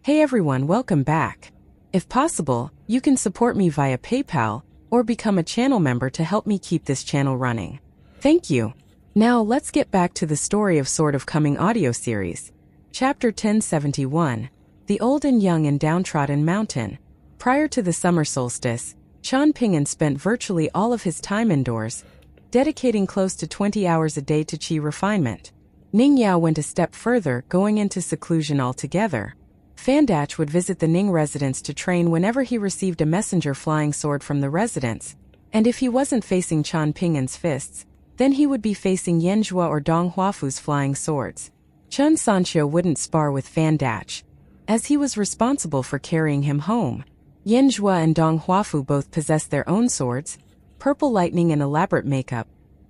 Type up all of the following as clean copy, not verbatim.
Hey everyone, welcome back. If possible, you can support me via PayPal or become a channel member to help me keep this channel running. Thank you. Now let's get back to the story of Sword of Coming audio series. Chapter 1071, The Old and Young and Downtrodden Mountain. Prior to the summer solstice, Chen Pingan spent virtually all of his time indoors, dedicating close to 20 hours a day to qi refinement. Ning Yao went a step further, going into seclusion altogether. Fandach would visit the Ning residence to train whenever he received a messenger flying sword from the residence, and if he wasn't facing Chen Pingan's fists, then he would be facing Yanzhua or Dong Huafu's flying swords. Chen Sanxiu wouldn't spar with Fandach, as he was responsible for carrying him home. Yanzhua and Dong Huafu both possessed their own swords, purple lightning and elaborate makeup,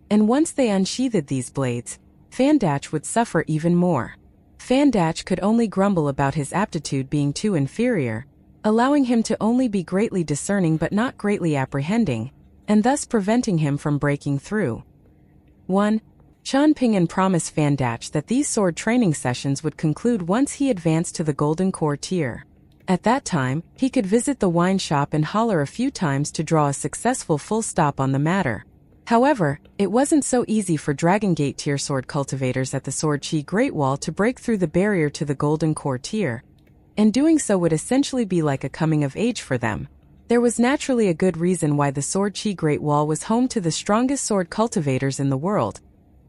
and once they unsheathed these blades, Fandach would suffer even more. Fandach could only grumble about his aptitude being too inferior, allowing him to only be greatly discerning but not greatly apprehending, and thus preventing him from breaking through. 1. Chen Pingan promised Fandach that these sword training sessions would conclude once he advanced to the Golden Core tier. At that time, he could visit the wine shop and holler a few times to draw a successful full stop on the matter. However, it wasn't so easy for Dragon Gate tier sword cultivators at the Sword Qi Great Wall to break through the barrier to the Golden Core tier, and doing so would essentially be like a coming of age for them. There was naturally a good reason why the Sword Qi Great Wall was home to the strongest sword cultivators in the world,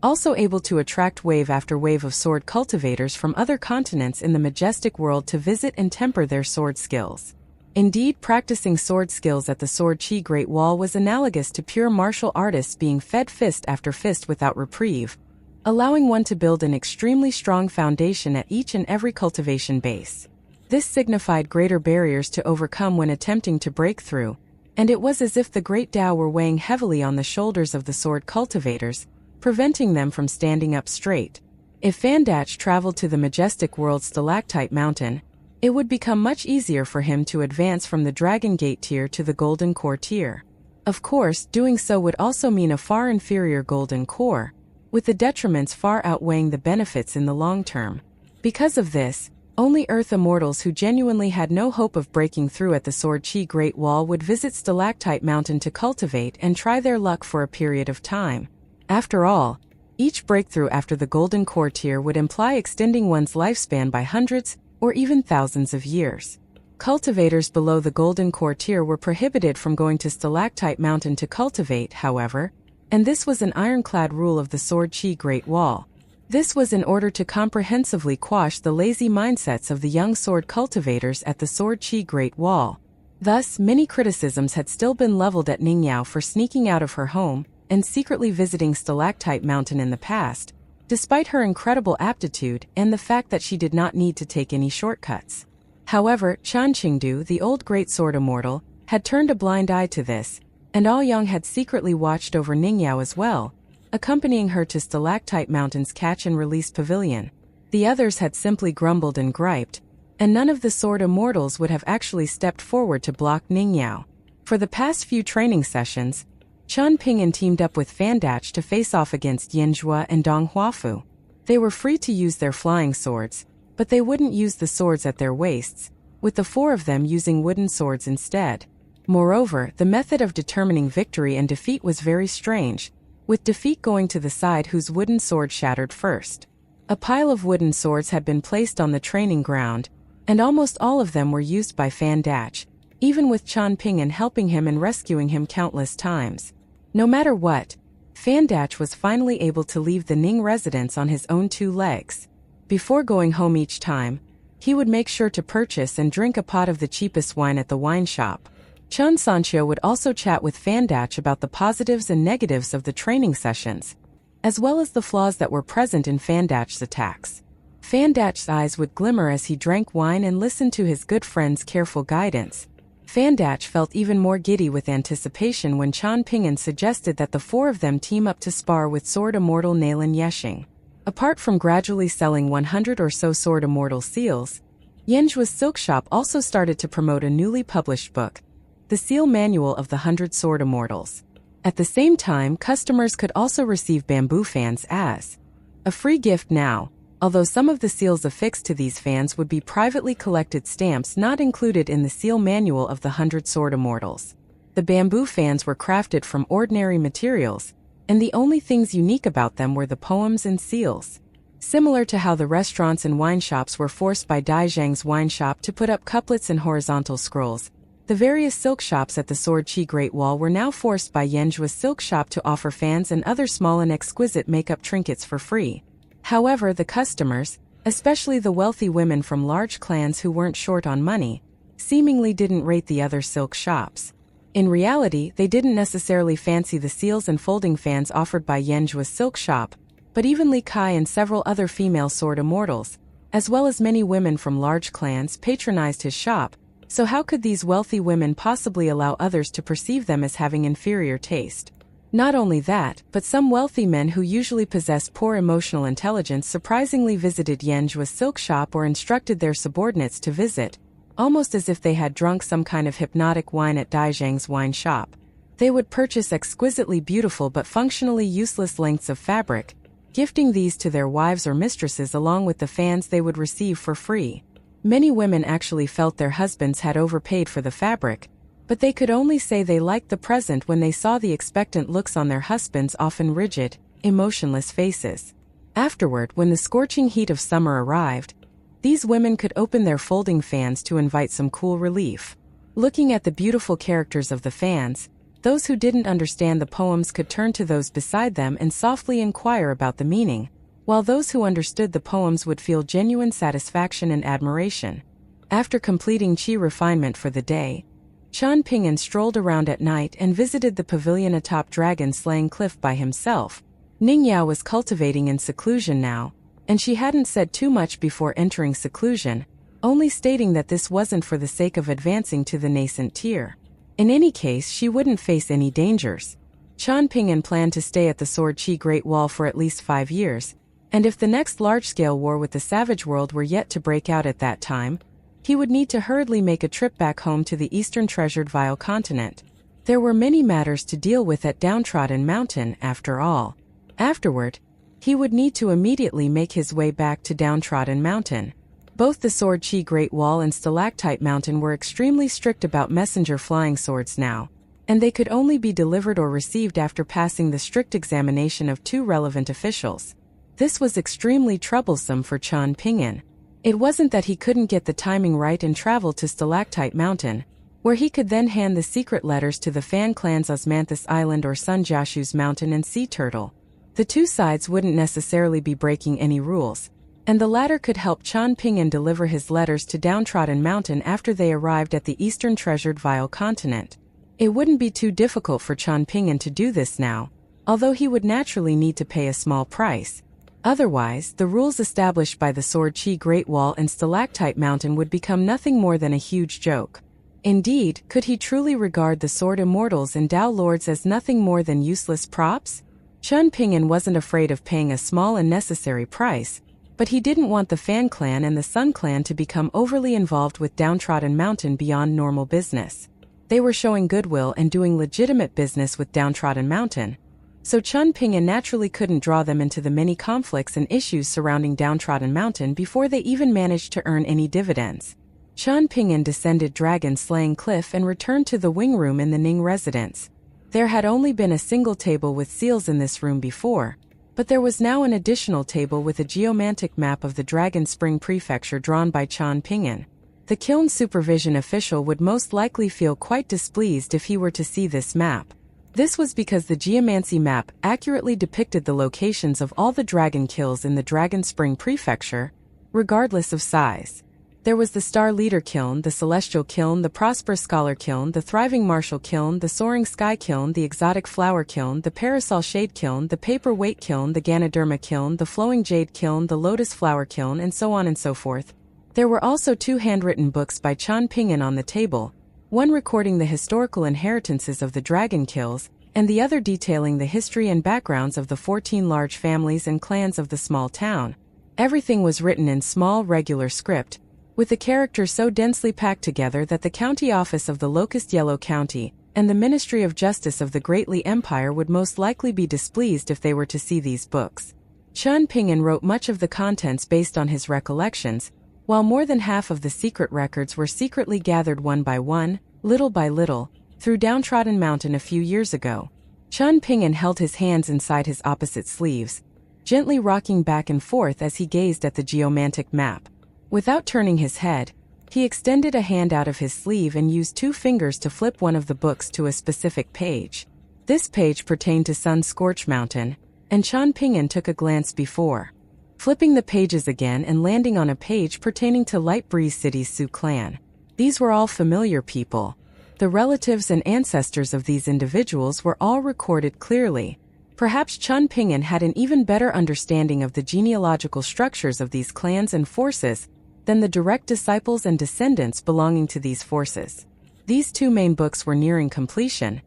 also able to attract wave after wave of sword cultivators from other continents in the majestic world to visit and temper their sword skills. Indeed, practicing sword skills at the Sword Qi Great Wall was analogous to pure martial artists being fed fist after fist without reprieve, allowing one to build an extremely strong foundation at each and every cultivation base. This signified greater barriers to overcome when attempting to break through, and it was as if the Great Tao were weighing heavily on the shoulders of the sword cultivators, preventing them from standing up straight. If Fandach traveled to the majestic world Stalactite Mountain, it would become much easier for him to advance from the Dragon Gate tier to the Golden Core tier. Of course, doing so would also mean a far inferior Golden Core, with the detriments far outweighing the benefits in the long term. Because of this, only Earth immortals who genuinely had no hope of breaking through at the Sword Qi Great Wall would visit Stalactite Mountain to cultivate and try their luck for a period of time. After all, each breakthrough after the Golden Core tier would imply extending one's lifespan by hundreds, or even thousands of years. Cultivators below the Golden Core tier were prohibited from going to Stalactite Mountain to cultivate, however, and this was an ironclad rule of the Sword Qi Great Wall. This was in order to comprehensively quash the lazy mindsets of the young sword cultivators at the Sword Qi Great Wall. Thus, many criticisms had still been leveled at Ning Yao for sneaking out of her home and secretly visiting Stalactite Mountain in the past, despite her incredible aptitude and the fact that she did not need to take any shortcuts. However, Chen Qingdu, the old great sword immortal, had turned a blind eye to this, and Aoyang had secretly watched over Ning Yao as well, accompanying her to Stalactite Mountain's catch and release pavilion. The others had simply grumbled and griped, and none of the sword immortals would have actually stepped forward to block Ning Yao. For the past few training sessions, Chen Pingan teamed up with Fandach to face off against Yanzhua and Dong Huafu. They were free to use their flying swords, but they wouldn't use the swords at their waists, with the four of them using wooden swords instead. Moreover, the method of determining victory and defeat was very strange, with defeat going to the side whose wooden sword shattered first. A pile of wooden swords had been placed on the training ground, and almost all of them were used by Fandach, even with Chen Pingan helping him and rescuing him countless times. No matter what, Fandach was finally able to leave the Ning residence on his own two legs. Before going home each time, he would make sure to purchase and drink a pot of the cheapest wine at the wine shop. Chen Sanxiu would also chat with Fandach about the positives and negatives of the training sessions, as well as the flaws that were present in Fandach's attacks. Fandach's eyes would glimmer as he drank wine and listened to his good friend's careful guidance. Fandach felt even more giddy with anticipation when Chen Pingan suggested that the four of them team up to spar with sword immortal Nailan Yeshing. Apart from gradually selling 100 or so sword immortal seals, Yanzhua's silk shop also started to promote a newly published book, The Seal Manual of the 100 Sword Immortals. At the same time, customers could also receive bamboo fans as a free gift now, although some of the seals affixed to these fans would be privately collected stamps not included in the seal manual of the 100 Sword Immortals. The bamboo fans were crafted from ordinary materials, and the only things unique about them were the poems and seals. Similar to how the restaurants and wine shops were forced by Dai Zhang's wine shop to put up couplets and horizontal scrolls, the various silk shops at the Sword Qi Great Wall were now forced by Yanjua's silk shop to offer fans and other small and exquisite makeup trinkets for free. However, the customers, especially the wealthy women from large clans who weren't short on money, seemingly didn't rate the other silk shops. In reality, they didn't necessarily fancy the seals and folding fans offered by Yanjua's silk shop, but even Li Kai and several other female sword immortals, as well as many women from large clans, patronized his shop, so how could these wealthy women possibly allow others to perceive them as having inferior taste? Not only that, but some wealthy men who usually possessed poor emotional intelligence surprisingly visited Yanjua's silk shop or instructed their subordinates to visit, almost as if they had drunk some kind of hypnotic wine at Dai Zhang's wine shop. They would purchase exquisitely beautiful but functionally useless lengths of fabric, gifting these to their wives or mistresses along with the fans they would receive for free. Many women actually felt their husbands had overpaid for the fabric, but they could only say they liked the present when they saw the expectant looks on their husbands' often rigid, emotionless faces. Afterward, when the scorching heat of summer arrived, these women could open their folding fans to invite some cool relief. Looking at the beautiful characters of the fans, those who didn't understand the poems could turn to those beside them and softly inquire about the meaning, while those who understood the poems would feel genuine satisfaction and admiration. After completing qi refinement for the day, Chen Pingan strolled around at night and visited the pavilion atop dragon-slaying cliff by himself. Ningyao was cultivating in seclusion now, and she hadn't said too much before entering seclusion, only stating that this wasn't for the sake of advancing to the nascent tier. In any case, she wouldn't face any dangers. Chen Pingan planned to stay at the Sword Qi Great Wall for at least 5 years, and if the next large-scale war with the savage world were yet to break out at that time, he would need to hurriedly make a trip back home to the eastern treasured Vile continent. There were many matters to deal with at Downtrodden Mountain, after all. Afterward, he would need to immediately make his way back to Downtrodden Mountain. Both the Sword Qi Great Wall and Stalactite Mountain were extremely strict about messenger flying swords now, and they could only be delivered or received after passing the strict examination of 2 relevant officials. This was extremely troublesome for Chen Pingan. It wasn't that he couldn't get the timing right and travel to Stalactite Mountain, where he could then hand the secret letters to the Fan clans Osmanthus Island or Sun Jiashu's Mountain and Sea Turtle. The 2 sides wouldn't necessarily be breaking any rules, and the latter could help Chen Pingan deliver his letters to Downtrodden Mountain after they arrived at the eastern treasured Vile continent. It wouldn't be too difficult for Chen Pingan to do this now, although he would naturally need to pay a small price. Otherwise, the rules established by the Sword Qi Great Wall and Stalactite Mountain would become nothing more than a huge joke. Indeed, could he truly regard the Sword Immortals and Dao Lords as nothing more than useless props? Chen Pingan wasn't afraid of paying a small and necessary price, but he didn't want the Fan clan and the Sun clan to become overly involved with Downtrodden Mountain beyond normal business. They were showing goodwill and doing legitimate business with Downtrodden Mountain, so Chen Pingan naturally couldn't draw them into the many conflicts and issues surrounding Downtrodden Mountain before they even managed to earn any dividends. Chen Pingan descended Dragon-slaying cliff and returned to the wing room in the Ning residence. There had only been a single table with seals in this room before, but there was now an additional table with a geomantic map of the Dragon Spring Prefecture drawn by Chen Pingan. The kiln supervision official would most likely feel quite displeased if he were to see this map. This was because the geomancy map accurately depicted the locations of all the dragon kilns in the Dragon Spring Prefecture, regardless of size. There was the Star Leader Kiln, the Celestial Kiln, the Prosperous Scholar Kiln, the Thriving Martial Kiln, the Soaring Sky Kiln, the Exotic Flower Kiln, the Parasol Shade Kiln, the Paper Weight Kiln, the Ganoderma Kiln, the Flowing Jade Kiln, the Lotus Flower Kiln, and so on and so forth. There were also 2 handwritten books by Chen Pingan on the table, one recording the historical inheritances of the dragon kilns, and the other detailing the history and backgrounds of the 14 large families and clans of the small town. Everything was written in small, regular script, with the characters so densely packed together that the county office of the Locust Yellow County and the Ministry of Justice of the Great Li Empire would most likely be displeased if they were to see these books. Chen Pingan wrote much of the contents based on his recollections, while more than half of the secret records were secretly gathered one by one, little by little, through Downtrodden Mountain a few years ago. Chen Pingan held his hands inside his opposite sleeves, gently rocking back and forth as he gazed at the geomantic map. Without turning his head, he extended a hand out of his sleeve and used 2 fingers to flip one of the books to a specific page. This page pertained to Sun-Scorched Mountain, and Chen Pingan took a glance before flipping the pages again and landing on a page pertaining to Light Breeze City's Sioux clan. These were all familiar people. The relatives and ancestors of these individuals were all recorded clearly. Perhaps Chen Pingan had an even better understanding of the genealogical structures of these clans and forces than the direct disciples and descendants belonging to these forces. These 2 main books were nearing completion,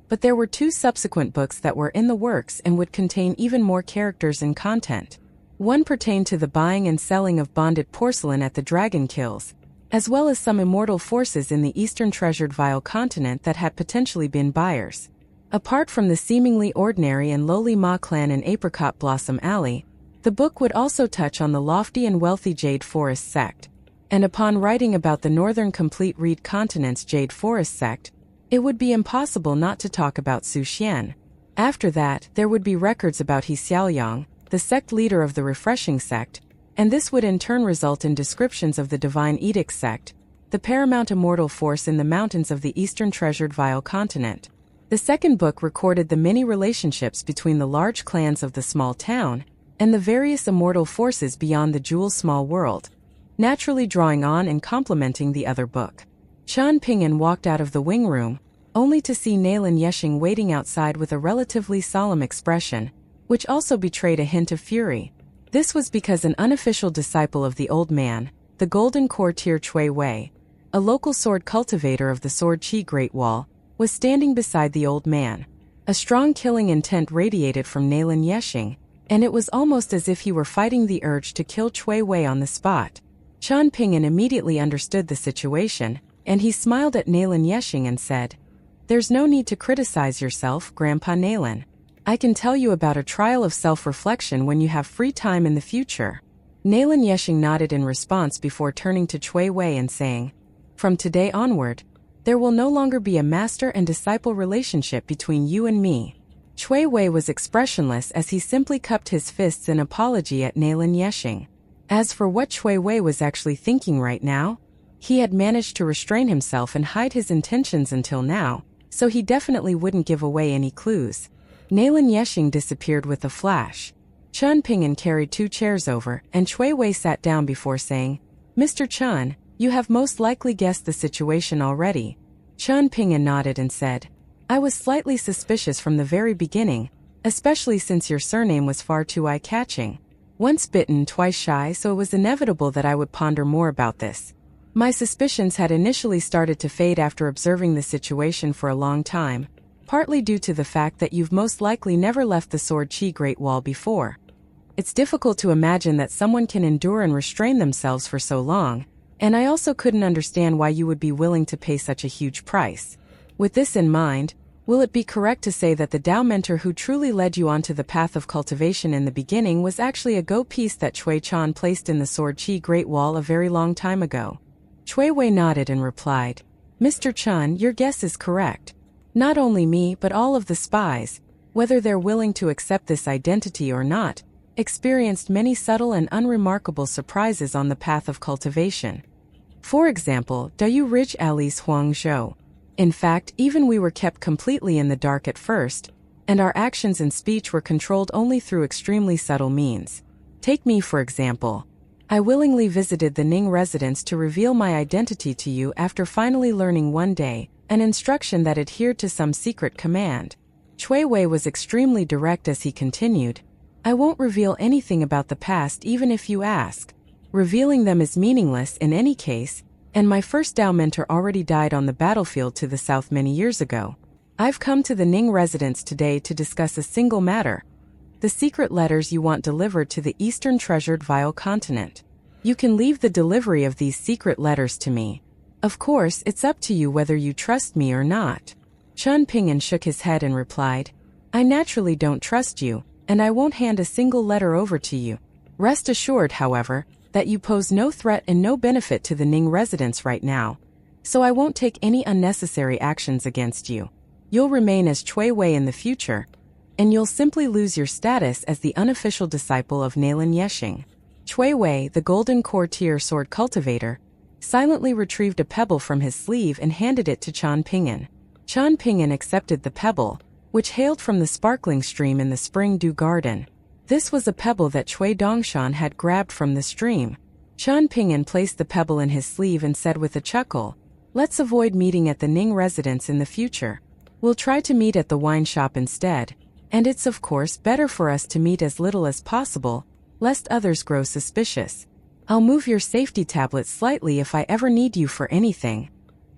but there were 2 subsequent books that were in the works and would contain even more characters and content. One pertained to the buying and selling of bonded porcelain at the Dragon Kills, as well as some immortal forces in the Eastern Treasured Vial continent that had potentially been buyers. Apart from the seemingly ordinary and lowly Ma clan in Apricot Blossom Alley, the book would also touch on the lofty and wealthy Jade Forest sect, and upon writing about the Northern Complete Reed Continent's Jade Forest sect, it would be impossible not to talk about Su Xian. After that, there would be records about He Xiaoyang, the sect leader of the Refreshing sect, and this would in turn result in descriptions of the Divine Edict sect, the paramount immortal force in the mountains of the Eastern Treasured Vial continent. The second book recorded the many relationships between the large clans of the small town and the various immortal forces beyond the Jewel's small world, naturally drawing on and complementing the other book. Chen Pingan walked out of the wing room, only to see Nailin Yeshing waiting outside with a relatively solemn expression, which also betrayed a hint of fury. This was because an unofficial disciple of the old man, the Golden Courtier Chui Wei, a local sword cultivator of the Sword Qi Great Wall, was standing beside the old man. A strong killing intent radiated from Nailin Yeshing, and it was almost as if he were fighting the urge to kill Chui Wei on the spot. Chen Pingan immediately understood the situation, and he smiled at Nailin Yeshing and said, "There's no need to criticize yourself, Grandpa Nailin. I can tell you about a trial of self-reflection when you have free time in the future." Nailin Yeshing nodded in response before turning to Chui Wei and saying, "From today onward, there will no longer be a master and disciple relationship between you and me." Chui Wei was expressionless as he simply cupped his fists in apology at Nailin Yeshing. As for what Chui Wei was actually thinking right now, he had managed to restrain himself and hide his intentions until now, so he definitely wouldn't give away any clues. Nailin Yeshing disappeared with a flash. Chen Pingan carried 2 chairs over, and Chui Wei sat down before saying, "Mr. Chen, you have most likely guessed the situation already." Chen Pingan nodded and said, "I was slightly suspicious from the very beginning, especially since your surname was far too eye-catching. Once bitten, twice shy, so it was inevitable that I would ponder more about this. My suspicions had initially started to fade after observing the situation for a long time, partly due to the fact that you've most likely never left the Sword Qi Great Wall before. It's difficult to imagine that someone can endure and restrain themselves for so long, and I also couldn't understand why you would be willing to pay such a huge price. With this in mind, will it be correct to say that the Tao mentor who truly led you onto the path of cultivation in the beginning was actually a go piece that Chui Chan placed in the Sword Qi Great Wall a very long time ago?" Chui Wei nodded and replied, "Mr. Chen, your guess is correct. Not only me but all of the spies, whether they're willing to accept this identity or not, experienced many subtle and unremarkable surprises on the path of cultivation. For example, Dayu Ridge Alice Huang Zhou. In fact, even we were kept completely in the dark at first, and our actions and speech were controlled only through extremely subtle means. Take me for example. I willingly visited the Ning residence to reveal my identity to you after finally learning one day an instruction that adhered to some secret command." Chui Wei was extremely direct as he continued, "I won't reveal anything about the past even if you ask. Revealing them is meaningless in any case, and my first Tao mentor already died on the battlefield to the south many years ago. I've come to the Ning residence today to discuss a single matter. The secret letters you want delivered to the Eastern Treasured Vial continent. You can leave the delivery of these secret letters to me. Of course, it's up to you whether you trust me or not." Chen Pingan shook his head and replied, "I naturally don't trust you, and I won't hand a single letter over to you. Rest assured, however, that you pose no threat and no benefit to the Ning residents right now, so I won't take any unnecessary actions against you. You'll remain as Chui Wei in the future, and you'll simply lose your status as the unofficial disciple of Nailan Yeshing. Chui Wei, the golden courtier sword cultivator, silently retrieved a pebble from his sleeve and handed it to Chen Pingan. Chen Pingan accepted the pebble, which hailed from the sparkling stream in the spring dew garden. This was a pebble that Chui Dongshan had grabbed from the stream. Chen Pingan placed the pebble in his sleeve and said with a chuckle, "Let's avoid meeting at the Ning residence in the future. We'll try to meet at the wine shop instead, and it's of course better for us to meet as little as possible, lest others grow suspicious. I'll move your safety tablet slightly if I ever need you for anything.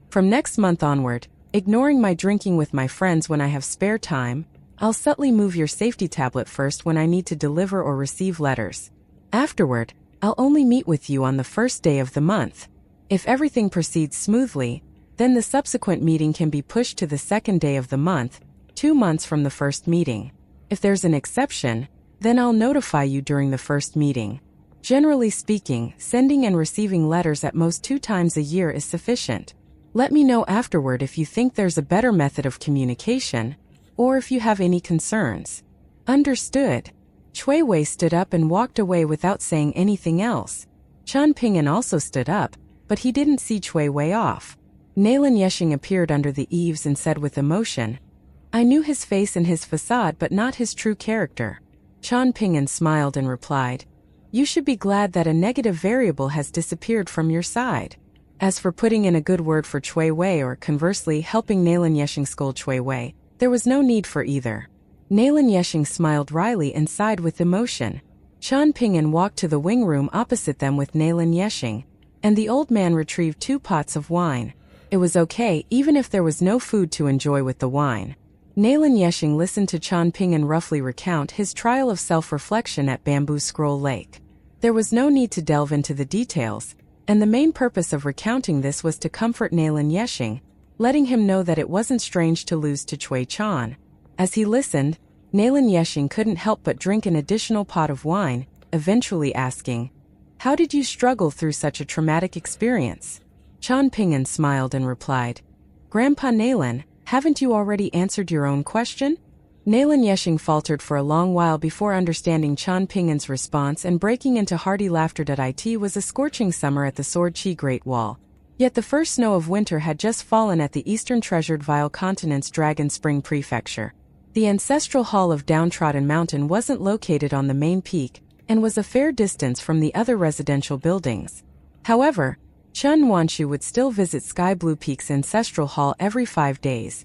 From next month onward, ignoring my drinking with my friends when I have spare time, I'll subtly move your safety tablet first when I need to deliver or receive letters. Afterward, I'll only meet with you on the first day of the month. If everything proceeds smoothly, then the subsequent meeting can be pushed to the second day of the month, 2 months from the first meeting. If there's an exception, then I'll notify you during the first meeting. Generally speaking, sending and receiving letters at most 2 times a year is sufficient. Let me know afterward if you think there's a better method of communication, or if you have any concerns." "Understood." Chui Wei stood up and walked away without saying anything else. Chen Pingan also stood up, but he didn't see Chui Wei off. Nailan Yeshing appeared under the eaves and said with emotion, "I knew his face and his facade but not his true character." Chen Pingan smiled and replied, "You should be glad that a negative variable has disappeared from your side. As for putting in a good word for Chui Wei or conversely helping Nailan Yeshing scold Chui Wei, there was no need for either." Nailan Yeshing smiled wryly and sighed with emotion. Chen Pingan walked to the wing room opposite them with Nailan Yeshing, and the old man retrieved 2 pots of wine. It was okay even if there was no food to enjoy with the wine. Nailan Yeshing listened to Chen Pingan roughly recount his trial of self-reflection at Bamboo Scroll Lake. There was no need to delve into the details, and the main purpose of recounting this was to comfort Nailan Yeshing, letting him know that it wasn't strange to lose to Chui Chan. As he listened, Nailan Yeshing couldn't help but drink an additional pot of wine, eventually asking, "How did you struggle through such a traumatic experience?" Chen Pingan smiled and replied, "Grandpa Nailan, haven't you already answered your own question?" Nailan Yeshing faltered for a long while before understanding Chen Pingan's response and breaking into hearty laughter. It was a scorching summer at the Sword Chi Great Wall. Yet the first snow of winter had just fallen at the eastern treasured Vile Continent's Dragon Spring Prefecture. The ancestral hall of Downtrodden Mountain wasn't located on the main peak and was a fair distance from the other residential buildings. However, Chen Wanshu would still visit Sky Blue Peak's ancestral hall every 5 days,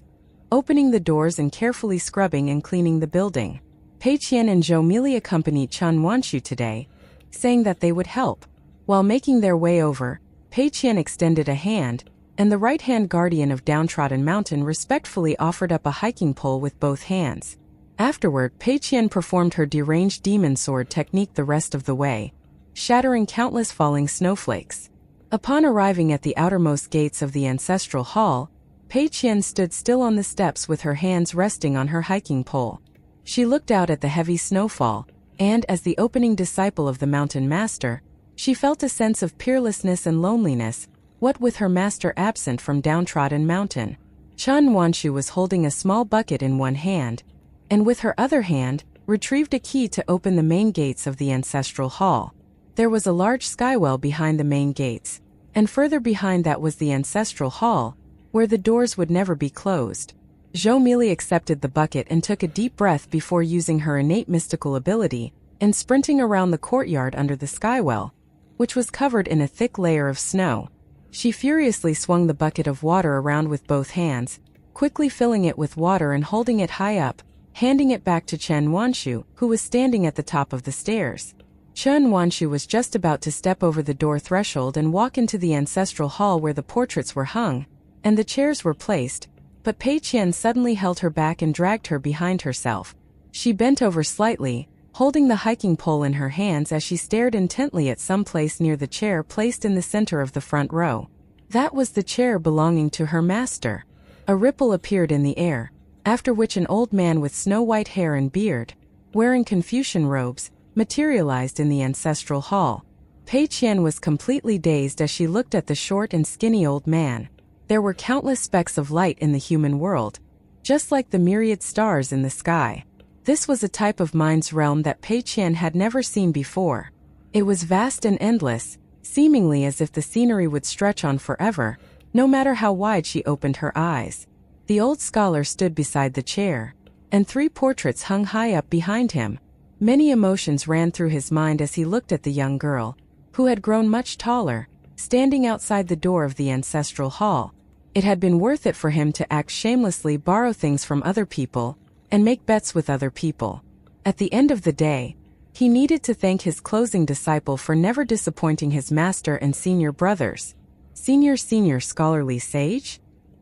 opening the doors and carefully scrubbing and cleaning the building. Pei Qian and Zhou Mili accompanied Chen Wanshu today, saying that they would help. While making their way over, Pei Qian extended a hand, and the right-hand guardian of Downtrodden Mountain respectfully offered up a hiking pole with both hands. Afterward, Pei Qian performed her deranged demon sword technique the rest of the way, shattering countless falling snowflakes. Upon arriving at the outermost gates of the ancestral hall, Pei Qian stood still on the steps with her hands resting on her hiking pole. She looked out at the heavy snowfall, and as the opening disciple of the mountain master, she felt a sense of peerlessness and loneliness, what with her master absent from Downtrodden Mountain. Chen Wanshu was holding a small bucket in one hand, and with her other hand, retrieved a key to open the main gates of the ancestral hall. There was a large skywell behind the main gates, and further behind that was the ancestral hall, where the doors would never be closed. Zhou Mili accepted the bucket and took a deep breath before using her innate mystical ability and sprinting around the courtyard under the skywell, which was covered in a thick layer of snow. She furiously swung the bucket of water around with both hands, quickly filling it with water and holding it high up, handing it back to Chen Wanshu, who was standing at the top of the stairs. Chen Wanshu was just about to step over the door threshold and walk into the ancestral hall where the portraits were hung, and the chairs were placed, but Pei Qian suddenly held her back and dragged her behind herself. She bent over slightly, holding the hiking pole in her hands as she stared intently at some place near the chair placed in the center of the front row. That was the chair belonging to her master. A ripple appeared in the air, after which an old man with snow-white hair and beard, wearing Confucian robes, materialized in the ancestral hall. Pei Qian was completely dazed as she looked at the short and skinny old man. There were countless specks of light in the human world, just like the myriad stars in the sky. This was a type of mind's realm that Pei Qian had never seen before. It was vast and endless, seemingly as if the scenery would stretch on forever, no matter how wide she opened her eyes. The old scholar stood beside the chair, and 3 portraits hung high up behind him. Many emotions ran through his mind as he looked at the young girl, who had grown much taller, standing outside the door of the ancestral hall. It had been worth it for him to act shamelessly, borrow things from other people, and make bets with other people. At the end of the day, he needed to thank his closing disciple for never disappointing his master and senior brothers. Senior scholarly sage?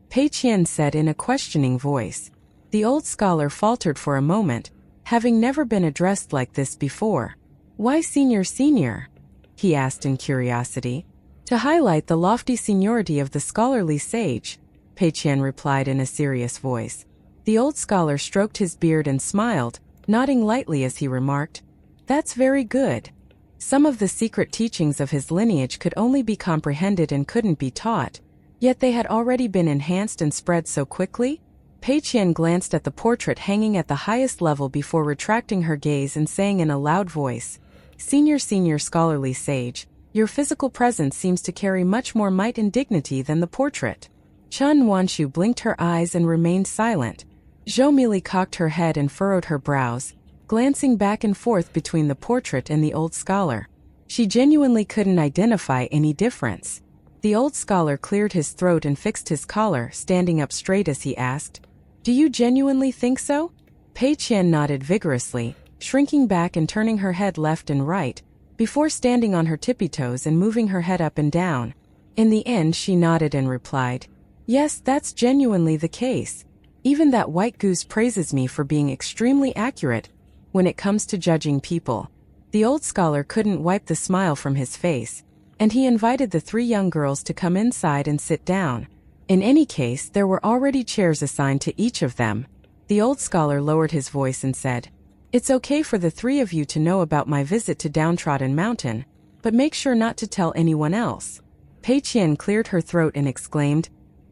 Pei Qian said in a questioning voice. The old scholar faltered for a moment, having never been addressed like this before. Why senior? He asked in curiosity. To highlight the lofty seniority of the scholarly sage, Pei Qian replied in a serious voice. The old scholar stroked his beard and smiled, nodding lightly as he remarked, "That's very good." Some of the secret teachings of his lineage could only be comprehended and couldn't be taught, yet they had already been enhanced and spread so quickly. Pei Qian glanced at the portrait hanging at the highest level before retracting her gaze and saying in a loud voice, Senior scholarly sage, your physical presence seems to carry much more might and dignity than the portrait." Chen Wanshu blinked her eyes and remained silent. Zhou Mili cocked her head and furrowed her brows, glancing back and forth between the portrait and the old scholar. She genuinely couldn't identify any difference. The old scholar cleared his throat and fixed his collar, standing up straight as he asked, "Do you genuinely think so?" Pei Qian nodded vigorously, shrinking back and turning her head left and right, before standing on her tippy toes and moving her head up and down. In the end she nodded and replied, "Yes, that's genuinely the case. Even that white goose praises me for being extremely accurate when it comes to judging people." The old scholar couldn't wipe the smile from his face, and he invited the 3 young girls to come inside and sit down. In any case, there were already chairs assigned to each of them. The old scholar lowered his voice and said, "It's okay for the 3 of you to know about my visit to Downtrodden Mountain, but make sure not to tell anyone else." Pei Qian cleared her throat and exclaimed,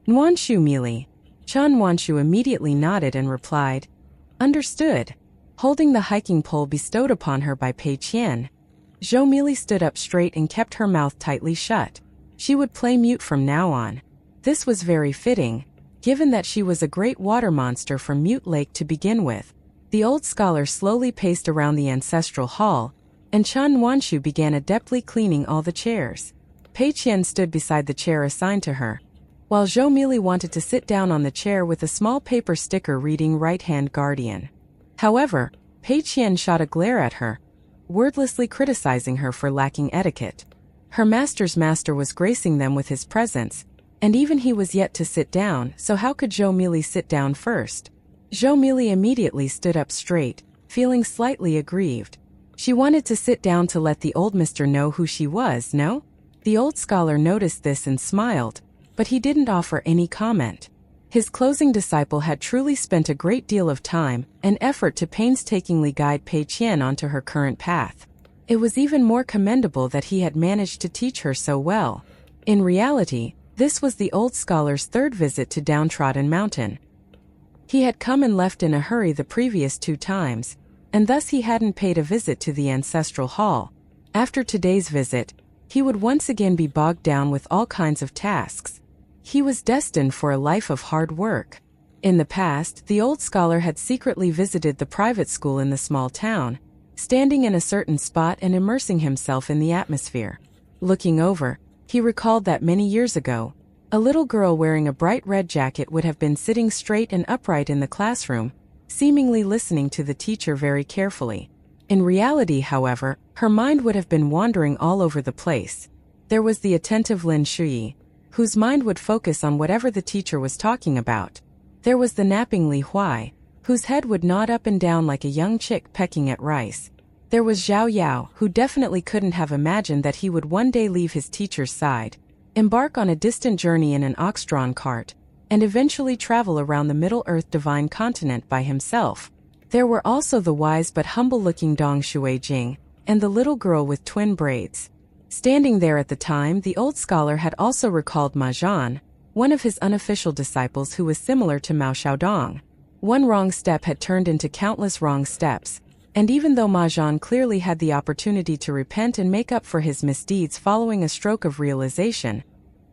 "Nwanshu Mili." Chen Wanshu immediately nodded and replied, "Understood." Holding the hiking pole bestowed upon her by Pei Qian, Zhou Mili stood up straight and kept her mouth tightly shut. She would play mute from now on. This was very fitting, given that she was a great water monster from Mute Lake to begin with. The old scholar slowly paced around the ancestral hall, and Chen Wanshu began adeptly cleaning all the chairs. Pei Qian stood beside the chair assigned to her, while Zhou Mili wanted to sit down on the chair with a small paper sticker reading Right-Hand Guardian. However, Pei Qian shot a glare at her, wordlessly criticizing her for lacking etiquette. Her master's master was gracing them with his presence, and even he was yet to sit down, so how could Zhou Mili sit down first? Zhou Mili immediately stood up straight, feeling slightly aggrieved. She wanted to sit down to let the old mister know who she was, no? The old scholar noticed this and smiled, but he didn't offer any comment. His closing disciple had truly spent a great deal of time and effort to painstakingly guide Pei Qian onto her current path. It was even more commendable that he had managed to teach her so well. In reality, this was the old scholar's 3rd visit to Downtrodden Mountain. He had come and left in a hurry the previous 2 times, and thus he hadn't paid a visit to the ancestral hall. After today's visit, he would once again be bogged down with all kinds of tasks. He was destined for a life of hard work. In the past, the old scholar had secretly visited the private school in the small town, standing in a certain spot and immersing himself in the atmosphere. Looking over, he recalled that many years ago, a little girl wearing a bright red jacket would have been sitting straight and upright in the classroom, seemingly listening to the teacher very carefully. In reality, however, her mind would have been wandering all over the place. There was the attentive Lin Shui, whose mind would focus on whatever the teacher was talking about. There was the napping Li Huai, whose head would nod up and down like a young chick pecking at rice. There was Zhao Yao, who definitely couldn't have imagined that he would one day leave his teacher's side, embark on a distant journey in an ox-drawn cart, and eventually travel around the Middle-earth divine continent by himself. There were also the wise but humble-looking Dong Shuijing, and the little girl with twin braids. Standing there at the time, the old scholar had also recalled Ma Zhan, one of his unofficial disciples who was similar to Mao Xiaodong. One wrong step had turned into countless wrong steps, and even though Ma Zhan clearly had the opportunity to repent and make up for his misdeeds following a stroke of realization,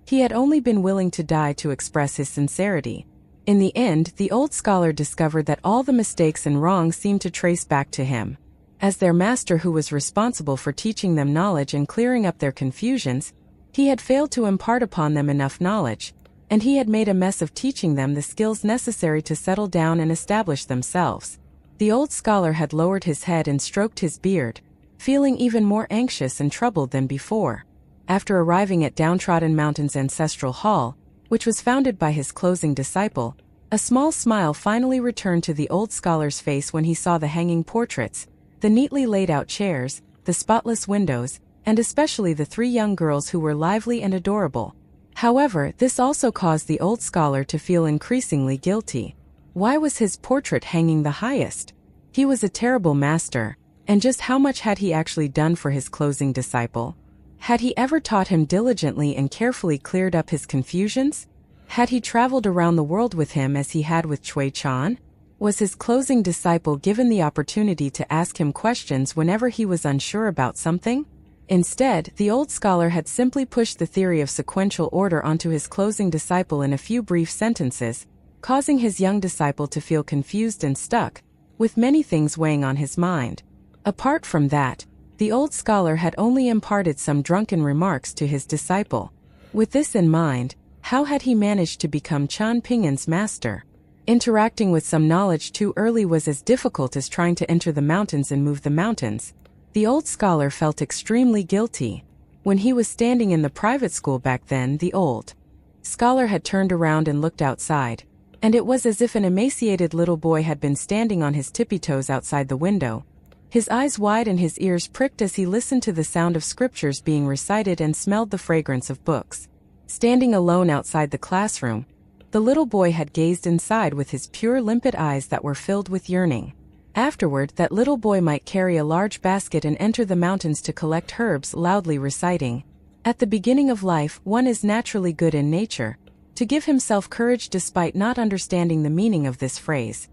he had only been willing to die to express his sincerity. In the end, the old scholar discovered that all the mistakes and wrongs seemed to trace back to him. As their master who was responsible for teaching them knowledge and clearing up their confusions, he had failed to impart upon them enough knowledge, and he had made a mess of teaching them the skills necessary to settle down and establish themselves. The old scholar had lowered his head and stroked his beard, feeling even more anxious and troubled than before. After arriving at Downtrodden Mountain's ancestral hall, which was founded by his closing disciple, a small smile finally returned to the old scholar's face when he saw the hanging portraits, the neatly laid-out chairs, the spotless windows, and especially the three young girls who were lively and adorable. However, this also caused the old scholar to feel increasingly guilty. Why was his portrait hanging the highest? He was a terrible master, and just how much had he actually done for his closing disciple? Had he ever taught him diligently and carefully cleared up his confusions? Had he traveled around the world with him as he had with Cui Chan? Was his closing disciple given the opportunity to ask him questions whenever he was unsure about something? Instead, the old scholar had simply pushed the theory of sequential order onto his closing disciple in a few brief sentences, causing his young disciple to feel confused and stuck, with many things weighing on his mind. Apart from that, the old scholar had only imparted some drunken remarks to his disciple. With this in mind, how had he managed to become Chen Pingan's master? Interacting with some knowledge too early was as difficult as trying to enter the mountains and move the mountains. The old scholar felt extremely guilty. When he was standing in the private school back then, the old scholar had turned around and looked outside, and it was as if an emaciated little boy had been standing on his tippy toes outside the window, his eyes wide and his ears pricked as he listened to the sound of scriptures being recited and smelled the fragrance of books. Standing alone outside the classroom, the little boy had gazed inside with his pure limpid eyes that were filled with yearning. Afterward, that little boy might carry a large basket and enter the mountains to collect herbs, loudly reciting, "At the beginning of life, one is naturally good in nature," to give himself courage despite not understanding the meaning of this phrase.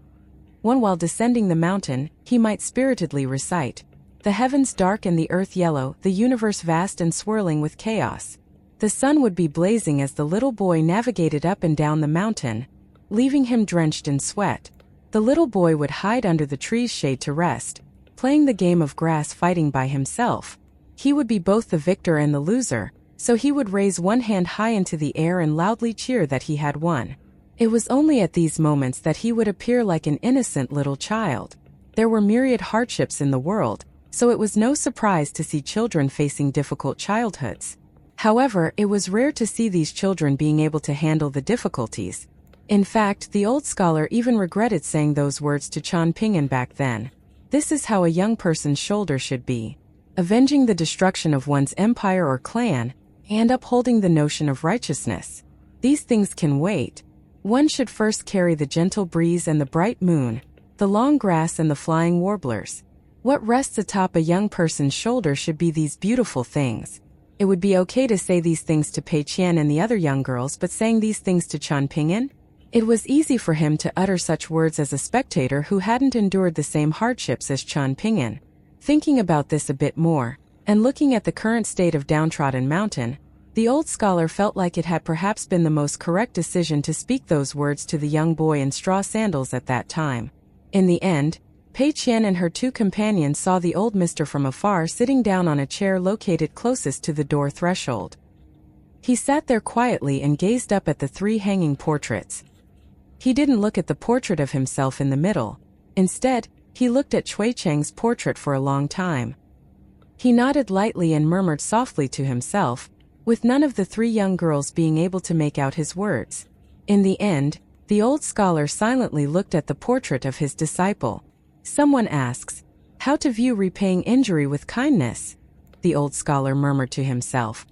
While descending the mountain, he might spiritedly recite, "The heavens dark and the earth yellow, the universe vast and swirling with chaos." The sun would be blazing as the little boy navigated up and down the mountain, leaving him drenched in sweat. The little boy would hide under the tree's shade to rest, playing the game of grass fighting by himself. He would be both the victor and the loser, so he would raise one hand high into the air and loudly cheer that he had won. It was only at these moments that he would appear like an innocent little child. There were myriad hardships in the world, so it was no surprise to see children facing difficult childhoods. However, it was rare to see these children being able to handle the difficulties. In fact, the old scholar even regretted saying those words to Chen Pingan back then. This is how a young person's shoulder should be, avenging the destruction of one's empire or clan, and upholding the notion of righteousness. These things can wait. One should first carry the gentle breeze and the bright moon, the long grass and the flying warblers. What rests atop a young person's shoulder should be these beautiful things. It would be okay to say these things to Pei Qian and the other young girls, but saying these things to Chen Pingan? It was easy for him to utter such words as a spectator who hadn't endured the same hardships as Chen Pingan. Thinking about this a bit more, and looking at the current state of Downtrodden Mountain, the old scholar felt like it had perhaps been the most correct decision to speak those words to the young boy in straw sandals at that time. In the end, Pei Qian and her two companions saw the old mister from afar sitting down on a chair located closest to the door threshold. He sat there quietly and gazed up at the three hanging portraits. He didn't look at the portrait of himself in the middle. Instead, he looked at Cui Cheng's portrait for a long time. He nodded lightly and murmured softly to himself, with none of the three young girls being able to make out his words. In the end, the old scholar silently looked at the portrait of his disciple. Someone asks, "How to view repaying injury with kindness?" The old scholar murmured to himself.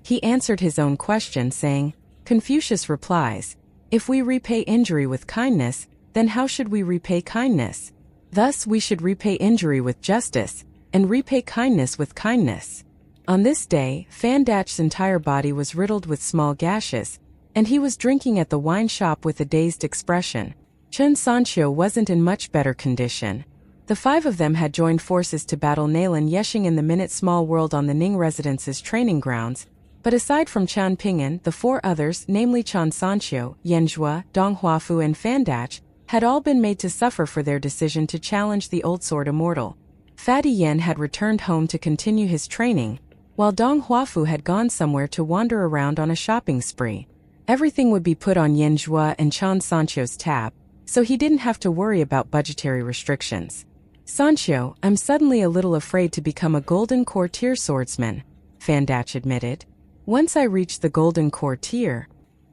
He answered his own question saying, Confucius replies, "If we repay injury with kindness, then how should we repay kindness?" Thus we should repay injury with justice, and repay kindness with kindness. On this day, Fandach's entire body was riddled with small gashes, and he was drinking at the wine shop with a dazed expression. Chen Sancho wasn't in much better condition. The five of them had joined forces to battle Nalan Yeshing in the Minute Small World on the Ning Residence's training grounds, but aside from Chen Pingan, the four others, namely Chen Sancho, Yanzhua, Dong Huafu and Fandach, had all been made to suffer for their decision to challenge the old sword immortal. Fatty Yen had returned home to continue his training, while Dong Huafu had gone somewhere to wander around on a shopping spree. Everything would be put on Yanzhua and Chen Sancho's tab, so he didn't have to worry about budgetary restrictions. Sancho, I'm suddenly a little afraid to become a Golden Core tier swordsman, Fandach admitted. Once I reach the Golden Core tier,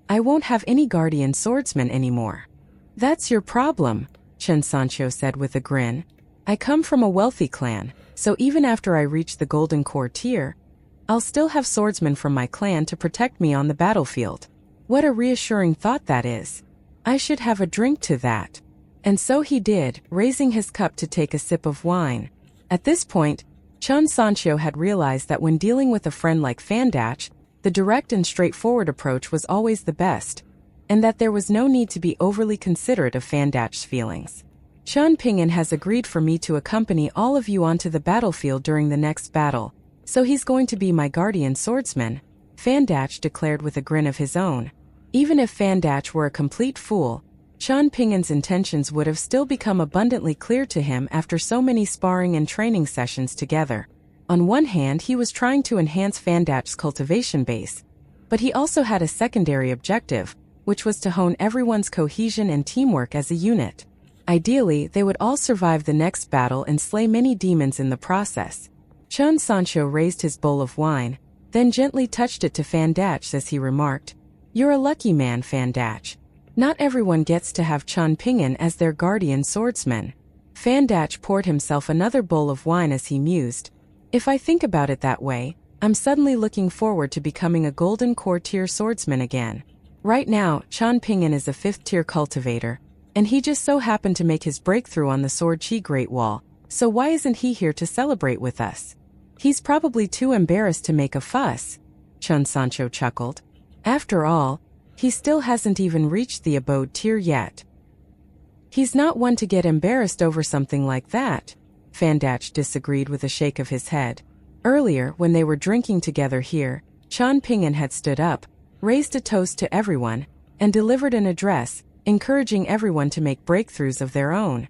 I won't have any guardian swordsman anymore. That's your problem, Chen Sancho said with a grin. I come from a wealthy clan, so even after I reach the Golden Core tier, I'll still have swordsmen from my clan to protect me on the battlefield. What a reassuring thought that is. I should have a drink to that. And so he did, raising his cup to take a sip of wine. At this point, Chen Sancho had realized that when dealing with a friend like Fandach, the direct and straightforward approach was always the best, and that there was no need to be overly considerate of Fandach's feelings. Chen Pingan has agreed for me to accompany all of you onto the battlefield during the next battle, so he's going to be my guardian swordsman, Fandach declared with a grin of his own. Even if Fandach were a complete fool, Chen Pingan's intentions would have still become abundantly clear to him after so many sparring and training sessions together. On one hand, he was trying to enhance Fandach's cultivation base, but he also had a secondary objective, which was to hone everyone's cohesion and teamwork as a unit. Ideally, they would all survive the next battle and slay many demons in the process. Chen Sancho raised his bowl of wine, then gently touched it to Fandach as he remarked, "You're a lucky man, Fandach. Not everyone gets to have Chen Pingan as their guardian swordsman." Fandach poured himself another bowl of wine as he mused, "If I think about it that way, I'm suddenly looking forward to becoming a Golden Core tier swordsman again. Right now, Chen Pingan is a 5th tier cultivator, and he just so happened to make his breakthrough on the Sword Chi Great Wall, so why isn't he here to celebrate with us? He's probably too embarrassed to make a fuss," Chen Sancho chuckled. "After all, he still hasn't even reached the abode tier yet. He's not one to get embarrassed over something like that," Fandach disagreed with a shake of his head. Earlier, when they were drinking together here, Chen Pingan had stood up, raised a toast to everyone, and delivered an address, encouraging everyone to make breakthroughs of their own.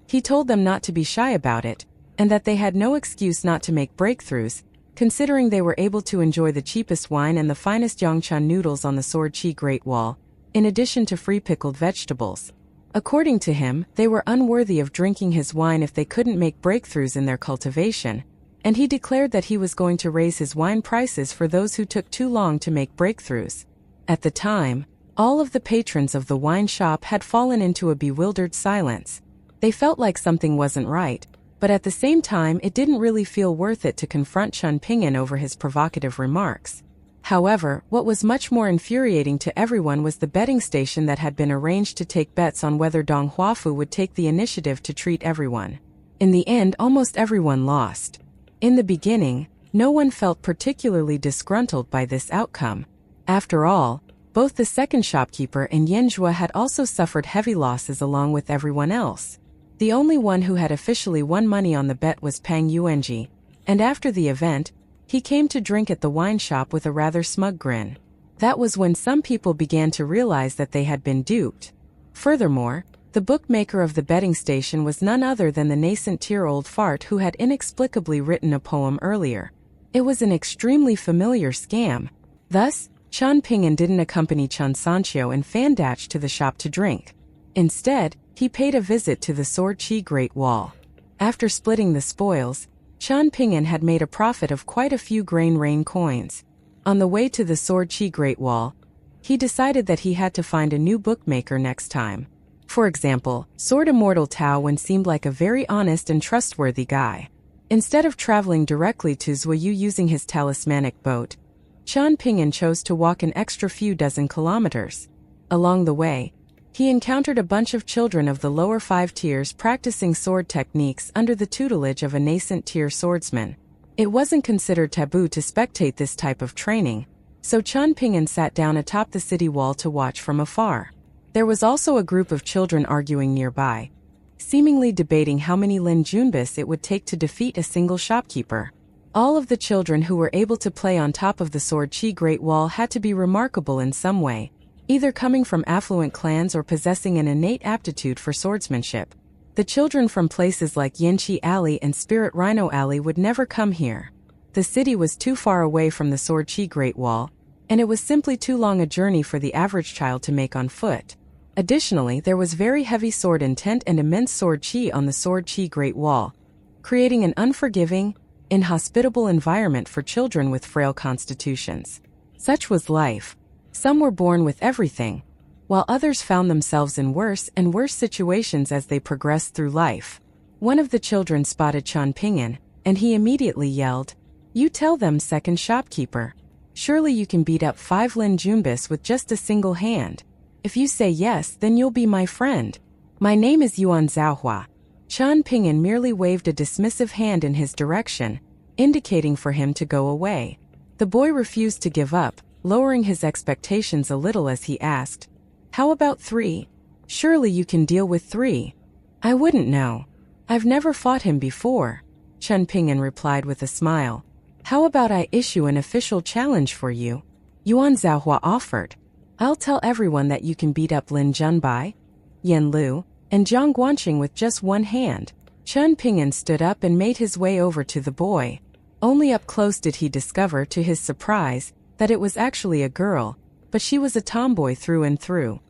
He told them not to be shy about it, and that they had no excuse not to make breakthroughs, considering they were able to enjoy the cheapest wine and the finest Yongchan noodles on the Sword Chi Great Wall, in addition to free pickled vegetables. According to him, they were unworthy of drinking his wine if they couldn't make breakthroughs in their cultivation, and he declared that he was going to raise his wine prices for those who took too long to make breakthroughs. At the time, all of the patrons of the wine shop had fallen into a bewildered silence. They felt like something wasn't right, but at the same time it didn't really feel worth it to confront Chen Pingan over his provocative remarks. However, what was much more infuriating to everyone was the betting station that had been arranged to take bets on whether Dong Huafu would take the initiative to treat everyone. In the end, almost everyone lost. In the beginning, no one felt particularly disgruntled by this outcome. After all, both the second shopkeeper and Yanzhua had also suffered heavy losses along with everyone else. The only one who had officially won money on the bet was Pang Yuanji, and after the event, he came to drink at the wine shop with a rather smug grin. That was when some people began to realize that they had been duped. Furthermore, the bookmaker of the betting station was none other than the nascent tier old fart who had inexplicably written a poem earlier. It was an extremely familiar scam. Thus, Chen Pingan didn't accompany Chen Sancho and Fandach to the shop to drink. Instead, he paid a visit to the Sword Chi Great Wall. After splitting the spoils, Chen Pingan had made a profit of quite a few grain rain coins. On the way to the Sword Chi Great Wall, he decided that he had to find a new bookmaker next time. For example, Sword Immortal Tao Wen seemed like a very honest and trustworthy guy. Instead of traveling directly to Zuoyu using his talismanic boat, Chen Pingan chose to walk an extra few dozen kilometers. Along the way, He encountered a bunch of children of the lower 5 tiers practicing sword techniques under the tutelage of a nascent tier swordsman. It wasn't considered taboo to spectate this type of training, so Chen Pingan sat down atop the city wall to watch from afar. There was also a group of children arguing nearby, seemingly debating how many Lin Junbis it would take to defeat a single shopkeeper. All of the children who were able to play on top of the Sword Chi Great Wall had to be remarkable in some way, either coming from affluent clans or possessing an innate aptitude for swordsmanship. The children from places like Yanqi Alley and Spirit Rhino Alley would never come here. The city was too far away from the Sword Chi Great Wall, and it was simply too long a journey for the average child to make on foot. Additionally, there was very heavy sword intent and immense sword chi on the Sword Chi Great Wall, creating an unforgiving, inhospitable environment for children with frail constitutions. Such was life. Some were born with everything, while others found themselves in worse and worse situations as they progressed through life. One of the children spotted Chen Pingan, and he immediately yelled, "You tell them, second shopkeeper. Surely you can beat up 5 Lin Junbis with just a single hand. If you say yes, then you'll be my friend. My name is Yuan Zhaohua." Chen Pingan merely waved a dismissive hand in his direction, indicating for him to go away. The boy refused to give up, lowering his expectations a little as he asked, "How about 3? Surely you can deal with 3. "I wouldn't know. I've never fought him before," Chen Pingan replied with a smile. "How about I issue an official challenge for you?" Yuan Zhaohua offered. "I'll tell everyone that you can beat up Lin Junbai, Yan Lu, and Zhang Guanqing with just one hand." Chen Pingan stood up and made his way over to the boy. Only up close did he discover, to his surprise, that it was actually a girl, but she was a tomboy through and through.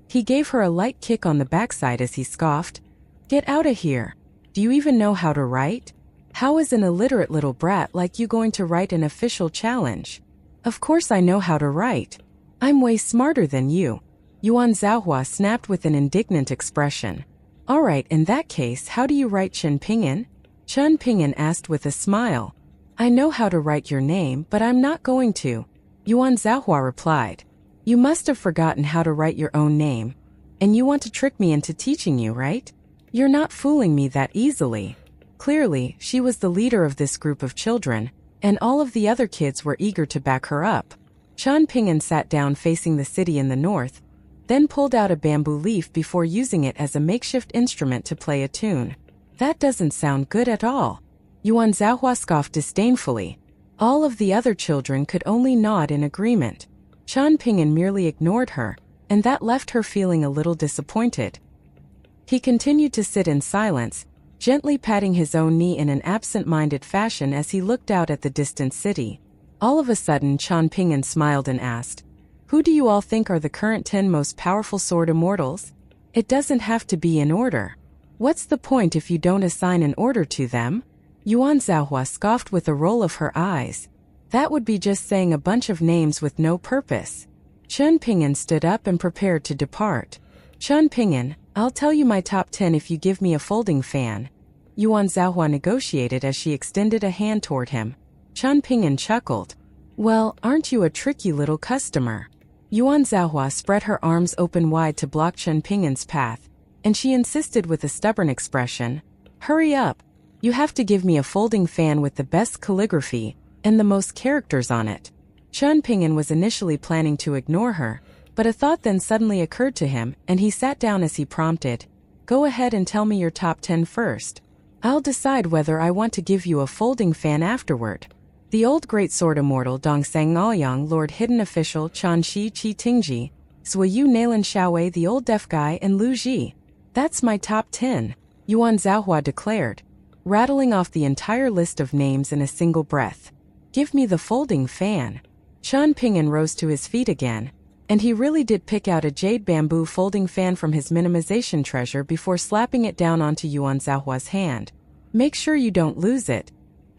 He gave her a light kick on the backside as he scoffed, "Get out of here. Do you even know how to write? How is an illiterate little brat like you going to write an official challenge?" "Of course I know how to write. I'm way smarter than you," Yuan Zhaohua snapped with an indignant expression. "All right, in that case, how do you write Chen Pingan?" Chen Pingan asked with a smile. "I know how to write your name, but I'm not going to," Yuan Zhaohua replied. "You must have forgotten how to write your own name, and you want to trick me into teaching you, right? You're not fooling me that easily." Clearly, she was the leader of this group of children, and all of the other kids were eager to back her up. Chen Pingan sat down facing the city in the north, then pulled out a bamboo leaf before using it as a makeshift instrument to play a tune. "That doesn't sound good at all," Yuan Zhaohua scoffed disdainfully. All of the other children could only nod in agreement. Chen Pingan merely ignored her, and that left her feeling a little disappointed. He continued to sit in silence, gently patting his own knee in an absent-minded fashion as he looked out at the distant city. All of a sudden, Chen Pingan smiled and asked, "Who do you all think are the current 10 most powerful sword immortals? It doesn't have to be in order. What's the point if you don't assign an order to them?" Yuan Zhaohua scoffed with a roll of her eyes. "That would be just saying a bunch of names with no purpose." Chen Pingan stood up and prepared to depart. "Chen Pingan, I'll tell you my top 10 if you give me a folding fan," Yuan Zhaohua negotiated as she extended a hand toward him. Chen Pingan chuckled. "Well, aren't you a tricky little customer?" Yuan Zhaohua spread her arms open wide to block Chen Pingan's path, and she insisted with a stubborn expression, "Hurry up. You have to give me a folding fan with the best calligraphy and the most characters on it." Chen Pingan was initially planning to ignore her, but a thought then suddenly occurred to him, and he sat down as he prompted, "Go ahead and tell me your top 10 first. I'll decide whether I want to give you a folding fan afterward." The old great sword immortal Dongsang Aoyang, Lord Hidden Official Chan Shi Qi Tingji, Zuoyu Nalan Xiaowei, the old deaf guy, and Lu Ji. "That's my top 10, Yuan Zhaohua declared, rattling off the entire list of names in a single breath. "Give me the folding fan." Chen Pingan rose to his feet again, and he really did pick out a jade bamboo folding fan from his minimization treasure before slapping it down onto Yuan Zhaohua's hand. "Make sure you don't lose it.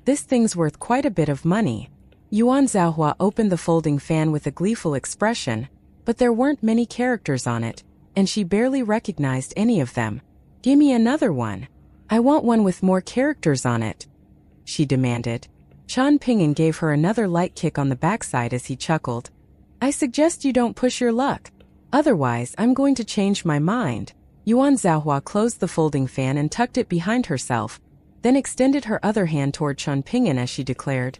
This thing's worth quite a bit of money." Yuan Zhaohua opened the folding fan with a gleeful expression, but there weren't many characters on it, and she barely recognized any of them. "Gimme another one. I want one with more characters on it," she demanded. Chen Pingan gave her another light kick on the backside as he chuckled. "I suggest you don't push your luck. Otherwise, I'm going to change my mind. Yuan Zhaohua closed the folding fan and tucked it behind herself, then extended her other hand toward Chen Pingan as she declared,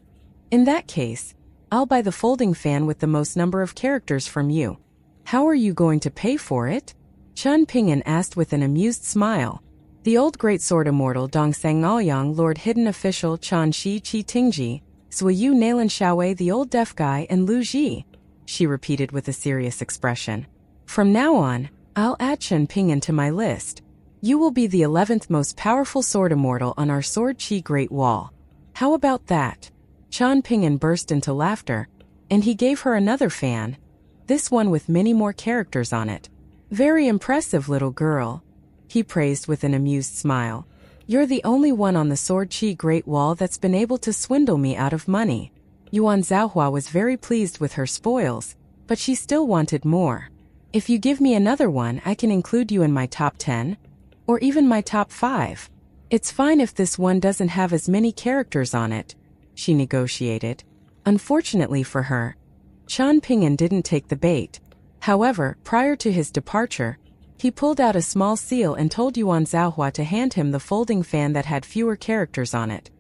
"In that case, I'll buy the folding fan with the most number of characters from you. How are you going to pay for it?" Chen Pingan asked with an amused smile. The old greatsword immortal Dongsang Aoyang Lord Hidden Official Chan Shi Qi Tingji, Zuoyu Nalan Xiaowei the old deaf guy and Lu Ji, she repeated with a serious expression. "From now on, I'll add Chen Pingan to my list. You will be the 11th most powerful sword immortal on our Sword Qi Great Wall. How about that?" Chen Pingan burst into laughter, and he gave her another fan, this one with many more characters on it. "Very impressive, little girl," he praised with an amused smile. "You're the only one on the Sword Qi Great Wall that's been able to swindle me out of money." Yuan Zhaohua was very pleased with her spoils, but she still wanted more. "If you give me another one, I can include you in my top 10, or even my top 5. It's fine if this one doesn't have as many characters on it," she negotiated. Unfortunately for her, Chen Pingan didn't take the bait. However, prior to his departure, he pulled out a small seal and told Yuan Zhaohua to hand him the folding fan that had fewer characters on it.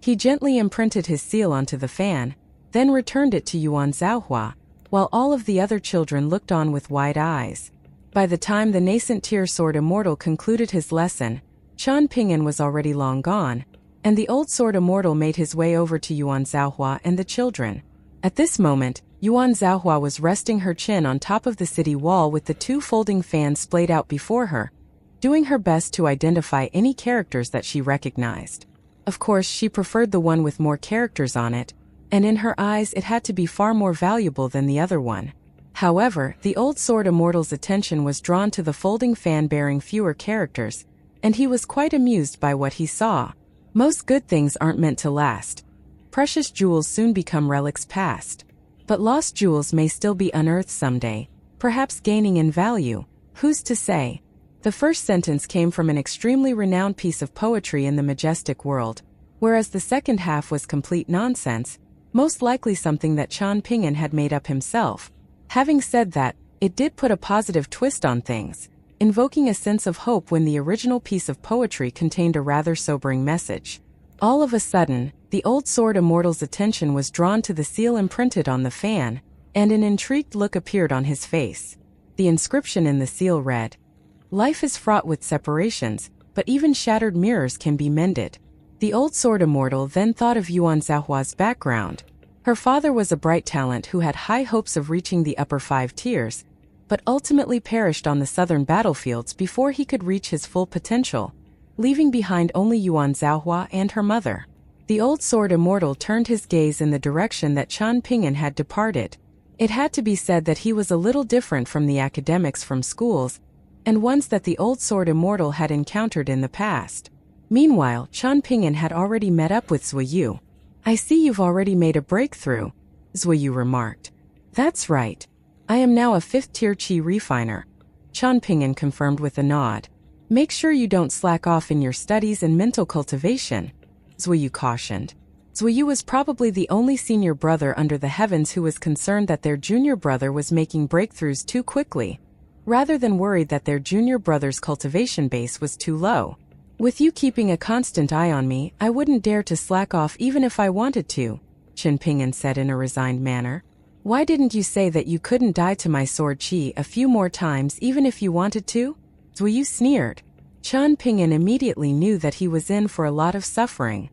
He gently imprinted his seal onto the fan, then returned it to Yuan Zhaohua, while all of the other children looked on with wide eyes. By the time the nascent tier sword immortal concluded his lesson, Chen Pingan was already long gone, and the old sword immortal made his way over to Yuan Zhaohua and the children. At this moment, Yuan Zhaohua was resting her chin on top of the city wall with the 2 folding fans splayed out before her, doing her best to identify any characters that she recognized. Of course, she preferred the one with more characters on it, and in her eyes it had to be far more valuable than the other one. However, the old sword immortal's attention was drawn to the folding fan bearing fewer characters, and he was quite amused by what he saw. Most good things aren't meant to last. Precious jewels soon become relics past. But lost jewels may still be unearthed someday, perhaps gaining in value. Who's to say? The first sentence came from an extremely renowned piece of poetry in the majestic world, whereas the second half was complete nonsense, most likely something that Chen Pingan had made up himself. Having said that, it did put a positive twist on things, invoking a sense of hope when the original piece of poetry contained a rather sobering message. All of a sudden, the old sword immortal's attention was drawn to the seal imprinted on the fan, and an intrigued look appeared on his face. The inscription in the seal read, "Life is fraught with separations, but even shattered mirrors can be mended." The old sword immortal then thought of Yuan Zhaohua's background. Her father was a bright talent who had high hopes of reaching the upper 5 tiers, but ultimately perished on the southern battlefields before he could reach his full potential, leaving behind only Yuan Zhaohua and her mother. The old sword immortal turned his gaze in the direction that Chen Pingan had departed. It had to be said that he was a little different from the academics from schools, and ones that the old sword immortal had encountered in the past. Meanwhile, Chen Pingan had already met up with Zuoyu. "I see you've already made a breakthrough," Zuoyu remarked. "That's right. I am now a 5th-tier Qi refiner," Chen Pingan confirmed with a nod. "Make sure you don't slack off in your studies and mental cultivation," Zuoyu cautioned. Zuoyu was probably the only senior brother under the heavens who was concerned that their junior brother was making breakthroughs too quickly, rather than worried that their junior brother's cultivation base was too low. "With you keeping a constant eye on me, I wouldn't dare to slack off even if I wanted to," Chen Pingan said in a resigned manner. "Why didn't you say that you couldn't die to my sword Qi a few more times even if you wanted to?" Zuoyu sneered. Chen Pingan immediately knew that he was in for a lot of suffering.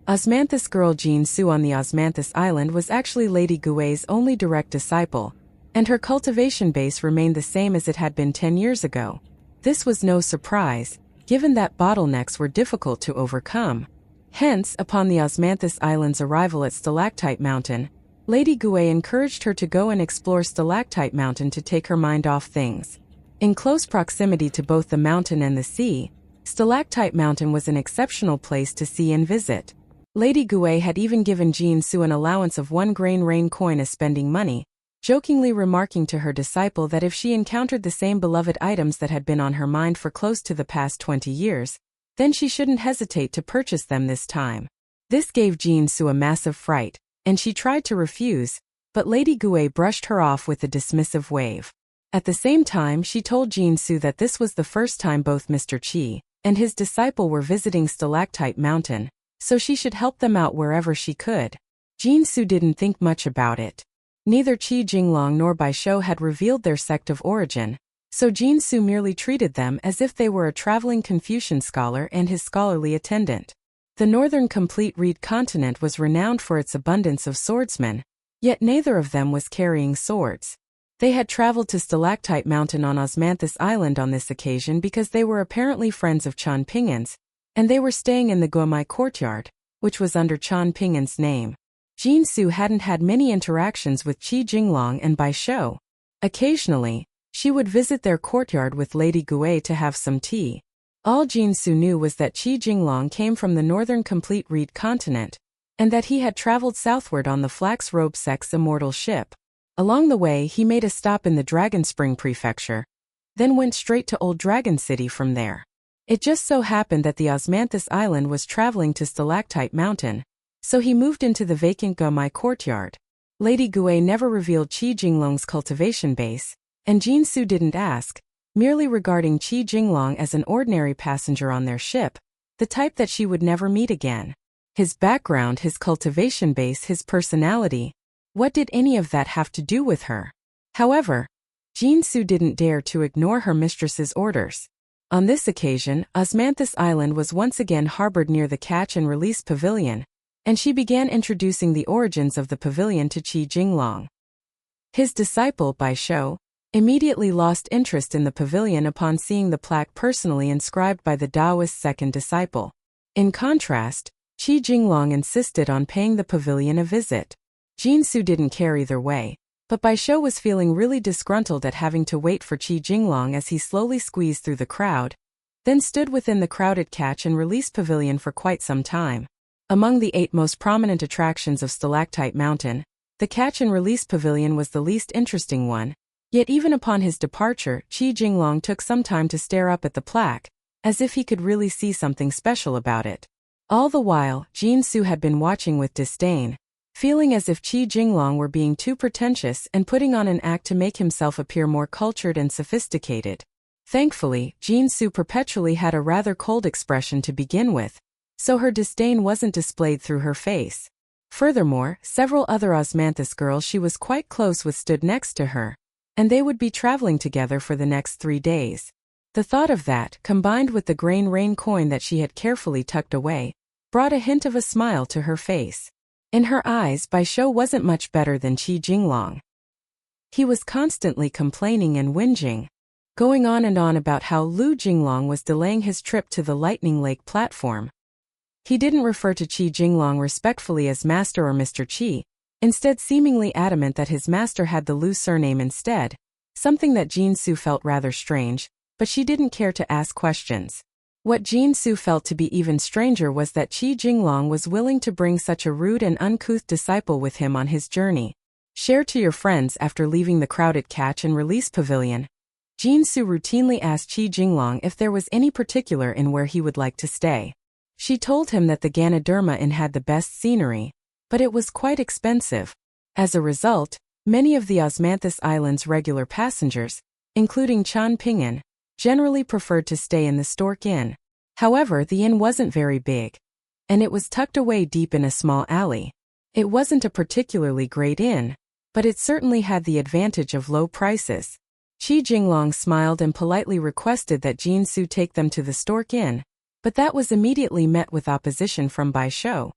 Osmanthus girl Jean Su on the Osmanthus Island was actually Lady Gui's only direct disciple, and her cultivation base remained the same as it had been 10 years ago. This was no surprise, given that bottlenecks were difficult to overcome. Hence, upon the Osmanthus Island's arrival at Stalactite Mountain, Lady Gui encouraged her to go and explore Stalactite Mountain to take her mind off things. In close proximity to both the mountain and the sea, Stalactite Mountain was an exceptional place to see and visit. Lady Gui had even given Jean Su an allowance of 1 grain rain coin as spending money, jokingly remarking to her disciple that if she encountered the same beloved items that had been on her mind for close to the past 20 years, then she shouldn't hesitate to purchase them this time. This gave Jean Su a massive fright, and she tried to refuse, but Lady Gui brushed her off with a dismissive wave. At the same time, she told Jinsu that this was the first time both Mr. Qi and his disciple were visiting Stalactite Mountain, so she should help them out wherever she could. Jinsu didn't think much about it. Neither Qi Jinglong nor Bai Shou had revealed their sect of origin, so Jinsu merely treated them as if they were a traveling Confucian scholar and his scholarly attendant. The northern complete reed continent was renowned for its abundance of swordsmen, yet neither of them was carrying swords. They had traveled to Stalactite Mountain on Osmanthus Island on this occasion because they were apparently friends of Chen Pingan's, and they were staying in the Guomai courtyard, which was under Chen Pingan's name. Jinsu hadn't had many interactions with Qi Jinglong and Bai Shou. Occasionally, she would visit their courtyard with Lady Gui to have some tea. All Jinsu knew was that Qi Jinglong came from the northern complete reed continent, and that he had traveled southward on the Flax Robe Sect's immortal ship. Along the way, he made a stop in the Dragon Spring Prefecture, then went straight to Old Dragon City from there. It just so happened that the Osmanthus Island was traveling to Stalactite Mountain, so he moved into the vacant Guomai courtyard. Lady Gui never revealed Qi Jinglong's cultivation base, and Jinsu didn't ask, merely regarding Qi Jinglong as an ordinary passenger on their ship, the type that she would never meet again. His background, his cultivation base, his personality, what did any of that have to do with her? However, Jinsu didn't dare to ignore her mistress's orders. On this occasion, Osmanthus Island was once again harbored near the Catch and Release Pavilion, and she began introducing the origins of the pavilion to Qi Jinglong. His disciple, Bai Shou, immediately lost interest in the pavilion upon seeing the plaque personally inscribed by the Taoist's second disciple. In contrast, Qi Jinglong insisted on paying the pavilion a visit. Jinsu didn't care either way, but Bai Shou was feeling really disgruntled at having to wait for Qi Jinglong as he slowly squeezed through the crowd, then stood within the crowded Catch and Release Pavilion for quite some time. Among the 8 most prominent attractions of Stalactite Mountain, the Catch and Release Pavilion was the least interesting one, yet even upon his departure, Qi Jinglong took some time to stare up at the plaque, as if he could really see something special about it. All the while, Jinsu had been watching with disdain, feeling as if Qi Jinglong were being too pretentious and putting on an act to make himself appear more cultured and sophisticated. Thankfully, Jinsu perpetually had a rather cold expression to begin with, so her disdain wasn't displayed through her face. Furthermore, several other Osmanthus girls she was quite close with stood next to her, and they would be traveling together for the next 3 days. The thought of that, combined with the grain rain coin that she had carefully tucked away, brought a hint of a smile to her face. In her eyes, Bai Shou wasn't much better than Qi Jinglong. He was constantly complaining and whinging, going on and on about how Lu Jinglong was delaying his trip to the Lightning Lake platform. He didn't refer to Qi Jinglong respectfully as Master or Mr. Qi, instead seemingly adamant that his master had the Lu surname instead, something that Jinsu felt rather strange, but she didn't care to ask questions. What Jinsu felt to be even stranger was that Qi Jinglong was willing to bring such a rude and uncouth disciple with him on his journey. Share to your friends after leaving the crowded Catch and Release Pavilion. Jinsu routinely asked Qi Jinglong if there was any particular inn where he would like to stay. She told him that the Ganoderma Inn had the best scenery, but it was quite expensive. As a result, many of the Osmanthus Island's regular passengers, including Chen Pingan, generally preferred to stay in the Stork Inn. However, the inn wasn't very big, and it was tucked away deep in a small alley. It wasn't a particularly great inn, but it certainly had the advantage of low prices. Qi Jinglong smiled and politely requested that Jinsu take them to the Stork Inn, but that was immediately met with opposition from Bai Shou.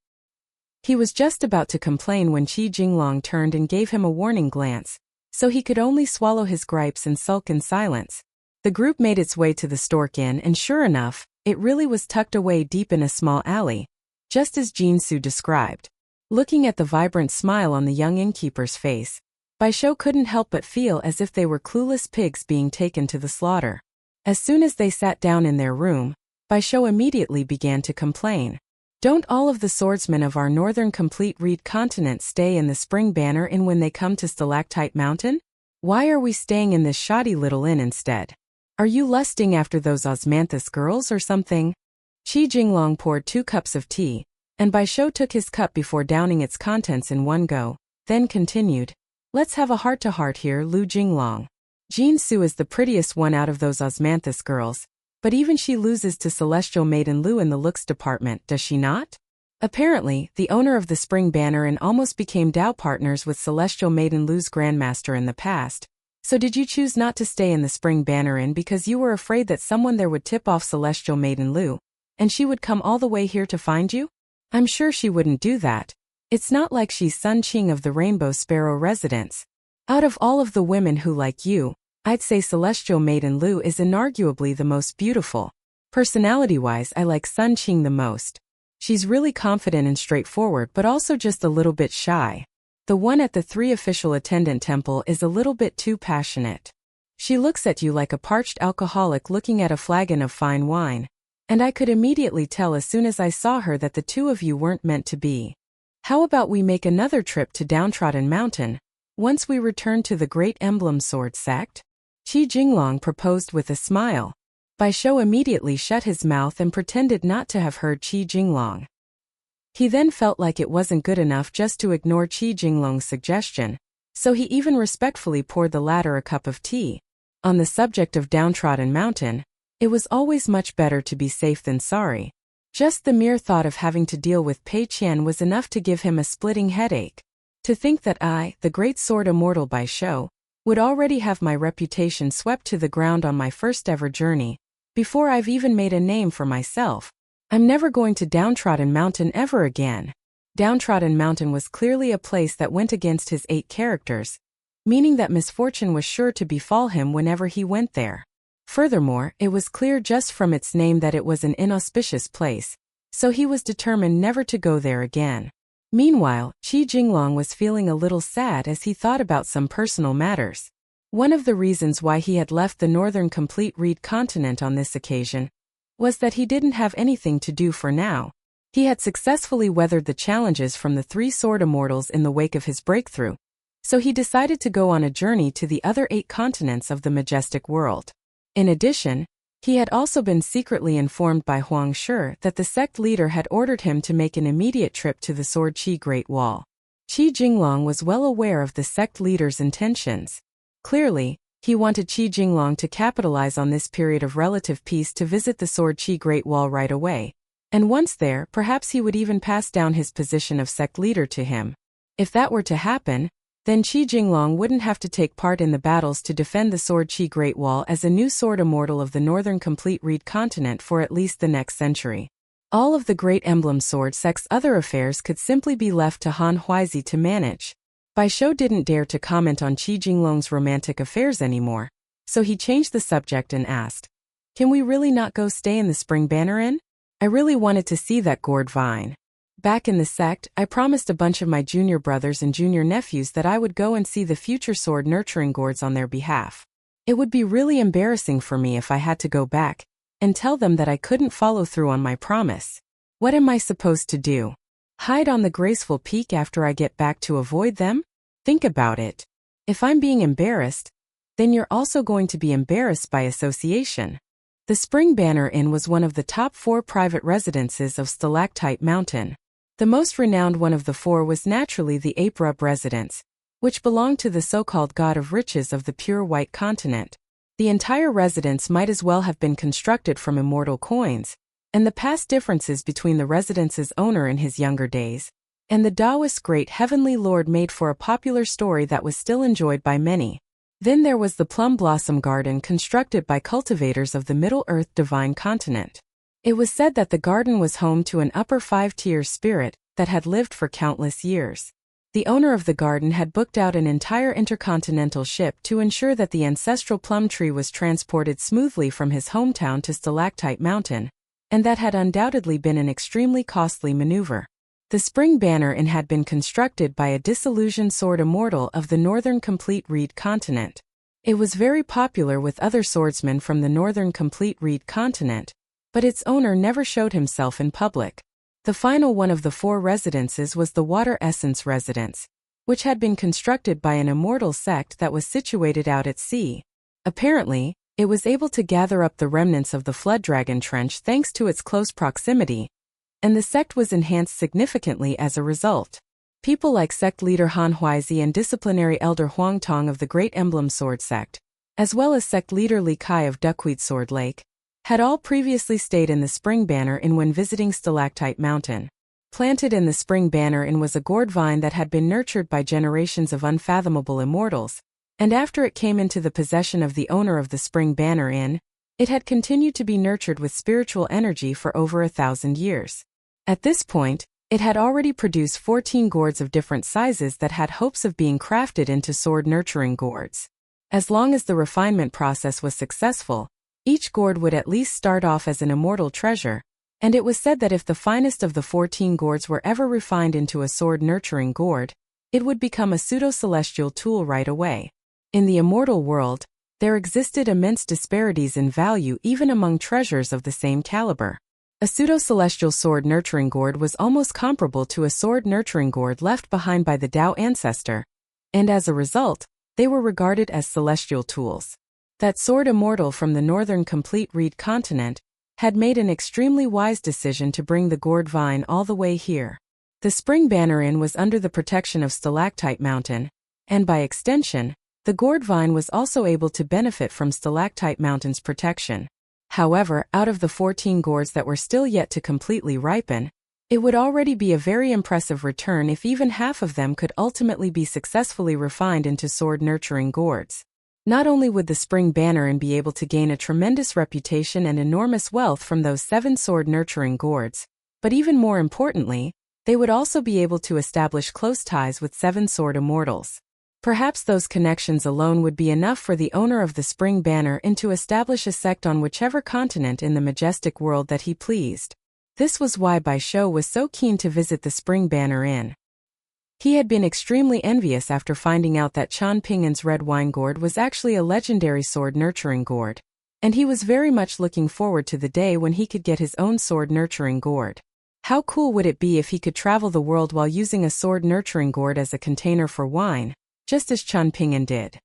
He was just about to complain when Qi Jinglong turned and gave him a warning glance, so he could only swallow his gripes and sulk in silence. The group made its way to the Stork Inn, and sure enough, it really was tucked away deep in a small alley, just as Jinsu described. Looking at the vibrant smile on the young innkeeper's face, Bai Shou couldn't help but feel as if they were clueless pigs being taken to the slaughter. As soon as they sat down in their room, Bai Shou immediately began to complain. Don't all of the swordsmen of our northern complete reed continent stay in the Spring Banner Inn when they come to Stalactite Mountain? Why are we staying in this shoddy little inn instead? Are you lusting after those Osmanthus girls or something? Qi Jinglong poured 2 cups of tea, and Bai Shou took his cup before downing its contents in one go, then continued. Let's have a heart-to-heart here, Lu Jinglong. Jean Su is the prettiest one out of those Osmanthus girls, but even she loses to Celestial Maiden Lu in the looks department, does she not? Apparently, the owner of the Spring Banner Inn almost became Dao partners with Celestial Maiden Lu's grandmaster in the past. So did you choose not to stay in the Spring Banner Inn because you were afraid that someone there would tip off Celestial Maiden Lu, and she would come all the way here to find you? I'm sure she wouldn't do that. It's not like she's Sun Qing of the Rainbow Sparrow residence. Out of all of the women who like you, I'd say Celestial Maiden Lu is inarguably the most beautiful. Personality-wise, I like Sun Qing the most. She's really confident and straightforward, but also just a little bit shy. The one at the 3 official attendant temple is a little bit too passionate. She looks at you like a parched alcoholic looking at a flagon of fine wine. And I could immediately tell as soon as I saw her that the two of you weren't meant to be. How about we make another trip to Downtrodden Mountain, once we return to the Great Emblem Sword sect? Qi Jinglong proposed with a smile. Bai Shou immediately shut his mouth and pretended not to have heard Qi Jinglong. He then felt like it wasn't good enough just to ignore Qi Jinglong's suggestion, so he even respectfully poured the latter a cup of tea. On the subject of Downtrodden Mountain, it was always much better to be safe than sorry. Just the mere thought of having to deal with Pei Qian was enough to give him a splitting headache. To think that I, the great sword immortal Bai Shou, would already have my reputation swept to the ground on my first ever journey, before I've even made a name for myself. I'm never going to Downtrodden Mountain ever again. Downtrodden Mountain was clearly a place that went against his 8 characters, meaning that misfortune was sure to befall him whenever he went there. Furthermore, it was clear just from its name that it was an inauspicious place, so he was determined never to go there again. Meanwhile, Qi Jinglong was feeling a little sad as he thought about some personal matters. One of the reasons why he had left the Northern Complete Reed continent on this occasion was that he didn't have anything to do for now. He had successfully weathered the challenges from the 3 sword immortals in the wake of his breakthrough, so he decided to go on a journey to the other 8 continents of the majestic world. In addition, he had also been secretly informed by Huang Shi that the sect leader had ordered him to make an immediate trip to the Sword Qi Great Wall. Qi Jinglong was well aware of the sect leader's intentions. Clearly, he wanted Qi Jinglong to capitalize on this period of relative peace to visit the Sword Qi Great Wall right away. And once there, perhaps he would even pass down his position of sect leader to him. If that were to happen, then Qi Jinglong wouldn't have to take part in the battles to defend the Sword Qi Great Wall as a new sword immortal of the Northern Complete Reed continent for at least the next century. All of the Great Emblem Sword sect's other affairs could simply be left to Han Huizi to manage. Bai Shou didn't dare to comment on Qi Jinglong's romantic affairs anymore, so he changed the subject and asked, "Can we really not go stay in the Spring Banner Inn? I really wanted to see that gourd vine. Back in the sect, I promised a bunch of my junior brothers and junior nephews that I would go and see the future sword nurturing gourds on their behalf. It would be really embarrassing for me if I had to go back and tell them that I couldn't follow through on my promise. What am I supposed to do? Hide on the graceful peak after I get back to avoid them? Think about it. If I'm being embarrassed, then you're also going to be embarrassed by association." The Spring Banner Inn was one of the top 4 private residences of Stalactite Mountain. The most renowned one of the 4 was naturally the Ape Rub residence, which belonged to the so-called god of riches of the pure white continent. The entire residence might as well have been constructed from immortal coins, and the past differences between the residence's owner in his younger days and the Taoist great heavenly lord made for a popular story that was still enjoyed by many. Then there was the Plum Blossom Garden constructed by cultivators of the Middle-earth Divine Continent. It was said that the garden was home to an upper 5-tier spirit that had lived for countless years. The owner of the garden had booked out an entire intercontinental ship to ensure that the ancestral plum tree was transported smoothly from his hometown to Stalactite Mountain, and that had undoubtedly been an extremely costly maneuver. The Spring Banner Inn had been constructed by a disillusioned sword immortal of the Northern Complete Reed continent. It was very popular with other swordsmen from the Northern Complete Reed continent, but its owner never showed himself in public. The final one of the 4 residences was the Water Essence residence, which had been constructed by an immortal sect that was situated out at sea. Apparently, it was able to gather up the remnants of the Flood Dragon Trench thanks to its close proximity, and the sect was enhanced significantly as a result. People like sect leader Han Huizi and disciplinary elder Huang Tong of the Great Emblem Sword sect, as well as sect leader Li Kai of Duckweed Sword Lake, had all previously stayed in the Spring Banner Inn when visiting Stalactite Mountain. Planted in the Spring Banner Inn was a gourd vine that had been nurtured by generations of unfathomable immortals, and after it came into the possession of the owner of the Spring Banner Inn, it had continued to be nurtured with spiritual energy for over 1,000 years. At this point, it had already produced 14 gourds of different sizes that had hopes of being crafted into sword-nurturing gourds. As long as the refinement process was successful, each gourd would at least start off as an immortal treasure, and it was said that if the finest of the 14 gourds were ever refined into a sword-nurturing gourd, it would become a pseudo-celestial tool right away. In the immortal world, there existed immense disparities in value even among treasures of the same caliber. A pseudo-celestial sword-nurturing gourd was almost comparable to a sword-nurturing gourd left behind by the Tao ancestor, and as a result, they were regarded as celestial tools. That sword immortal from the northern complete reed continent had made an extremely wise decision to bring the gourd vine all the way here. The Spring Banner Inn was under the protection of Stalactite Mountain, and by extension, the gourd vine was also able to benefit from Stalactite Mountain's protection. However, out of the 14 gourds that were still yet to completely ripen, it would already be a very impressive return if even half of them could ultimately be successfully refined into sword-nurturing gourds. Not only would the Spring Banner Inn be able to gain a tremendous reputation and enormous wealth from those 7 sword-nurturing gourds, but even more importantly, they would also be able to establish close ties with 7 sword immortals. Perhaps those connections alone would be enough for the owner of the Spring Banner Inn to establish a sect on whichever continent in the majestic world that he pleased. This was why Bai Shou was so keen to visit the Spring Banner Inn. He had been extremely envious after finding out that Chen Pingan's red wine gourd was actually a legendary sword-nurturing gourd, and he was very much looking forward to the day when he could get his own sword-nurturing gourd. How cool would it be if he could travel the world while using a sword-nurturing gourd as a container for wine, just as Chen Pingan did?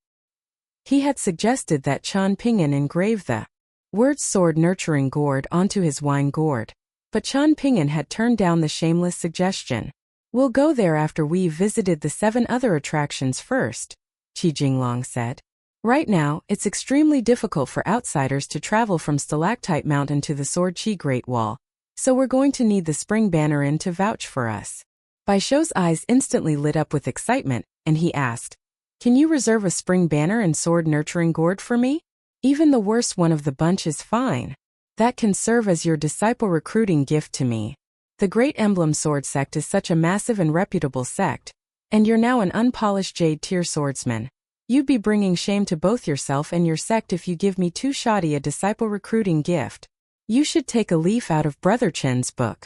He had suggested that Chen Pingan engrave the words sword-nurturing gourd onto his wine gourd, but Chen Pingan had turned down the shameless suggestion. "We'll go there after we've visited the 7 other attractions first," Qi Jinglong said. "Right now, it's extremely difficult for outsiders to travel from Stalactite Mountain to the Sword Qi Great Wall, so we're going to need the Spring Banner Inn to vouch for us." Bai Shou's eyes instantly lit up with excitement, and he asked, "Can you reserve a Spring Banner and sword-nurturing gourd for me? Even the worst one of the bunch is fine. That can serve as your disciple recruiting gift to me. The Great Emblem Sword Sect is such a massive and reputable sect, and you're now an unpolished jade-tier swordsman. You'd be bringing shame to both yourself and your sect if you give me too shoddy a disciple recruiting gift. You should take a leaf out of Brother Chen's book."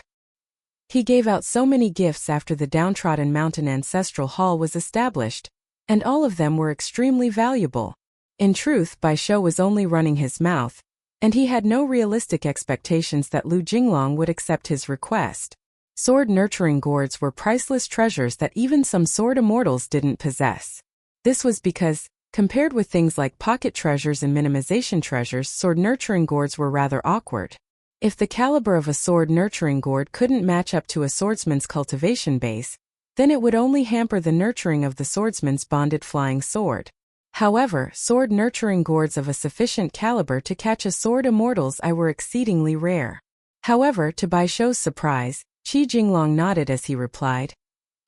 He gave out so many gifts after the Downtrodden Mountain Ancestral Hall was established, and all of them were extremely valuable. In truth, Bai Shou was only running his mouth, and he had no realistic expectations that Lu Jinglong would accept his request. Sword-nurturing gourds were priceless treasures that even some sword immortals didn't possess. This was because, compared with things like pocket treasures and minimization treasures, sword-nurturing gourds were rather awkward. If the caliber of a sword-nurturing gourd couldn't match up to a swordsman's cultivation base, then it would only hamper the nurturing of the swordsman's bonded flying sword. However, sword-nurturing gourds of a sufficient caliber to catch a sword immortal's eye were exceedingly rare. However, to Bai Shou's surprise, Qi Jinglong nodded as he replied,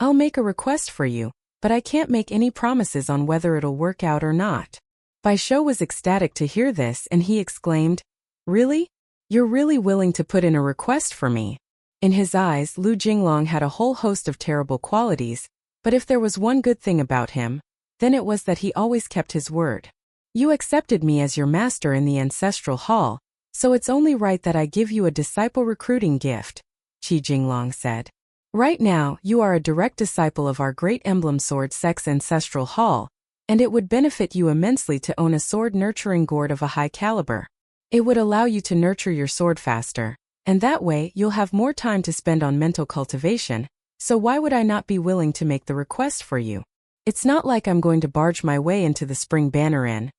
"I'll make a request for you, but I can't make any promises on whether it'll work out or not." Bai Shou was ecstatic to hear this, and he exclaimed, "Really? You're really willing to put in a request for me?" In his eyes, Lu Jinglong had a whole host of terrible qualities, but if there was one good thing about him, then it was that he always kept his word. "You accepted me as your master in the Ancestral Hall, so it's only right that I give you a disciple recruiting gift," Qi Jinglong said. "Right now, you are a direct disciple of our Great Emblem Sword Sect's Ancestral Hall, and it would benefit you immensely to own a sword-nurturing gourd of a high caliber. It would allow you to nurture your sword faster, and that way you'll have more time to spend on mental cultivation, so why would I not be willing to make the request for you? It's not like I'm going to barge my way into the Spring Banner Inn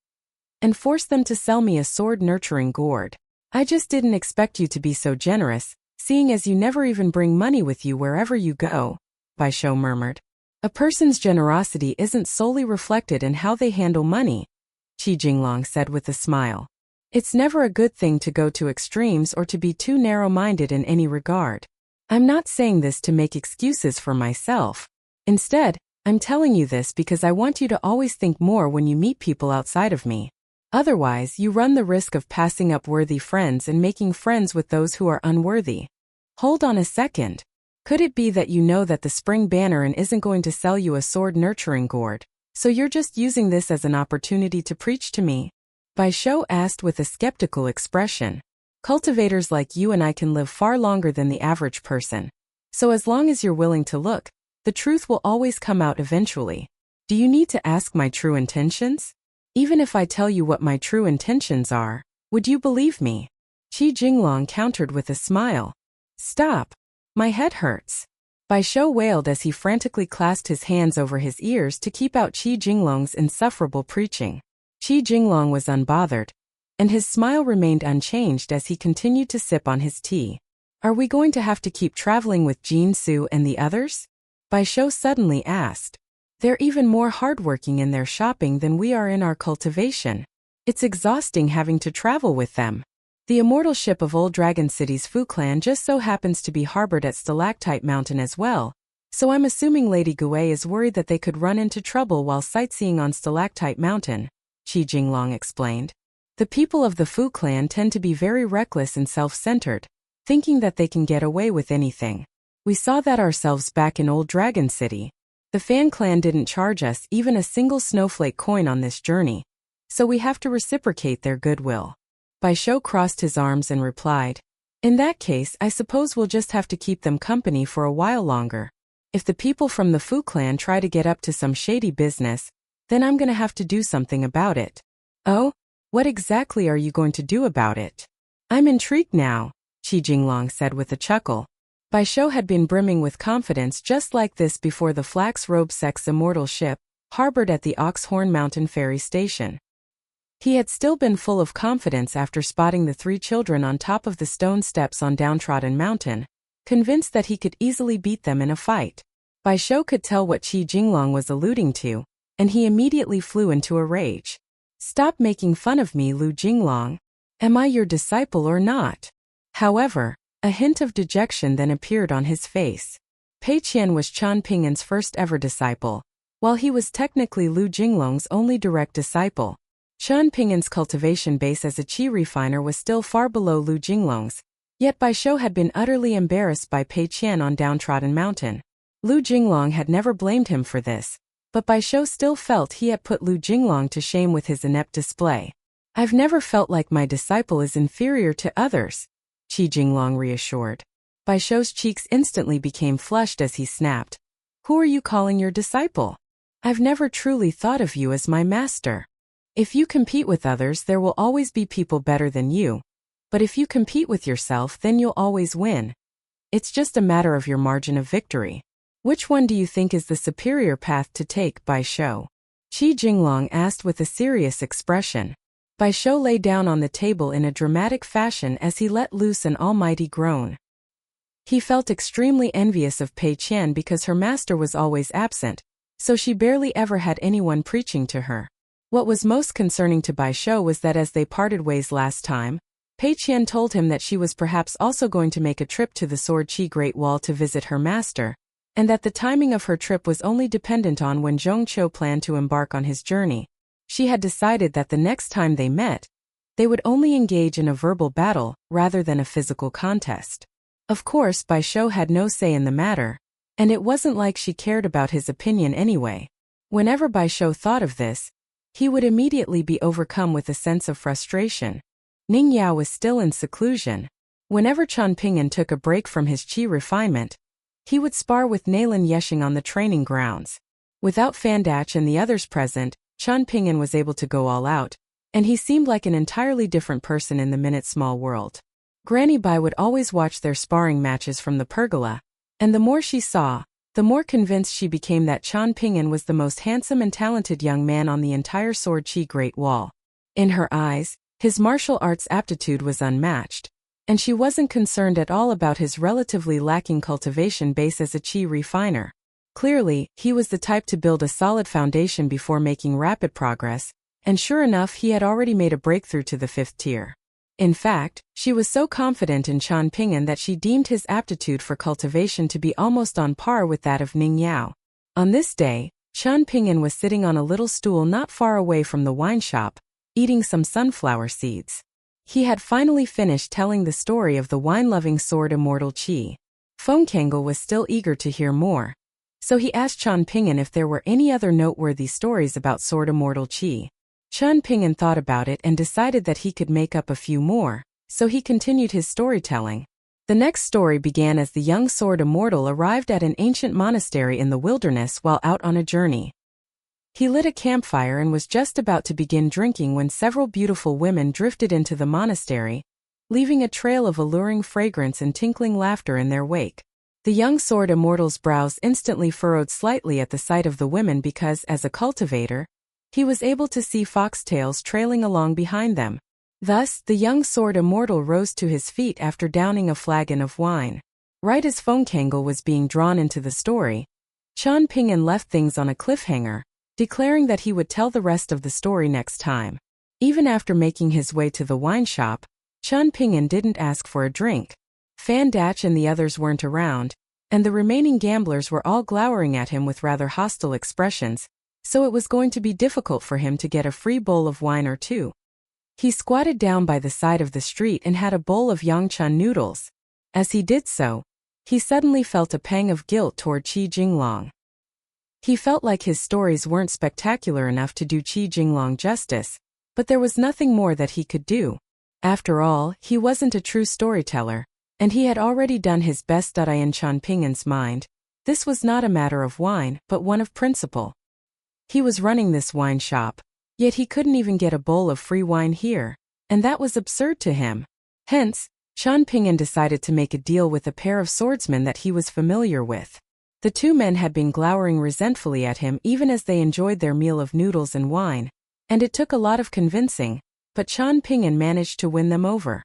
and force them to sell me a sword-nurturing gourd. I just didn't expect you to be so generous, seeing as you never even bring money with you wherever you go," Bai Shou murmured. "A person's generosity isn't solely reflected in how they handle money," Qi Jinglong said with a smile. It's never a good thing to go to extremes or to be too narrow-minded in any regard. I'm not saying this to make excuses for myself. Instead, I'm telling you this because I want you to always think more when you meet people outside of me. Otherwise, you run the risk of passing up worthy friends and making friends with those who are unworthy. Hold on a second. Could it be that you know that the spring banner and isn't going to sell you a sword nurturing gourd, so you're just using this as an opportunity to preach to me? Bai Shou asked with a skeptical expression. Cultivators like you and I can live far longer than the average person. So as long as you're willing to look, the truth will always come out eventually. Do you need to ask my true intentions? Even if I tell you what my true intentions are, would you believe me? Qi Jinglong countered with a smile. Stop. My head hurts. Bai Shou wailed as he frantically clasped his hands over his ears to keep out Qi Jinglong's insufferable preaching. Qi Jinglong was unbothered, and his smile remained unchanged as he continued to sip on his tea. Are we going to have to keep traveling with Jin Su and the others? Bai Shou suddenly asked. They're even more hardworking in their shopping than we are in our cultivation. It's exhausting having to travel with them. The immortal ship of Old Dragon City's Fu Clan just so happens to be harbored at Stalactite Mountain as well, so I'm assuming Lady Gui is worried that they could run into trouble while sightseeing on Stalactite Mountain, Qi Jinglong explained. The people of the Fu Clan tend to be very reckless and self-centered, thinking that they can get away with anything. We saw that ourselves back in Old Dragon City. The Fan clan didn't charge us even a single snowflake coin on this journey, so we have to reciprocate their goodwill. Bai Shou crossed his arms and replied, in that case I suppose we'll just have to keep them company for a while longer. If the people from the Fu clan try to get up to some shady business, then I'm gonna have to do something about it. Oh? What exactly are you going to do about it? I'm intrigued now, Qi Jinglong said with a chuckle. Bai Shou had been brimming with confidence just like this before the Flax-Robe Sex immortal ship, harbored at the Oxhorn Mountain Ferry Station. He had still been full of confidence after spotting the three children on top of the stone steps on Downtrodden Mountain, convinced that he could easily beat them in a fight. Bai Shou could tell what Qi Jinglong was alluding to, and he immediately flew into a rage. Stop making fun of me, Lu Jinglong. Am I your disciple or not? However, a hint of dejection then appeared on his face. Pei Qian was Chen Pingan's first ever disciple, while he was technically Lu Jinglong's only direct disciple. Chen Pingan's cultivation base as a qi refiner was still far below Lu Jinglong's, yet Bai Shou had been utterly embarrassed by Pei Qian on Downtrodden Mountain. Lu Jinglong had never blamed him for this, but Bai Shou still felt he had put Lu Jinglong to shame with his inept display. I've never felt like my disciple is inferior to others, Qi Jinglong reassured. Bai Shou's cheeks instantly became flushed as he snapped. Who are you calling your disciple? I've never truly thought of you as my master. If you compete with others, there will always be people better than you. But if you compete with yourself, then you'll always win. It's just a matter of your margin of victory. Which one do you think is the superior path to take, Bai Shou? Qi Jinglong asked with a serious expression. Bai Shou lay down on the table in a dramatic fashion as he let loose an almighty groan. He felt extremely envious of Pei Qian because her master was always absent, so she barely ever had anyone preaching to her. What was most concerning to Bai Shou was that as they parted ways last time, Pei Qian told him that she was perhaps also going to make a trip to the Sword Qi Great Wall to visit her master, and that the timing of her trip was only dependent on when Zhong Qiu planned to embark on his journey. She had decided that the next time they met, they would only engage in a verbal battle rather than a physical contest. Of course, Bai Shou had no say in the matter, and it wasn't like she cared about his opinion anyway. Whenever Bai Shou thought of this, he would immediately be overcome with a sense of frustration. Ning Yao was still in seclusion. Whenever Chen Pingan took a break from his qi refinement, he would spar with Nalin Yeshing on the training grounds. Without Fandach and the others present, Chen Pingan was able to go all out, and he seemed like an entirely different person in the minute-small world. Granny Bai would always watch their sparring matches from the pergola, and the more she saw, the more convinced she became that Chen Pingan was the most handsome and talented young man on the entire Sword Qi Great Wall. In her eyes, his martial arts aptitude was unmatched, and she wasn't concerned at all about his relatively lacking cultivation base as a qi refiner. Clearly, he was the type to build a solid foundation before making rapid progress, and sure enough he had already made a breakthrough to the 5th tier. In fact, she was so confident in Chen Pingan that she deemed his aptitude for cultivation to be almost on par with that of Ning Yao. On this day, Chen Pingan was sitting on a little stool not far away from the wine shop, eating some sunflower seeds. He had finally finished telling the story of the wine-loving sword immortal Qi. Feng was still eager to hear more, so he asked Chen Pingan if there were any other noteworthy stories about sword immortal Qi. Chen Pingan thought about it and decided that he could make up a few more, so he continued his storytelling. The next story began as the young sword immortal arrived at an ancient monastery in the wilderness while out on a journey. He lit a campfire and was just about to begin drinking when several beautiful women drifted into the monastery, leaving a trail of alluring fragrance and tinkling laughter in their wake. The young sword immortal's brows instantly furrowed slightly at the sight of the women because, as a cultivator, he was able to see foxtails trailing along behind them. Thus, the young sword immortal rose to his feet after downing a flagon of wine. Right as Feng was being drawn into the story, Chen Pingan left things on a cliffhanger, declaring that he would tell the rest of the story next time. Even after making his way to the wine shop, Chen Pingan didn't ask for a drink. Fan Dach and the others weren't around, and the remaining gamblers were all glowering at him with rather hostile expressions, so it was going to be difficult for him to get a free bowl of wine or two. He squatted down by the side of the street and had a bowl of Yangchun noodles. As he did so, he suddenly felt a pang of guilt toward Qi Jinglong. He felt like his stories weren't spectacular enough to do Qi Jinglong justice, but there was nothing more that he could do. After all, he wasn't a true storyteller, and he had already done his best. In Chen Pingan's mind, this was not a matter of wine, but one of principle. He was running this wine shop, yet he couldn't even get a bowl of free wine here, and that was absurd to him. Hence, Chen Pingan decided to make a deal with a pair of swordsmen that he was familiar with. The two men had been glowering resentfully at him even as they enjoyed their meal of noodles and wine, and it took a lot of convincing, but Chen Pingan managed to win them over.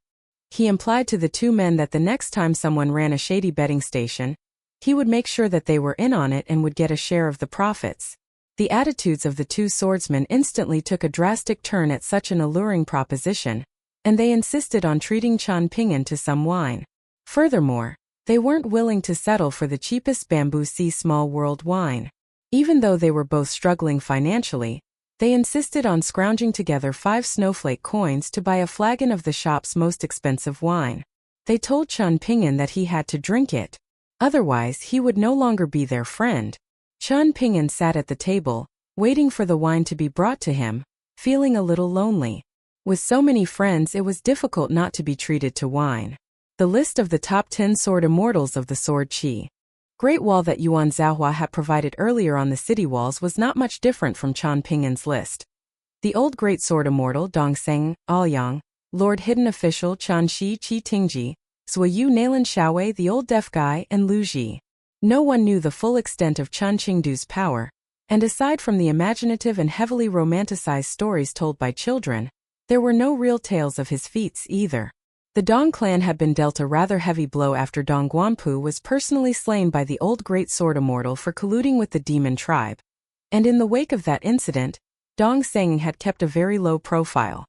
He implied to the two men that the next time someone ran a shady betting station, he would make sure that they were in on it and would get a share of the profits. The attitudes of the two swordsmen instantly took a drastic turn at such an alluring proposition, and they insisted on treating Chen Pingan to some wine. Furthermore, they weren't willing to settle for the cheapest bamboo sea small world wine. Even though they were both struggling financially, they insisted on scrounging together 5 snowflake coins to buy a flagon of the shop's most expensive wine. They told Chen Pingan that he had to drink it. Otherwise, he would no longer be their friend. Chen Pingan sat at the table, waiting for the wine to be brought to him, feeling a little lonely. With so many friends, it was difficult not to be treated to wine. The list of the top 10 sword immortals of the sword Qi Great Wall that Yuan Zhaohua had provided earlier on the city walls was not much different from Chen Pingan's list. The old great sword immortal Dong Seng, Aoyang, Lord Hidden Official Chen Shi Qi Tingji, Zuoyu Nalan Xiaowei the old deaf guy and Lu Ji. No one knew the full extent of Chen Qingdu's power, and aside from the imaginative and heavily romanticized stories told by children, there were no real tales of his feats either. The Dong clan had been dealt a rather heavy blow after Dong Guanpu was personally slain by the old great sword immortal for colluding with the demon tribe. And in the wake of that incident, Dong Seng had kept a very low profile.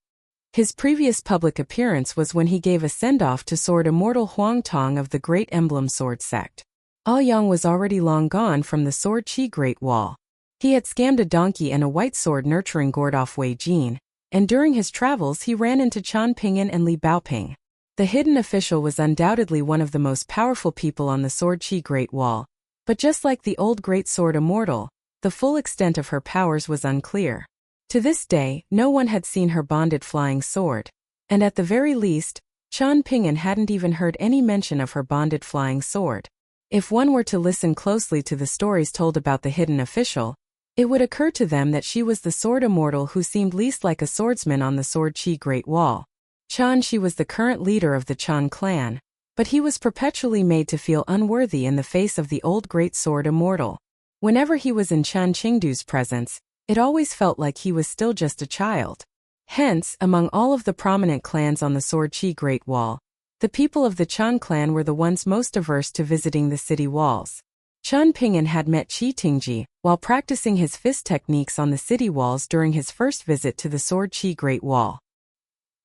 His previous public appearance was when he gave a send-off to sword immortal Huang Tong of the Great Emblem Sword sect. Aoyang was already long gone from the sword Qi Great Wall. He had scammed a donkey and a white sword nurturing Gordoff Wei Jin, and during his travels he ran into Chen Pingan and Li Baoping. The hidden official was undoubtedly one of the most powerful people on the sword Qi Great Wall, but just like the old great sword immortal, the full extent of her powers was unclear. To this day, no one had seen her bonded flying sword, and at the very least, Chen Pingan hadn't even heard any mention of her bonded flying sword. If one were to listen closely to the stories told about the hidden official, it would occur to them that she was the sword immortal who seemed least like a swordsman on the sword Qi Great Wall. Chen Shi was the current leader of the Chen clan, but he was perpetually made to feel unworthy in the face of the old great sword immortal. Whenever he was in Chen Qingdu's presence, it always felt like he was still just a child. Hence, among all of the prominent clans on the sword Qi Great Wall, the people of the Chen clan were the ones most averse to visiting the city walls. Chen Pingan had met Qi Tingji while practicing his fist techniques on the city walls during his first visit to the Sword Qi Great Wall.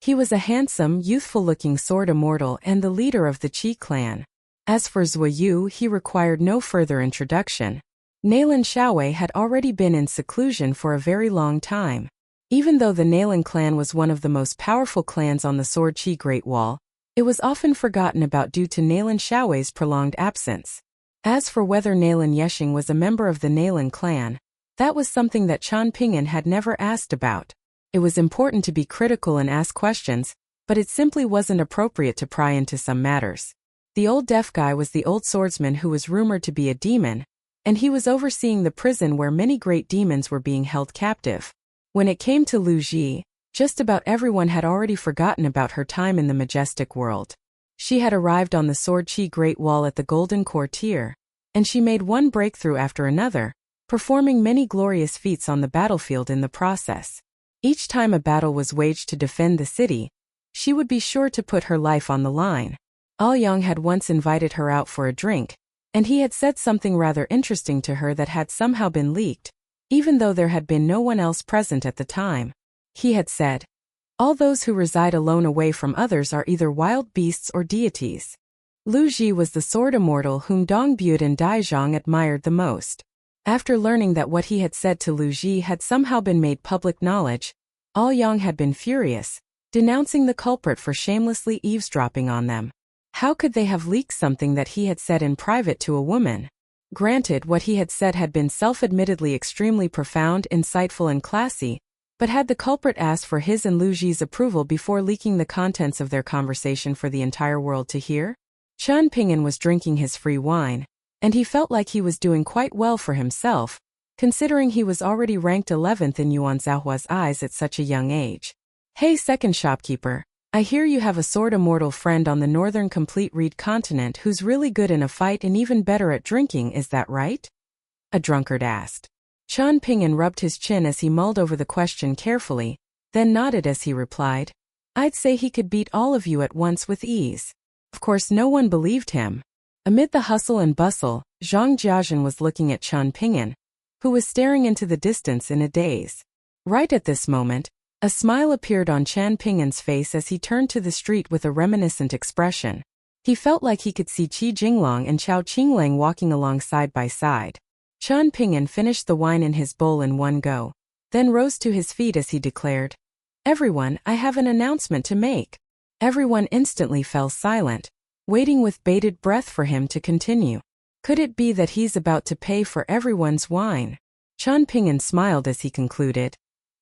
He was a handsome, youthful-looking sword immortal and the leader of the Qi clan. As for Zuoyu, he required no further introduction. Nalan Xiaowei had already been in seclusion for a very long time. Even though the Nalan clan was one of the most powerful clans on the Sword Qi Great Wall, it was often forgotten about due to Nalan Xiaowei's prolonged absence. As for whether Nalan Yexing was a member of the Nalan clan, that was something that Chen Pingan had never asked about. It was important to be critical and ask questions, but it simply wasn't appropriate to pry into some matters. The old deaf guy was the old swordsman who was rumored to be a demon, and he was overseeing the prison where many great demons were being held captive. When it came to Lu Ji, just about everyone had already forgotten about her time in the majestic world. She had arrived on the Sword Qi Great Wall at the Golden Courtier, and she made one breakthrough after another, performing many glorious feats on the battlefield in the process. Each time a battle was waged to defend the city, she would be sure to put her life on the line. Yang had once invited her out for a drink, and he had said something rather interesting to her that had somehow been leaked, even though there had been no one else present at the time. He had said, "All those who reside alone away from others are either wild beasts or deities." Lu Ji was the sword immortal whom Dong Bude and Dai Zhang admired the most. After learning that what he had said to Lu Ji had somehow been made public knowledge, Yang had been furious, denouncing the culprit for shamelessly eavesdropping on them. How could they have leaked something that he had said in private to a woman? Granted, what he had said had been self-admittedly extremely profound, insightful and classy, but had the culprit asked for his and Lu Ji's approval before leaking the contents of their conversation for the entire world to hear? Chen Pingan was drinking his free wine, and he felt like he was doing quite well for himself, considering he was already ranked 11th in Yuan Zhaohua's eyes at such a young age. "Hey, second shopkeeper, I hear you have a sword immortal friend on the northern complete reed continent who's really good in a fight and even better at drinking, is that right?" a drunkard asked. Chen Pingan rubbed his chin as he mulled over the question carefully, then nodded as he replied, "I'd say he could beat all of you at once with ease." Of course no one believed him. Amid the hustle and bustle, Zhang Jiazhen was looking at Chen Pingan, who was staring into the distance in a daze. Right at this moment, a smile appeared on Chen Pingan's face as he turned to the street with a reminiscent expression. He felt like he could see Qi Jinglong and Chao Qinglang walking along side by side. Chen Pingan finished the wine in his bowl in one go, then rose to his feet as he declared, "Everyone, I have an announcement to make." Everyone instantly fell silent, waiting with bated breath for him to continue. Could it be that he's about to pay for everyone's wine? Chen Pingan smiled as he concluded,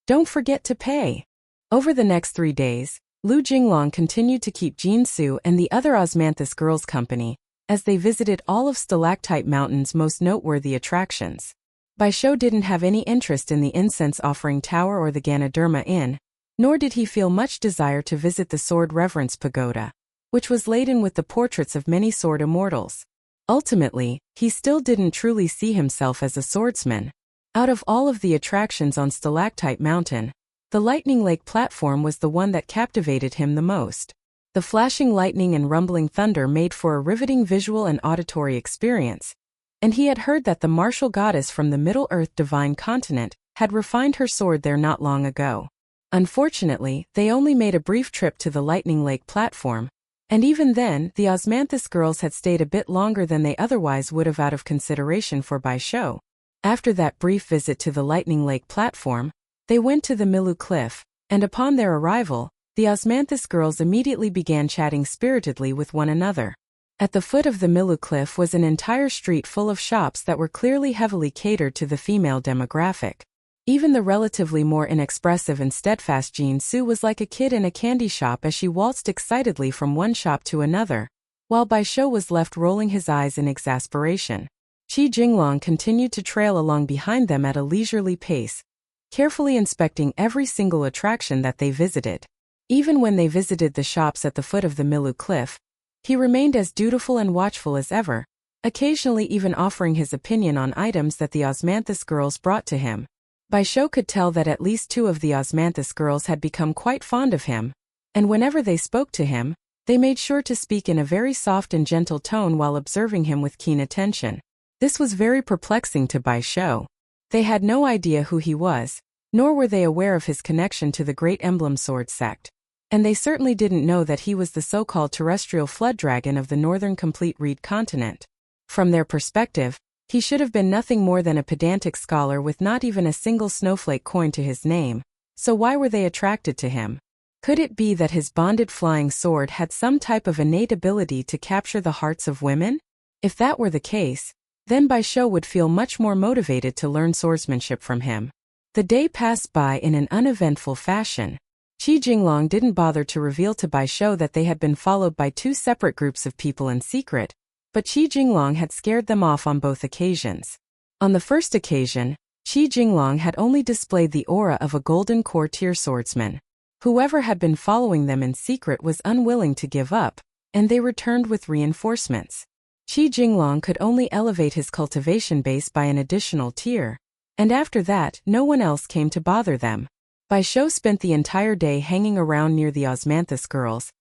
"Don't forget to pay." Over the next 3 days, Lu Jinglong continued to keep Jin Su and the other Osmanthus girls company, as they visited all of Stalactite Mountain's most noteworthy attractions. Baisho didn't have any interest in the incense-offering tower or the Ganoderma Inn, nor did he feel much desire to visit the Sword Reverence Pagoda, which was laden with the portraits of many sword immortals. Ultimately, he still didn't truly see himself as a swordsman. Out of all of the attractions on Stalactite Mountain, the Lightning Lake platform was the one that captivated him the most. The flashing lightning and rumbling thunder made for a riveting visual and auditory experience, and he had heard that the martial goddess from the Middle-earth divine continent had refined her sword there not long ago. Unfortunately, they only made a brief trip to the Lightning Lake platform, and even then, the Osmanthus girls had stayed a bit longer than they otherwise would have out of consideration for Baisho. After that brief visit to the Lightning Lake platform, they went to the Milu Cliff, and upon their arrival, the Osmanthus girls immediately began chatting spiritedly with one another. At the foot of the Milu Cliff was an entire street full of shops that were clearly heavily catered to the female demographic. Even the relatively more inexpressive and steadfast Jin Su was like a kid in a candy shop as she waltzed excitedly from one shop to another, while Baisho was left rolling his eyes in exasperation. Qi Jinglong continued to trail along behind them at a leisurely pace, carefully inspecting every single attraction that they visited. Even when they visited the shops at the foot of the Milu Cliff, he remained as dutiful and watchful as ever, occasionally even offering his opinion on items that the Osmanthus girls brought to him. Baisho could tell that at least 2 of the Osmanthus girls had become quite fond of him, and whenever they spoke to him, they made sure to speak in a very soft and gentle tone while observing him with keen attention. This was very perplexing to Bai Shou. They had no idea who he was, nor were they aware of his connection to the Great Emblem Sword sect. And they certainly didn't know that he was the so-called terrestrial flood dragon of the northern complete reed continent. From their perspective, he should have been nothing more than a pedantic scholar with not even a single snowflake coin to his name, so why were they attracted to him? Could it be that his bonded flying sword had some type of innate ability to capture the hearts of women? If that were the case, then Bai Shou would feel much more motivated to learn swordsmanship from him. The day passed by in an uneventful fashion. Qi Jinglong didn't bother to reveal to Bai Shou that they had been followed by two separate groups of people in secret, but Qi Jinglong had scared them off on both occasions. On the first occasion, Qi Jinglong had only displayed the aura of a golden courtier swordsman. Whoever had been following them in secret was unwilling to give up, and they returned with reinforcements. Qi Jinglong could only elevate his cultivation base by an additional tier, and after that no one else came to bother them. Bai Shou spent the entire day hanging around near the Osmanthus girls,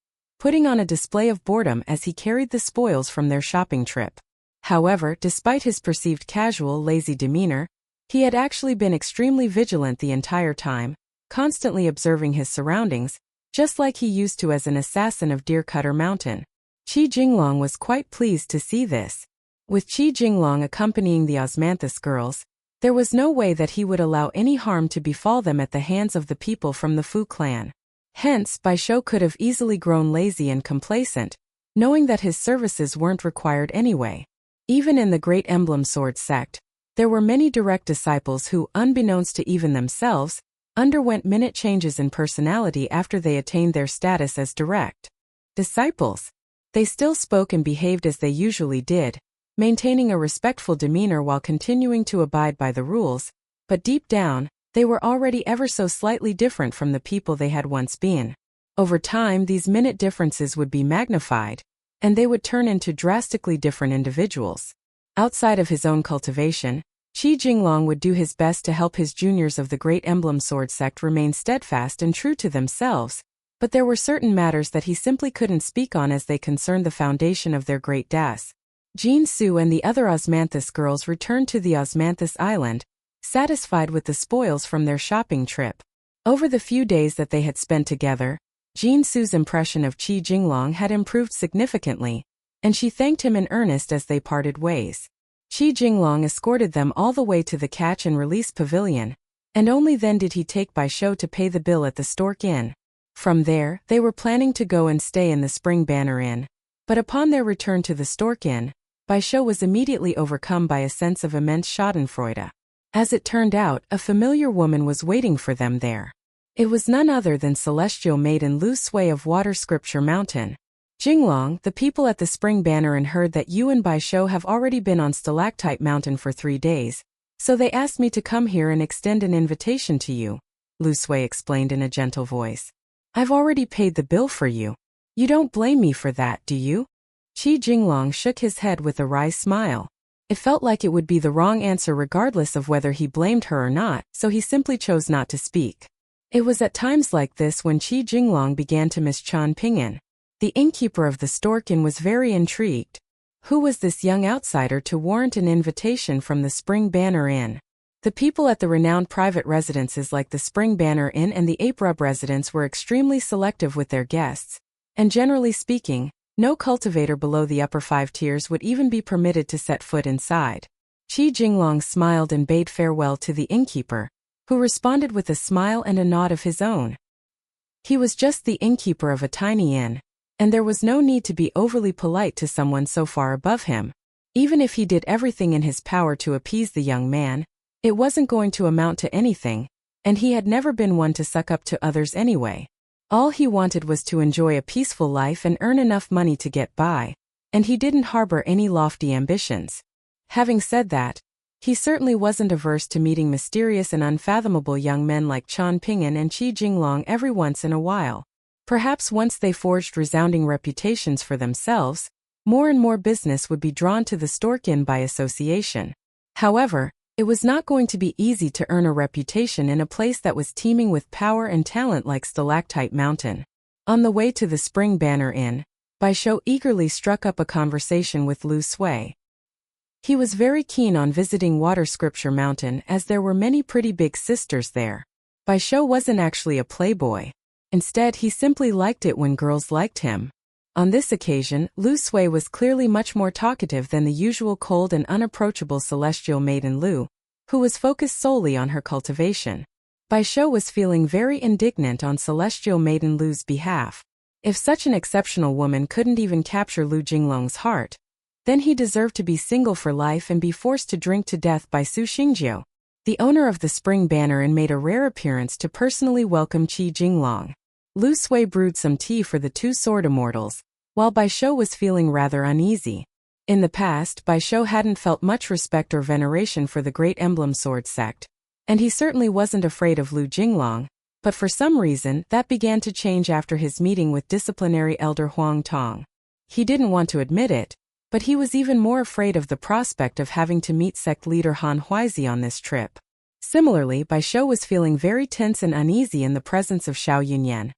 putting on a display of boredom as he carried the spoils from their shopping trip. However, despite his perceived casual, lazy demeanor, he had actually been extremely vigilant the entire time, constantly observing his surroundings, just like he used to as an assassin of Deer Cutter Mountain. Qi Jinglong was quite pleased to see this. With Qi Jinglong accompanying the Osmanthus girls, there was no way that he would allow any harm to befall them at the hands of the people from the Fu clan. Hence, Bai Shou could have easily grown lazy and complacent, knowing that his services weren't required anyway. Even in the Great Emblem Sword sect, there were many direct disciples who, unbeknownst to even themselves, underwent minute changes in personality after they attained their status as direct disciples. They still spoke and behaved as they usually did, maintaining a respectful demeanor while continuing to abide by the rules, but deep down, they were already ever so slightly different from the people they had once been. Over time, these minute differences would be magnified, and they would turn into drastically different individuals. Outside of his own cultivation, Qi Jinglong would do his best to help his juniors of the Great Emblem Sword sect remain steadfast and true to themselves, but there were certain matters that he simply couldn't speak on as they concerned the foundation of their great das. Jin Su and the other Osmanthus girls returned to the Osmanthus Island, satisfied with the spoils from their shopping trip. Over the few days that they had spent together, Jin Su's impression of Qi Jinglong had improved significantly, and she thanked him in earnest as they parted ways. Qi Jinglong escorted them all the way to the catch and release pavilion, and only then did he take Bai Shou to pay the bill at the Stork Inn. From there, they were planning to go and stay in the Spring Banner Inn, but upon their return to the Stork Inn, Bai Shou was immediately overcome by a sense of immense schadenfreude. As it turned out, a familiar woman was waiting for them there. It was none other than celestial maiden Lu Sui of Water Scripture Mountain. Jinglong, the people at the Spring Banner Inn heard that you and Bai Shou have already been on Stalactite Mountain for 3 days, so they asked me to come here and extend an invitation to you, Lu Sui explained in a gentle voice. I've already paid the bill for you. You don't blame me for that, do you? Qi Jinglong shook his head with a wry smile. It felt like it would be the wrong answer regardless of whether he blamed her or not, so he simply chose not to speak. It was at times like this when Qi Jinglong began to miss Chen Pingan. The innkeeper of the Stork Inn was very intrigued. Who was this young outsider to warrant an invitation from the Spring Banner Inn? The people at the renowned private residences like the Spring Banner Inn and the Ape-Rub residence were extremely selective with their guests, and generally speaking, no cultivator below the upper 5 tiers would even be permitted to set foot inside. Qi Jinglong smiled and bade farewell to the innkeeper, who responded with a smile and a nod of his own. He was just the innkeeper of a tiny inn, and there was no need to be overly polite to someone so far above him. Even if he did everything in his power to appease the young man, it wasn't going to amount to anything, and he had never been one to suck up to others anyway. All he wanted was to enjoy a peaceful life and earn enough money to get by, and he didn't harbor any lofty ambitions. Having said that, he certainly wasn't averse to meeting mysterious and unfathomable young men like Chen Pingan and Qi Jinglong every once in a while. Perhaps once they forged resounding reputations for themselves, more and more business would be drawn to the Stork Inn by association. However, it was not going to be easy to earn a reputation in a place that was teeming with power and talent like Stalactite Mountain. On the way to the Spring Banner Inn, Bai Shou eagerly struck up a conversation with Lu Sui. He was very keen on visiting Water Scripture Mountain as there were many pretty big sisters there. Bai Shou wasn't actually a playboy. Instead, he simply liked it when girls liked him. On this occasion, Lu Sui was clearly much more talkative than the usual cold and unapproachable celestial maiden Lu, who was focused solely on her cultivation. Bai Shou was feeling very indignant on celestial maiden Lu's behalf. If such an exceptional woman couldn't even capture Lu Jinglong's heart, then he deserved to be single for life and be forced to drink to death by Su Xingjiu, the owner of the Spring Banner, and made a rare appearance to personally welcome Qi Jinglong. Lu Sui brewed some tea for the two sword immortals, while Bai Shou was feeling rather uneasy. In the past, Bai Shou hadn't felt much respect or veneration for the Great Emblem Sword sect, and he certainly wasn't afraid of Lu Jinglong, but for some reason that began to change after his meeting with disciplinary elder Huang Tong. He didn't want to admit it, but he was even more afraid of the prospect of having to meet sect leader Han Huizi on this trip. Similarly, Bai Shou was feeling very tense and uneasy in the presence of Xiao Yunyan,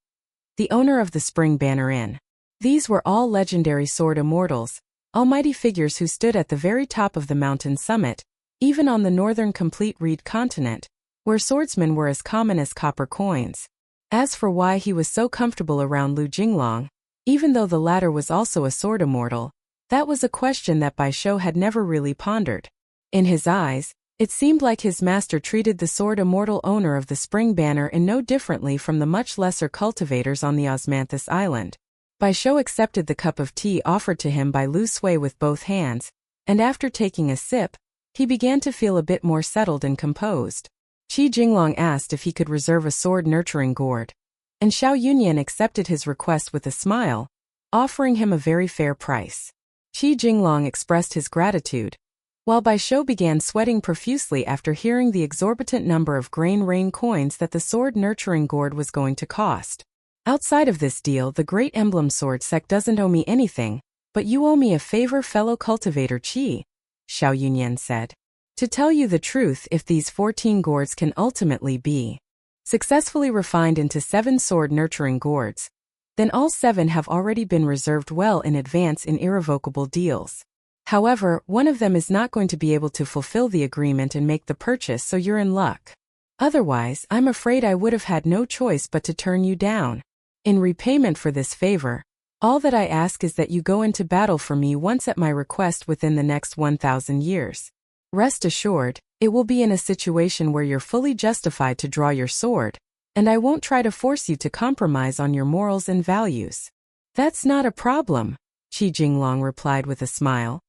the owner of the Spring Banner Inn. These were all legendary sword immortals, almighty figures who stood at the very top of the mountain summit, even on the northern complete reed continent, where swordsmen were as common as copper coins. As for why he was so comfortable around Lu Jinglong, even though the latter was also a sword immortal, that was a question that Bai Shou had never really pondered. In his eyes, it seemed like his master treated the sword immortal owner of the Spring Banner in no differently from the much lesser cultivators on the Osmanthus island. Bai Shou accepted the cup of tea offered to him by Lu Sui with both hands, and after taking a sip, he began to feel a bit more settled and composed. Qi Jinglong asked if he could reserve a sword-nurturing gourd, and Xiao Yunyan accepted his request with a smile, offering him a very fair price. Qi Jinglong expressed his gratitude, while Bai Shou began sweating profusely after hearing the exorbitant number of grain rain coins that the sword-nurturing gourd was going to cost. Outside of this deal, the Great Emblem Sword sect doesn't owe me anything, but you owe me a favor, fellow cultivator Qi, Xiao Yunyan said. To tell you the truth, if these 14 gourds can ultimately be successfully refined into 7 sword-nurturing gourds, then all 7 have already been reserved well in advance in irrevocable deals. However, one of them is not going to be able to fulfill the agreement and make the purchase, so you're in luck. Otherwise, I'm afraid I would have had no choice but to turn you down. In repayment for this favor, all that I ask is that you go into battle for me once at my request within the next 1,000 years. Rest assured, it will be in a situation where you're fully justified to draw your sword, and I won't try to force you to compromise on your morals and values. That's not a problem, Qi Jinglong replied with a smile.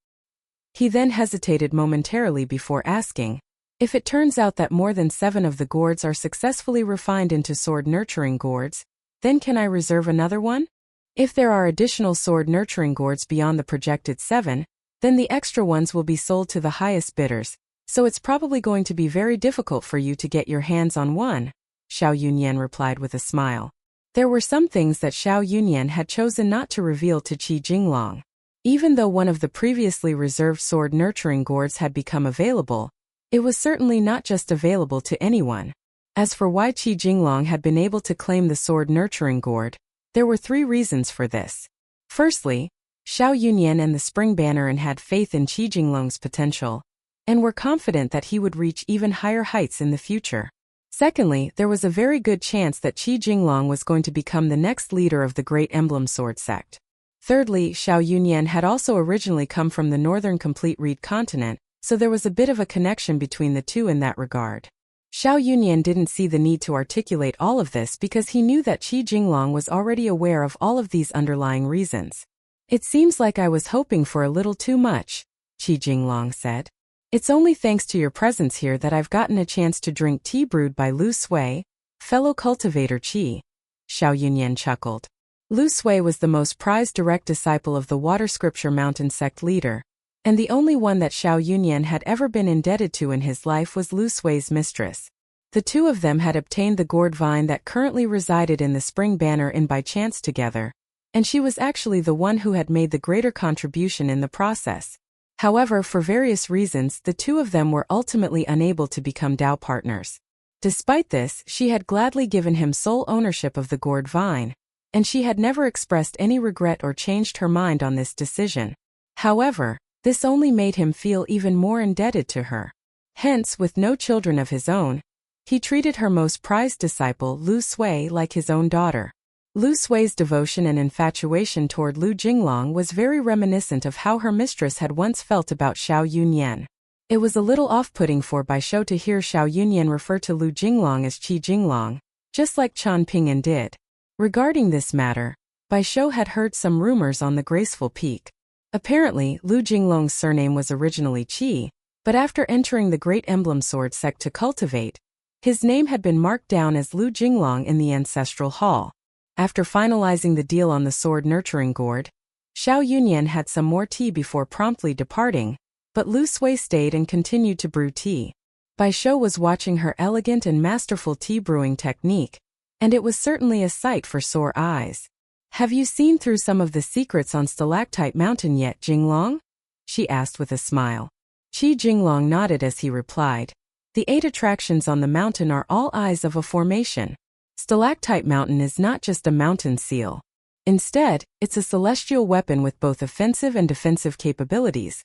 He then hesitated momentarily before asking, if it turns out that more than 7 of the gourds are successfully refined into sword-nurturing gourds, then can I reserve another one? If there are additional sword-nurturing gourds beyond the projected 7, then the extra ones will be sold to the highest bidders, so it's probably going to be very difficult for you to get your hands on one, Xiao Yunyan replied with a smile. There were some things that Xiao Yunyan had chosen not to reveal to Qi Jinglong. Even though one of the previously reserved sword-nurturing gourds had become available, it was certainly not just available to anyone. As for why Qi Jinglong had been able to claim the sword-nurturing gourd, there were 3 reasons for this. Firstly, Xiao Yunyan and the Spring Banner had faith in Qi Jinglong's potential, and were confident that he would reach even higher heights in the future. Secondly, there was a very good chance that Qi Jinglong was going to become the next leader of the Great Emblem Sword sect. Thirdly, Xiao Yunyan had also originally come from the northern complete reed continent, so there was a bit of a connection between the two in that regard. Xiao Yunyan didn't see the need to articulate all of this because he knew that Qi Jinglong was already aware of all of these underlying reasons. It seems like I was hoping for a little too much, Qi Jinglong said. It's only thanks to your presence here that I've gotten a chance to drink tea brewed by Lu Sui, fellow cultivator Qi, Xiao Yunyan chuckled. Lu Sui was the most prized direct disciple of the Water Scripture Mountain sect leader, and the only one that Xiao Yunyan had ever been indebted to in his life was Lu Sui's mistress. The two of them had obtained the gourd vine that currently resided in the Spring Banner Inn by chance together, and she was actually the one who had made the greater contribution in the process. However, for various reasons, the two of them were ultimately unable to become Dao partners. Despite this, she had gladly given him sole ownership of the gourd vine, and she had never expressed any regret or changed her mind on this decision. However, This only made him feel even more indebted to her. Hence, with no children of his own, he treated her most prized disciple Lu Sui like his own daughter. Lu Sui's devotion and infatuation toward Lu Jinglong was very reminiscent of how her mistress had once felt about Xiao Yunyan. It was a little off-putting for Bai Shou to hear Xiao Yunyan refer to Lu Jinglong as Qi Jinglong, just like Chen Pingan did. Regarding this matter, Bai Shou had heard some rumors on the Graceful Peak. Apparently, Lu Jinglong's surname was originally Qi, but after entering the Great Emblem Sword sect to cultivate, his name had been marked down as Lu Jinglong in the Ancestral Hall. After finalizing the deal on the sword nurturing gourd, Xiao Yunyan had some more tea before promptly departing, but Lu Sui stayed and continued to brew tea. Bai Shou was watching her elegant and masterful tea brewing technique, and it was certainly a sight for sore eyes. "Have you seen through some of the secrets on Stalactite Mountain yet, Jinglong?" she asked with a smile. Qi Jinglong nodded as he replied, "The 8 attractions on the mountain are all eyes of a formation. Stalactite Mountain is not just a mountain seal. Instead, it's a celestial weapon with both offensive and defensive capabilities,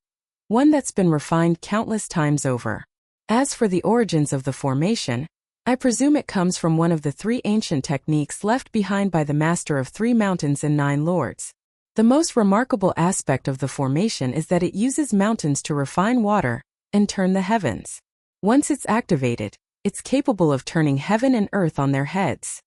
one that's been refined countless times over. As for the origins of the formation, I presume it comes from one of the 3 ancient techniques left behind by the master of 3 mountains and 9 lords. The most remarkable aspect of the formation is that it uses mountains to refine water and turn the heavens. Once it's activated, it's capable of turning heaven and earth on their heads."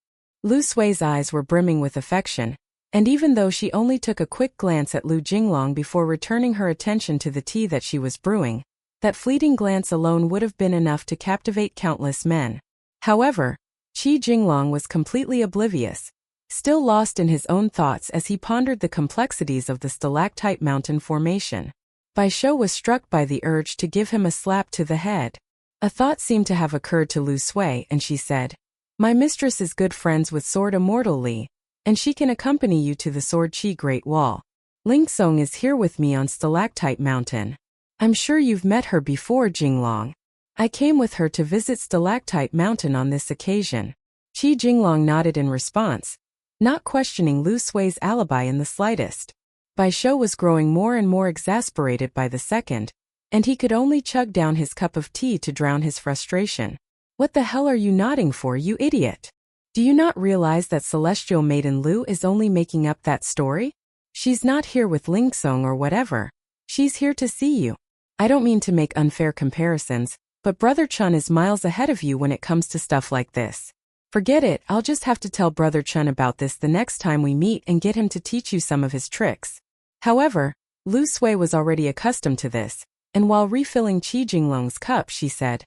Lu Sui's eyes were brimming with affection, and even though she only took a quick glance at Lu Jinglong before returning her attention to the tea that she was brewing, that fleeting glance alone would have been enough to captivate countless men. However, Qi Jinglong was completely oblivious, still lost in his own thoughts as he pondered the complexities of the Stalactite Mountain formation. Bai Shou was struck by the urge to give him a slap to the head. A thought seemed to have occurred to Lu Sui, and she said, "My mistress is good friends with Sword Immortal Li, and she can accompany you to the Sword Qi Great Wall. Ling Song is here with me on Stalactite Mountain. I'm sure you've met her before, Jinglong. I came with her to visit Stalactite Mountain on this occasion." Qi Jinglong nodded in response, not questioning Lu Sui's alibi in the slightest. Bai Shou was growing more and more exasperated by the second, and he could only chug down his cup of tea to drown his frustration. "What the hell are you nodding for, you idiot? Do you not realize that Celestial Maiden Lu is only making up that story? She's not here with Ling Song or whatever. She's here to see you. I don't mean to make unfair comparisons, but Brother Chen is miles ahead of you when it comes to stuff like this. Forget it, I'll just have to tell Brother Chen about this the next time we meet and get him to teach you some of his tricks." However, Lu Sui was already accustomed to this, and while refilling Qi Jinglong's cup she said,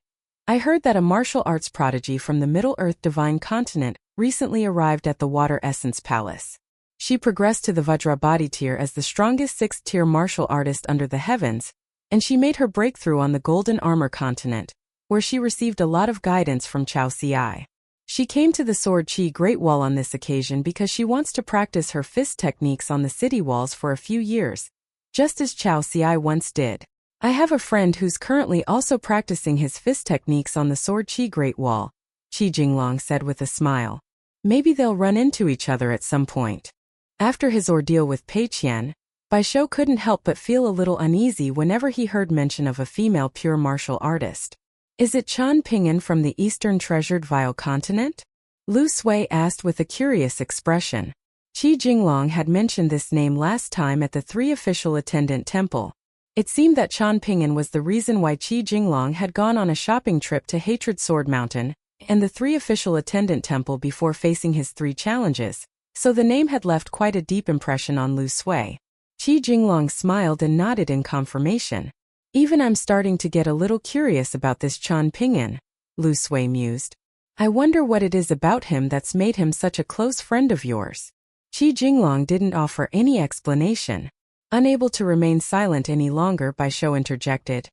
"I heard that a martial arts prodigy from the Middle Earth Divine Continent recently arrived at the Water Essence Palace. She progressed to the Vajrabhati tier as the strongest 6th-tier martial artist under the heavens, and she made her breakthrough on the Golden Armor Continent, where she received a lot of guidance from Chao Ci. She came to the Sword Qi Great Wall on this occasion because she wants to practice her fist techniques on the city walls for a few years, just as Chao Ci once did. I have a friend who's currently also practicing his fist techniques on the Sword Qi Great Wall," Qi Jinglong said with a smile. "Maybe they'll run into each other at some point." After his ordeal with Pei Qian, Bai Shou couldn't help but feel a little uneasy whenever he heard mention of a female pure martial artist. "Is it Chen Pingan from the Eastern Treasured Vile Continent?" Lu Sui asked with a curious expression. Qi Jinglong had mentioned this name last time at the 3 official attendant temple. It seemed that Chen Pingan was the reason why Qi Jinglong had gone on a shopping trip to Hatred Sword Mountain and the 3 official attendant temple before facing his 3 challenges, so the name had left quite a deep impression on Lu Sui. Qi Jinglong smiled and nodded in confirmation. "Even I'm starting to get a little curious about this Chen Pingan," Lu Sui mused. "I wonder what it is about him that's made him such a close friend of yours." Qi Jinglong didn't offer any explanation. Unable to remain silent any longer, Bai Shou interjected.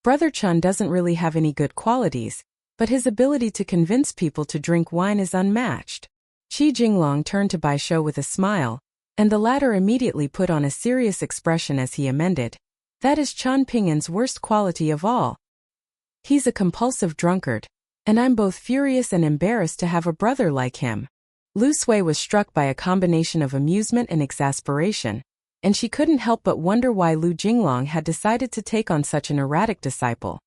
"Brother Chen doesn't really have any good qualities, but his ability to convince people to drink wine is unmatched." Qi Jinglong turned to Bai Shou with a smile, and the latter immediately put on a serious expression as he amended. "That is Chen Pingan's worst quality of all. He's a compulsive drunkard, and I'm both furious and embarrassed to have a brother like him." Lu Sui was struck by a combination of amusement and exasperation, and she couldn't help but wonder why Lu Jinglong had decided to take on such an erratic disciple.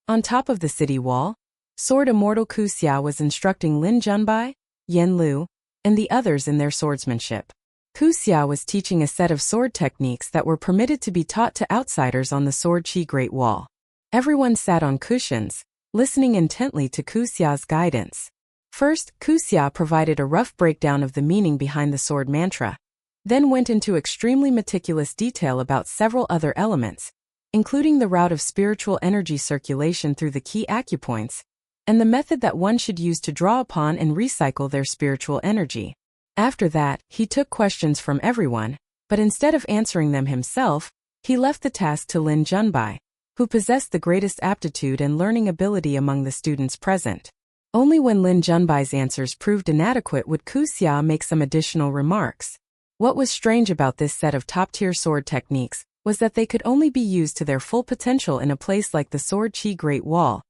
On top of the city wall, sword immortal Ku Xia was instructing Lin Junbai, Yan Lu, and the others in their swordsmanship. Ku Xia was teaching a set of sword techniques that were permitted to be taught to outsiders on the Sword Qi Great Wall. Everyone sat on cushions, listening intently to Ku Xia's guidance. First, Ku Xia provided a rough breakdown of the meaning behind the sword mantra, then went into extremely meticulous detail about several other elements, including the route of spiritual energy circulation through the key acupoints, and the method that one should use to draw upon and recycle their spiritual energy. After that, he took questions from everyone, but instead of answering them himself, he left the task to Lin Junbai, who possessed the greatest aptitude and learning ability among the students present. Only when Lin Junbai's answers proved inadequate would Ku Xia make some additional remarks. What was strange about this set of top-tier sword techniques was that they could only be used to their full potential in a place like the Sword Qi Great Wall,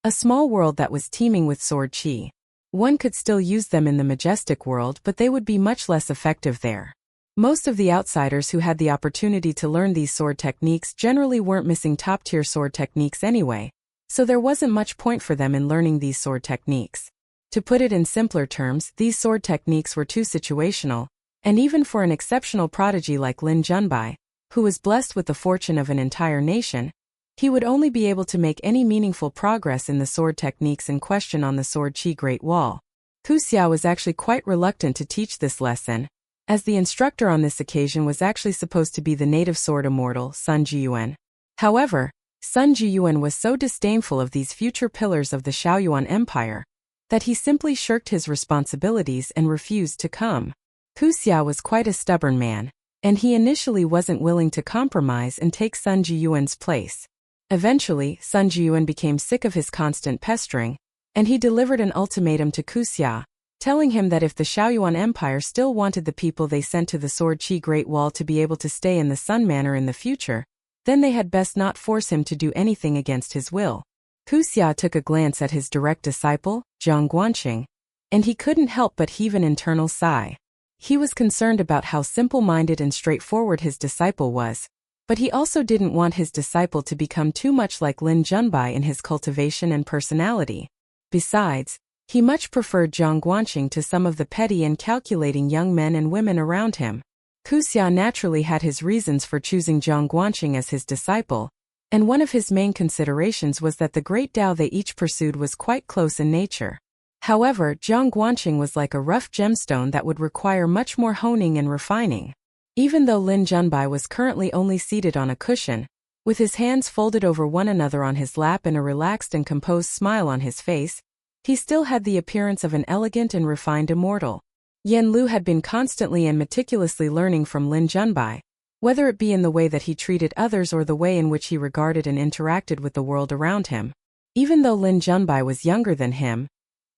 a small world that was teeming with sword qi. One could still use them in the majestic world, but they would be much less effective there. Most of the outsiders who had the opportunity to learn these sword techniques generally weren't missing top-tier sword techniques anyway, so there wasn't much point for them in learning these sword techniques. To put it in simpler terms, these sword techniques were too situational, and even for an exceptional prodigy like Lin Junbai, who was blessed with the fortune of an entire nation, he would only be able to make any meaningful progress in the sword techniques in question on the Sword Qi Great Wall. Ku Xia was actually quite reluctant to teach this lesson, as the instructor on this occasion was actually supposed to be the native sword immortal Sun Jiyuan. However, Sun Jiyuan was so disdainful of these future pillars of the Shaoyuan Empire that he simply shirked his responsibilities and refused to come. Ku Xia was quite a stubborn man, and he initially wasn't willing to compromise and take Sun Jiyuan's place. Eventually, Sun Jiyuan became sick of his constant pestering, and he delivered an ultimatum to Ku Xia, telling him that if the Shaoyuan Empire still wanted the people they sent to the Sword Qi Great Wall to be able to stay in the Sun Manor in the future, then they had best not force him to do anything against his will. Ku Xia took a glance at his direct disciple, Zhang Guanqing, and he couldn't help but heave an internal sigh. He was concerned about how simple-minded and straightforward his disciple was, but he also didn't want his disciple to become too much like Lin Junbai in his cultivation and personality. Besides, he much preferred Zhang Guanqing to some of the petty and calculating young men and women around him. Ku Xia naturally had his reasons for choosing Zhang Guanqing as his disciple, and one of his main considerations was that the great Tao they each pursued was quite close in nature. However, Zhang Guanqing was like a rough gemstone that would require much more honing and refining. Even though Lin Junbai was currently only seated on a cushion, with his hands folded over one another on his lap and a relaxed and composed smile on his face, he still had the appearance of an elegant and refined immortal. Yan Lu had been constantly and meticulously learning from Lin Junbai, whether it be in the way that he treated others or the way in which he regarded and interacted with the world around him. Even though Lin Junbai was younger than him,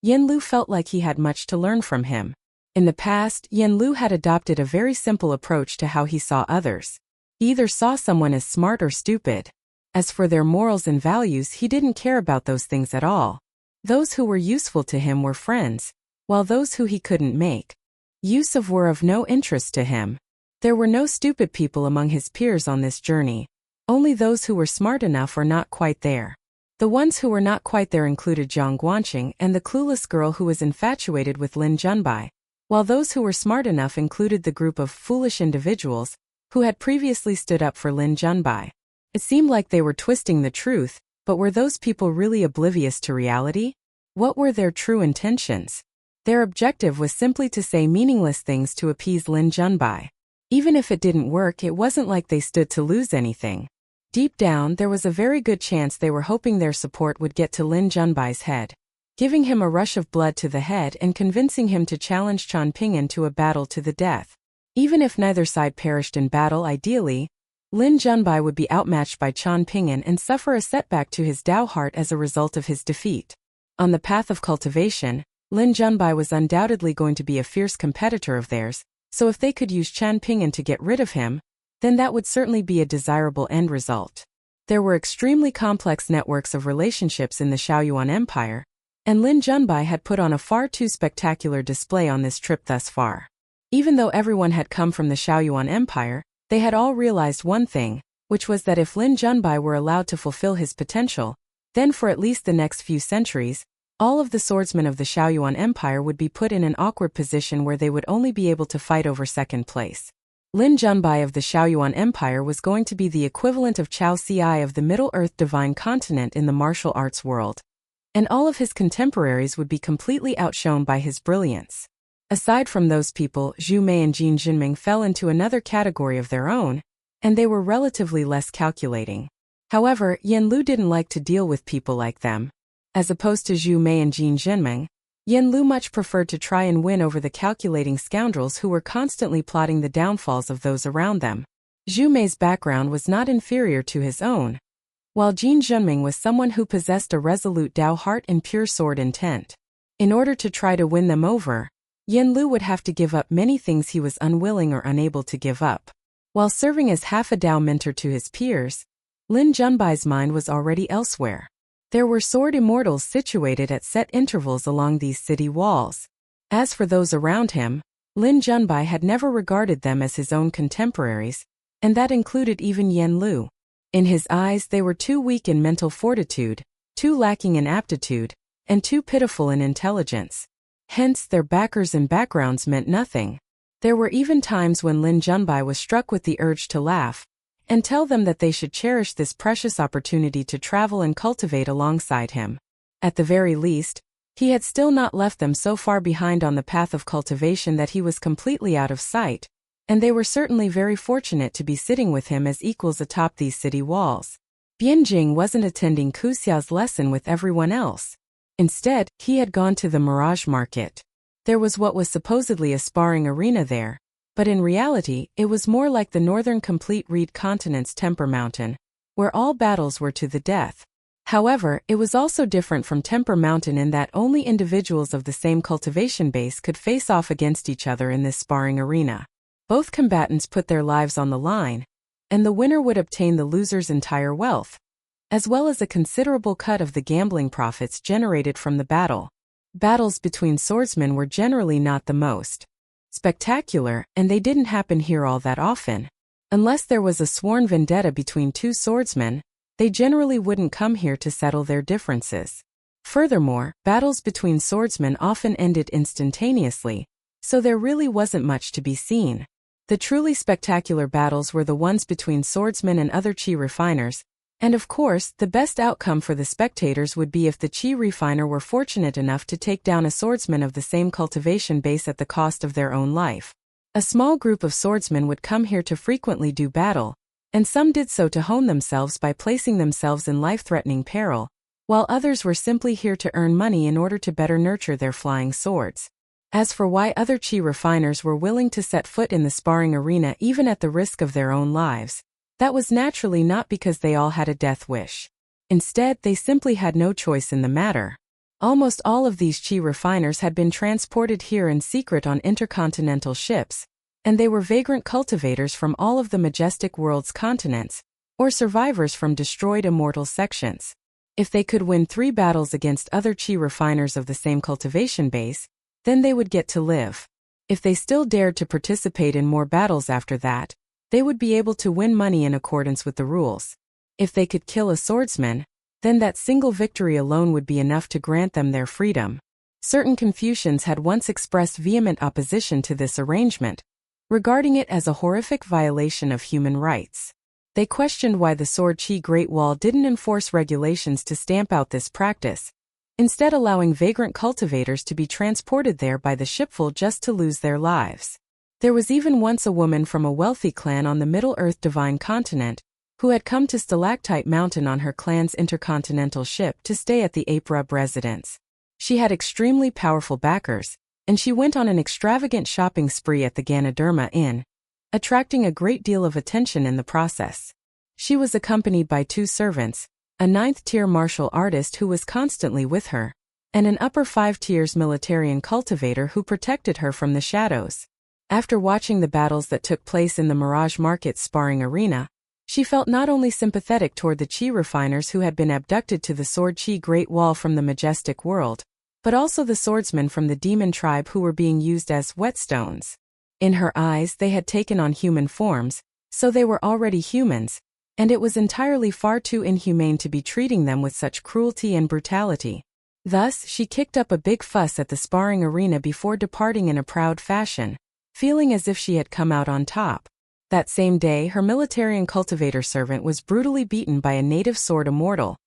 Yan Lu felt like he had much to learn from him. In the past, Yan Lu had adopted a very simple approach to how he saw others. He either saw someone as smart or stupid. As for their morals and values, he didn't care about those things at all. Those who were useful to him were friends, while those who he couldn't make use of were of no interest to him. There were no stupid people among his peers on this journey, only those who were smart enough or not quite there. The ones who were not quite there included Zhang Guanqing and the clueless girl who was infatuated with Lin Junbai, while those who were smart enough included the group of foolish individuals who had previously stood up for Lin Junbai. It seemed like they were twisting the truth, but were those people really oblivious to reality? What were their true intentions? Their objective was simply to say meaningless things to appease Lin Junbai. Even if it didn't work, it wasn't like they stood to lose anything. Deep down, there was a very good chance they were hoping their support would get to Lin Junbai's head, giving him a rush of blood to the head and convincing him to challenge Chen Pingan to a battle to the death. Even if neither side perished in battle, ideally, Lin Junbai would be outmatched by Chen Pingan and suffer a setback to his Tao heart as a result of his defeat. On the path of cultivation, Lin Junbai was undoubtedly going to be a fierce competitor of theirs, so if they could use Chen Pingan to get rid of him, then that would certainly be a desirable end result. There were extremely complex networks of relationships in the Shaoyuan Empire, and Lin Junbai had put on a far too spectacular display on this trip thus far. Even though everyone had come from the Shaoyuan Empire, They had all realized one thing, which was that if Lin Junbai were allowed to fulfill his potential, then for at least the next few centuries, all of the swordsmen of the Shaoyuan Empire would be put in an awkward position where they would only be able to fight over second place. Lin Junbai of the Shaoyuan Empire was going to be the equivalent of Chao Ci of the Middle-earth divine continent in the martial arts world. And all of his contemporaries would be completely outshone by his brilliance. Aside from those people, Zhu Mei and Jin Jinming fell into another category of their own, and they were relatively less calculating. However, Yan Lu didn't like to deal with people like them. As opposed to Zhu Mei and Jin Jinming, Yan Lu much preferred to try and win over the calculating scoundrels who were constantly plotting the downfalls of those around them. Zhu Mei's background was not inferior to his own, while Jin Jinming was someone who possessed a resolute Dao heart and pure sword intent. In order to try to win them over, Yan Lu would have to give up many things he was unwilling or unable to give up. While serving as half a Dao mentor to his peers, Lin Junbai's mind was already elsewhere. There were sword immortals situated at set intervals along these city walls. As for those around him, Lin Junbai had never regarded them as his own contemporaries, and that included even Yan Lu. In his eyes they were too weak in mental fortitude, too lacking in aptitude, and too pitiful in intelligence. Hence their backers and backgrounds meant nothing. There were even times when Lin Junbai was struck with the urge to laugh, and tell them that they should cherish this precious opportunity to travel and cultivate alongside him. At the very least, he had still not left them so far behind on the path of cultivation that he was completely out of sight, and they were certainly very fortunate to be sitting with him as equals atop these city walls. Bianjing wasn't attending Ku Xiao's lesson with everyone else. Instead, he had gone to the Mirage Market. There was what was supposedly a sparring arena there, but in reality, it was more like the northern complete reed continent's Temper Mountain, where all battles were to the death. However, it was also different from Temper Mountain in that only individuals of the same cultivation base could face off against each other in this sparring arena. Both combatants put their lives on the line, and the winner would obtain the loser's entire wealth, as well as a considerable cut of the gambling profits generated from the battle. Battles between swordsmen were generally not the most spectacular, and they didn't happen here all that often. Unless there was a sworn vendetta between two swordsmen, they generally wouldn't come here to settle their differences. Furthermore, battles between swordsmen often ended instantaneously, so there really wasn't much to be seen. The truly spectacular battles were the ones between swordsmen and other chi refiners, and of course, the best outcome for the spectators would be if the chi refiner were fortunate enough to take down a swordsman of the same cultivation base at the cost of their own life. A small group of swordsmen would come here to frequently do battle, and some did so to hone themselves by placing themselves in life-threatening peril, while others were simply here to earn money in order to better nurture their flying swords. As for why other chi refiners were willing to set foot in the sparring arena even at the risk of their own lives, that was naturally not because they all had a death wish. Instead, they simply had no choice in the matter. Almost all of these chi refiners had been transported here in secret on intercontinental ships, and they were vagrant cultivators from all of the majestic world's continents, or survivors from destroyed immortal sections. If they could win 3 battles against other chi refiners of the same cultivation base, then they would get to live. If they still dared to participate in more battles after that, they would be able to win money in accordance with the rules. If they could kill a swordsman, then that single victory alone would be enough to grant them their freedom. Certain Confucians had once expressed vehement opposition to this arrangement, regarding it as a horrific violation of human rights. They questioned why the Sword Qi Great Wall didn't enforce regulations to stamp out this practice, instead allowing vagrant cultivators to be transported there by the shipful just to lose their lives. There was even once a woman from a wealthy clan on the Middle-earth Divine Continent, who had come to Stalactite Mountain on her clan's intercontinental ship to stay at the Aprub residence. She had extremely powerful backers, and she went on an extravagant shopping spree at the Ganoderma Inn, attracting a great deal of attention in the process. She was accompanied by 2 servants, a 9th-tier martial artist who was constantly with her, and an upper 5 tiers militarian cultivator who protected her from the shadows. After watching the battles that took place in the Mirage Market sparring arena, she felt not only sympathetic toward the chi refiners who had been abducted to the Sword Qi Great Wall from the majestic world, but also the swordsmen from the demon tribe who were being used as whetstones. In her eyes they had taken on human forms, So they were already humans, and it was entirely far too inhumane to be treating them with such cruelty and brutality. Thus, she kicked up a big fuss at the sparring arena before departing in a proud fashion, feeling as if she had come out on top. That same day, her military and cultivator servant was brutally beaten by a native sword immortal,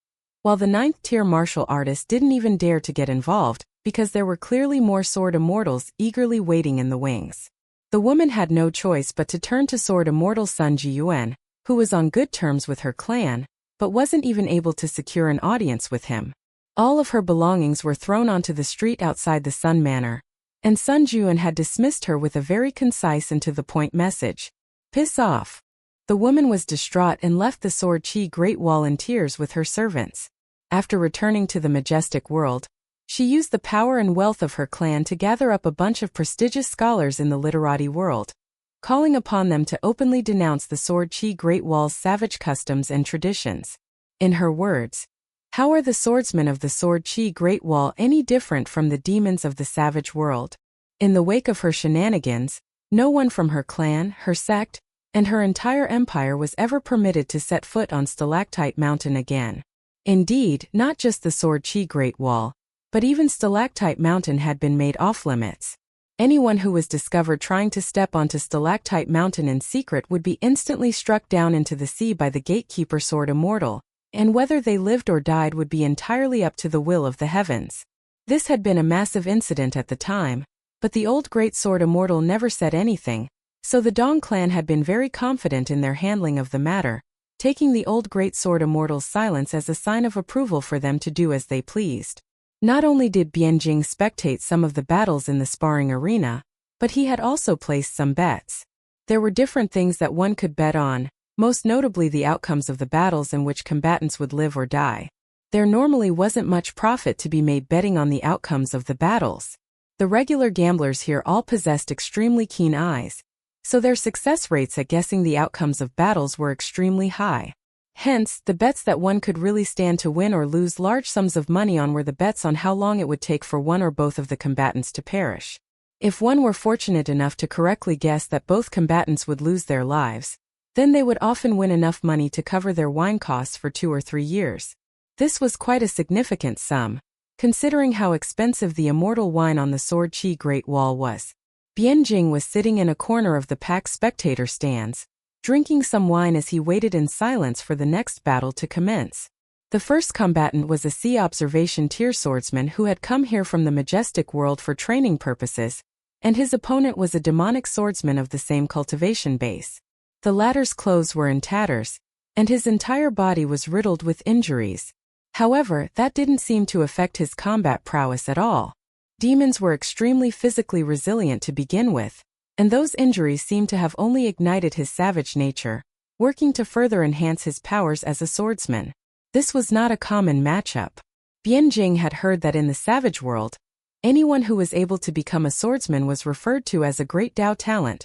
while the 9th-tier martial artist didn't even dare to get involved, because there were clearly more sword immortals eagerly waiting in the wings. The woman had no choice but to turn to sword immortal Sun Jiyuan, who was on good terms with her clan, but wasn't even able to secure an audience with him. All of her belongings were thrown onto the street outside the Sun Manor, and Sun Jiyuan had dismissed her with a very concise and to-the-point message. "Piss off." The woman was distraught and left the Sword Chi Great Wall in tears with her servants. After returning to the majestic world, she used the power and wealth of her clan to gather up a bunch of prestigious scholars in the literati world, calling upon them to openly denounce the Sword Chi Great Wall's savage customs and traditions. In her words, "How are the swordsmen of the Sword Chi Great Wall any different from the demons of the savage world?" In the wake of her shenanigans, no one from her clan, her sect, and her entire empire was ever permitted to set foot on Stalactite Mountain again. Indeed, not just the Sword Chi Great Wall, but even Stalactite Mountain had been made off-limits. Anyone who was discovered trying to step onto Stalactite Mountain in secret would be instantly struck down into the sea by the gatekeeper Sword Immortal, and whether they lived or died would be entirely up to the will of the heavens. This had been a massive incident at the time, but the old Great Sword Immortal never said anything, so the Dong clan had been very confident in their handling of the matter, taking the old Great Sword Immortal's silence as a sign of approval for them to do as they pleased. Not only did Bianjing spectate some of the battles in the sparring arena, but he had also placed some bets. There were different things that one could bet on, most notably the outcomes of the battles in which combatants would live or die. There normally wasn't much profit to be made betting on the outcomes of the battles. The regular gamblers here all possessed extremely keen eyes, so their success rates at guessing the outcomes of battles were extremely high. Hence, the bets that one could really stand to win or lose large sums of money on were the bets on how long it would take for one or both of the combatants to perish. If one were fortunate enough to correctly guess that both combatants would lose their lives, then they would often win enough money to cover their wine costs for 2 or 3 years. This was quite a significant sum, considering how expensive the immortal wine on the Sword Chi Great Wall was. Bianjing was sitting in a corner of the packed spectator stands, drinking some wine as he waited in silence for the next battle to commence. The first combatant was a sea observation tier swordsman who had come here from the majestic world for training purposes, and his opponent was a demonic swordsman of the same cultivation base. The latter's clothes were in tatters, and his entire body was riddled with injuries. However, that didn't seem to affect his combat prowess at all. Demons were extremely physically resilient to begin with, and those injuries seemed to have only ignited his savage nature, working to further enhance his powers as a swordsman. This was not a common matchup. Bianjing had heard that in the savage world, anyone who was able to become a swordsman was referred to as a great Dao talent,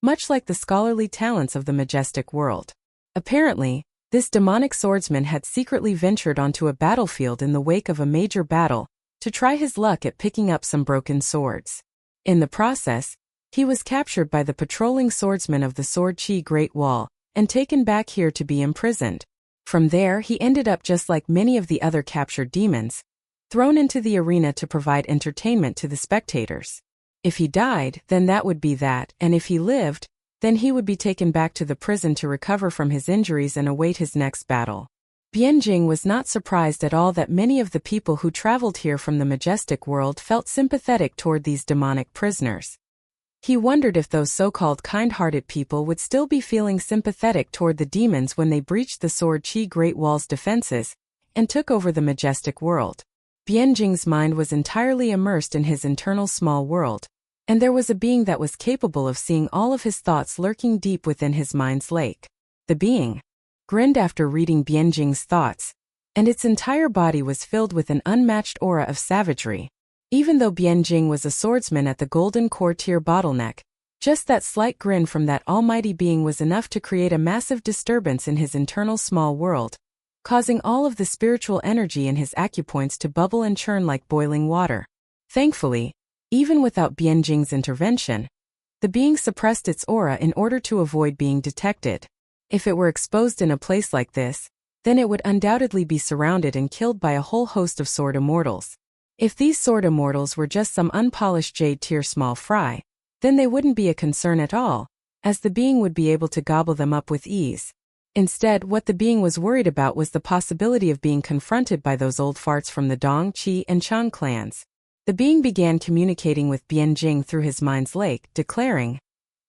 much like the scholarly talents of the majestic world. Apparently, this demonic swordsman had secretly ventured onto a battlefield in the wake of a major battle to try his luck at picking up some broken swords. In the process, he was captured by the patrolling swordsmen of the Sword Chi Great Wall and taken back here to be imprisoned. From there, he ended up just like many of the other captured demons, thrown into the arena to provide entertainment to the spectators. If he died, then that would be that, and if he lived, then he would be taken back to the prison to recover from his injuries and await his next battle. Bianjing was not surprised at all that many of the people who traveled here from the majestic world felt sympathetic toward these demonic prisoners. He wondered if those so-called kind-hearted people would still be feeling sympathetic toward the demons when they breached the Sword Chi Great Wall's defenses and took over the majestic world. Bianjing's mind was entirely immersed in his internal small world, and there was a being that was capable of seeing all of his thoughts lurking deep within his mind's lake. The being grinned after reading Bianjing's thoughts, and its entire body was filled with an unmatched aura of savagery. Even though Bianjing was a swordsman at the Golden Core tier bottleneck, just that slight grin from that almighty being was enough to create a massive disturbance in his internal small world, causing all of the spiritual energy in his acupoints to bubble and churn like boiling water. Thankfully, even without Bianjing's intervention, The being suppressed its aura in order to avoid being detected. If it were exposed in a place like this, then it would undoubtedly be surrounded and killed by a whole host of sword immortals. If these sword immortals were just some unpolished jade tier small fry, then they wouldn't be a concern at all, as the being would be able to gobble them up with ease. Instead, what the being was worried about was the possibility of being confronted by those old farts from the Dong, Qi, and Chang clans. The being began communicating with Bianjing through his mind's lake, declaring,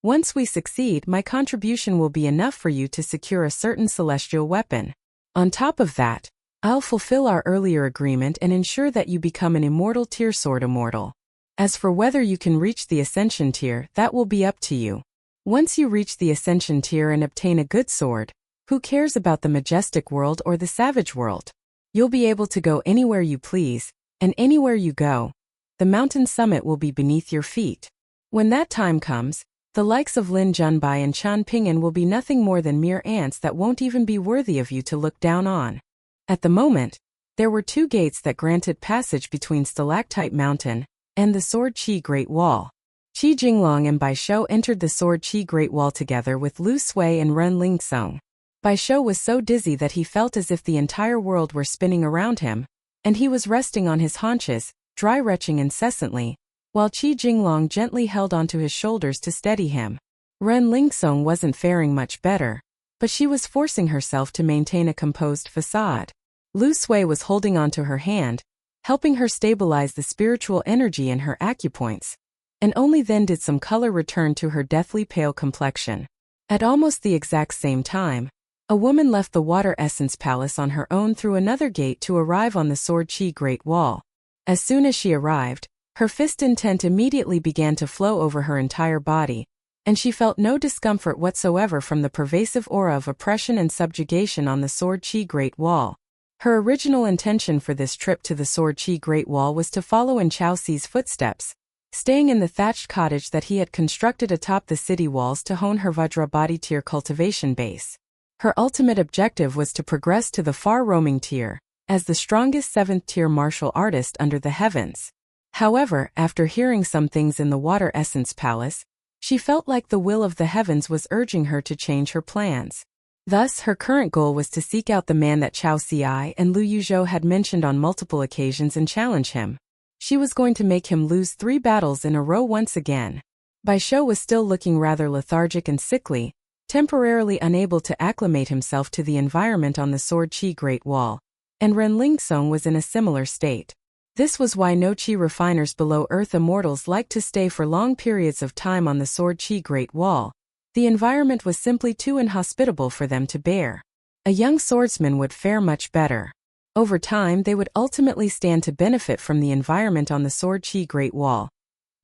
"Once we succeed, my contribution will be enough for you to secure a certain celestial weapon. On top of that, I'll fulfill our earlier agreement and ensure that you become an immortal tier sword immortal. As for whether you can reach the ascension tier, that will be up to you. Once you reach the ascension tier and obtain a good sword, who cares about the majestic world or the savage world? You'll be able to go anywhere you please, and anywhere you go, the mountain summit will be beneath your feet. When that time comes, the likes of Lin Junbai and Chen Pingan will be nothing more than mere ants that won't even be worthy of you to look down on." At the moment, there were 2 gates that granted passage between Stalactite Mountain and the Sword Qi Great Wall. Qi Jinglong and Bai Shou entered the Sword Qi Great Wall together with Lu Sui and Ren Lingsong. Bai Shou was so dizzy that he felt as if the entire world were spinning around him, and he was resting on his haunches, dry retching incessantly, while Qi Jinglong gently held onto his shoulders to steady him. Ren Lingsong wasn't faring much better, but she was forcing herself to maintain a composed facade. Lu Sui was holding onto her hand, helping her stabilize the spiritual energy in her acupoints, and only then did some color return to her deathly pale complexion. At almost the exact same time, a woman left the Water Essence Palace on her own through another gate to arrive on the Sword Qi Great Wall. As soon as she arrived, her fist intent immediately began to flow over her entire body, and she felt no discomfort whatsoever from the pervasive aura of oppression and subjugation on the Sword Qi Great Wall. Her original intention for this trip to the Sword Qi Great Wall was to follow in Chao Si's footsteps, staying in the thatched cottage that he had constructed atop the city walls to hone her Vajra body tier cultivation base. Her ultimate objective was to progress to the far-roaming tier, as the strongest 7th tier martial artist under the heavens. However, after hearing some things in the Water Essence Palace, she felt like the will of the heavens was urging her to change her plans. Thus, her current goal was to seek out the man that Chao Si and Lu Yuzhou had mentioned on multiple occasions and challenge him. She was going to make him lose 3 battles in a row once again. Bai Shou was still looking rather lethargic and sickly, temporarily unable to acclimate himself to the environment on the Sword Qi Great Wall, and Ren Lingsong was in a similar state. This was why no Qi refiners below Earth immortals liked to stay for long periods of time on the Sword Qi Great Wall. The environment was simply too inhospitable for them to bear. A young swordsman would fare much better. Over time, they would ultimately stand to benefit from the environment on the Sword Qi Great Wall,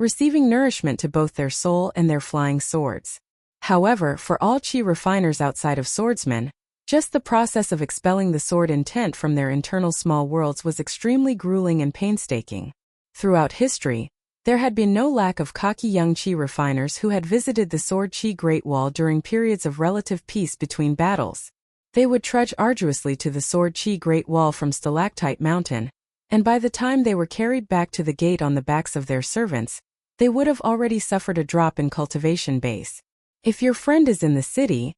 receiving nourishment to both their soul and their flying swords. However, for all Qi refiners outside of swordsmen, just the process of expelling the sword intent from their internal small worlds was extremely grueling and painstaking. Throughout history, there had been no lack of cocky young Qi refiners who had visited the Sword Qi Great Wall during periods of relative peace between battles. They would trudge arduously to the Sword Qi Great Wall from Stalactite Mountain, and by the time they were carried back to the gate on the backs of their servants, they would have already suffered a drop in cultivation base. If your friend is in the city,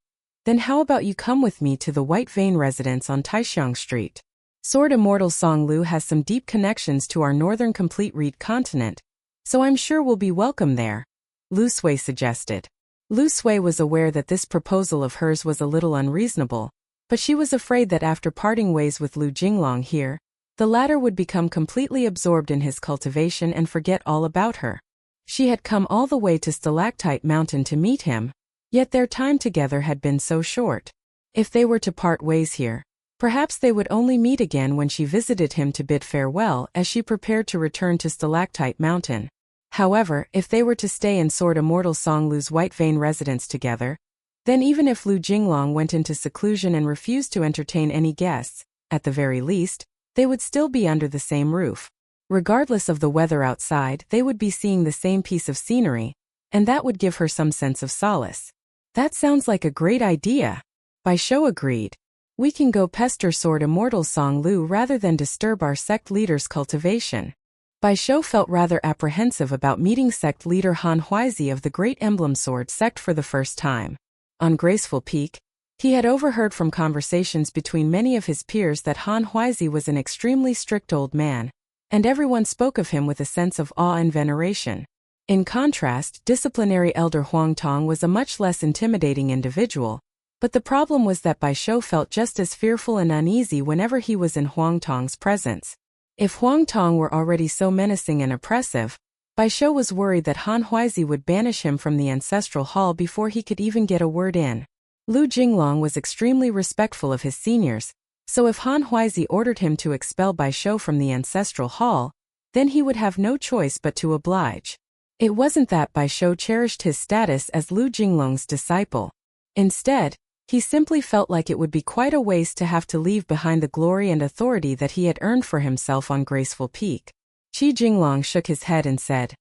then how about you come with me to the White Vein residence on Taixiang Street? Sword Immortal Song Lu has some deep connections to our northern complete reed continent, so I'm sure we'll be welcome there, Lu Sui suggested. Lu Sui was aware that this proposal of hers was a little unreasonable, but she was afraid that after parting ways with Lu Jinglong here, the latter would become completely absorbed in his cultivation and forget all about her. She had come all the way to Stalactite Mountain to meet him, yet their time together had been so short. If they were to part ways here, perhaps they would only meet again when she visited him to bid farewell as she prepared to return to Stalactite Mountain. However, if they were to stay in Sword Immortal Song Lu's White Vein residence together, then even if Lu Jinglong went into seclusion and refused to entertain any guests, at the very least, they would still be under the same roof. Regardless of the weather outside, they would be seeing the same piece of scenery, and that would give her some sense of solace. That sounds like a great idea, Bai Shou agreed. We can go pester Sword Immortal Song Lu rather than disturb our sect leader's cultivation. Bai Shou felt rather apprehensive about meeting sect leader Han Huizi of the Great Emblem Sword sect for the first time. On Graceful Peak, he had overheard from conversations between many of his peers that Han Huizi was an extremely strict old man, and everyone spoke of him with a sense of awe and veneration. In contrast, disciplinary elder Huang Tong was a much less intimidating individual, but the problem was that Bai Shou felt just as fearful and uneasy whenever he was in Huang Tong's presence. If Huang Tong were already so menacing and oppressive, Bai Shou was worried that Han Huizi would banish him from the ancestral hall before he could even get a word in. Lu Jinglong was extremely respectful of his seniors, so if Han Huizi ordered him to expel Bai Shou from the ancestral hall, then he would have no choice but to oblige. It wasn't that Bai Shou cherished his status as Lu Jinglong's disciple. Instead, he simply felt like it would be quite a waste to have to leave behind the glory and authority that he had earned for himself on Graceful Peak. Qi Jinglong shook his head and said,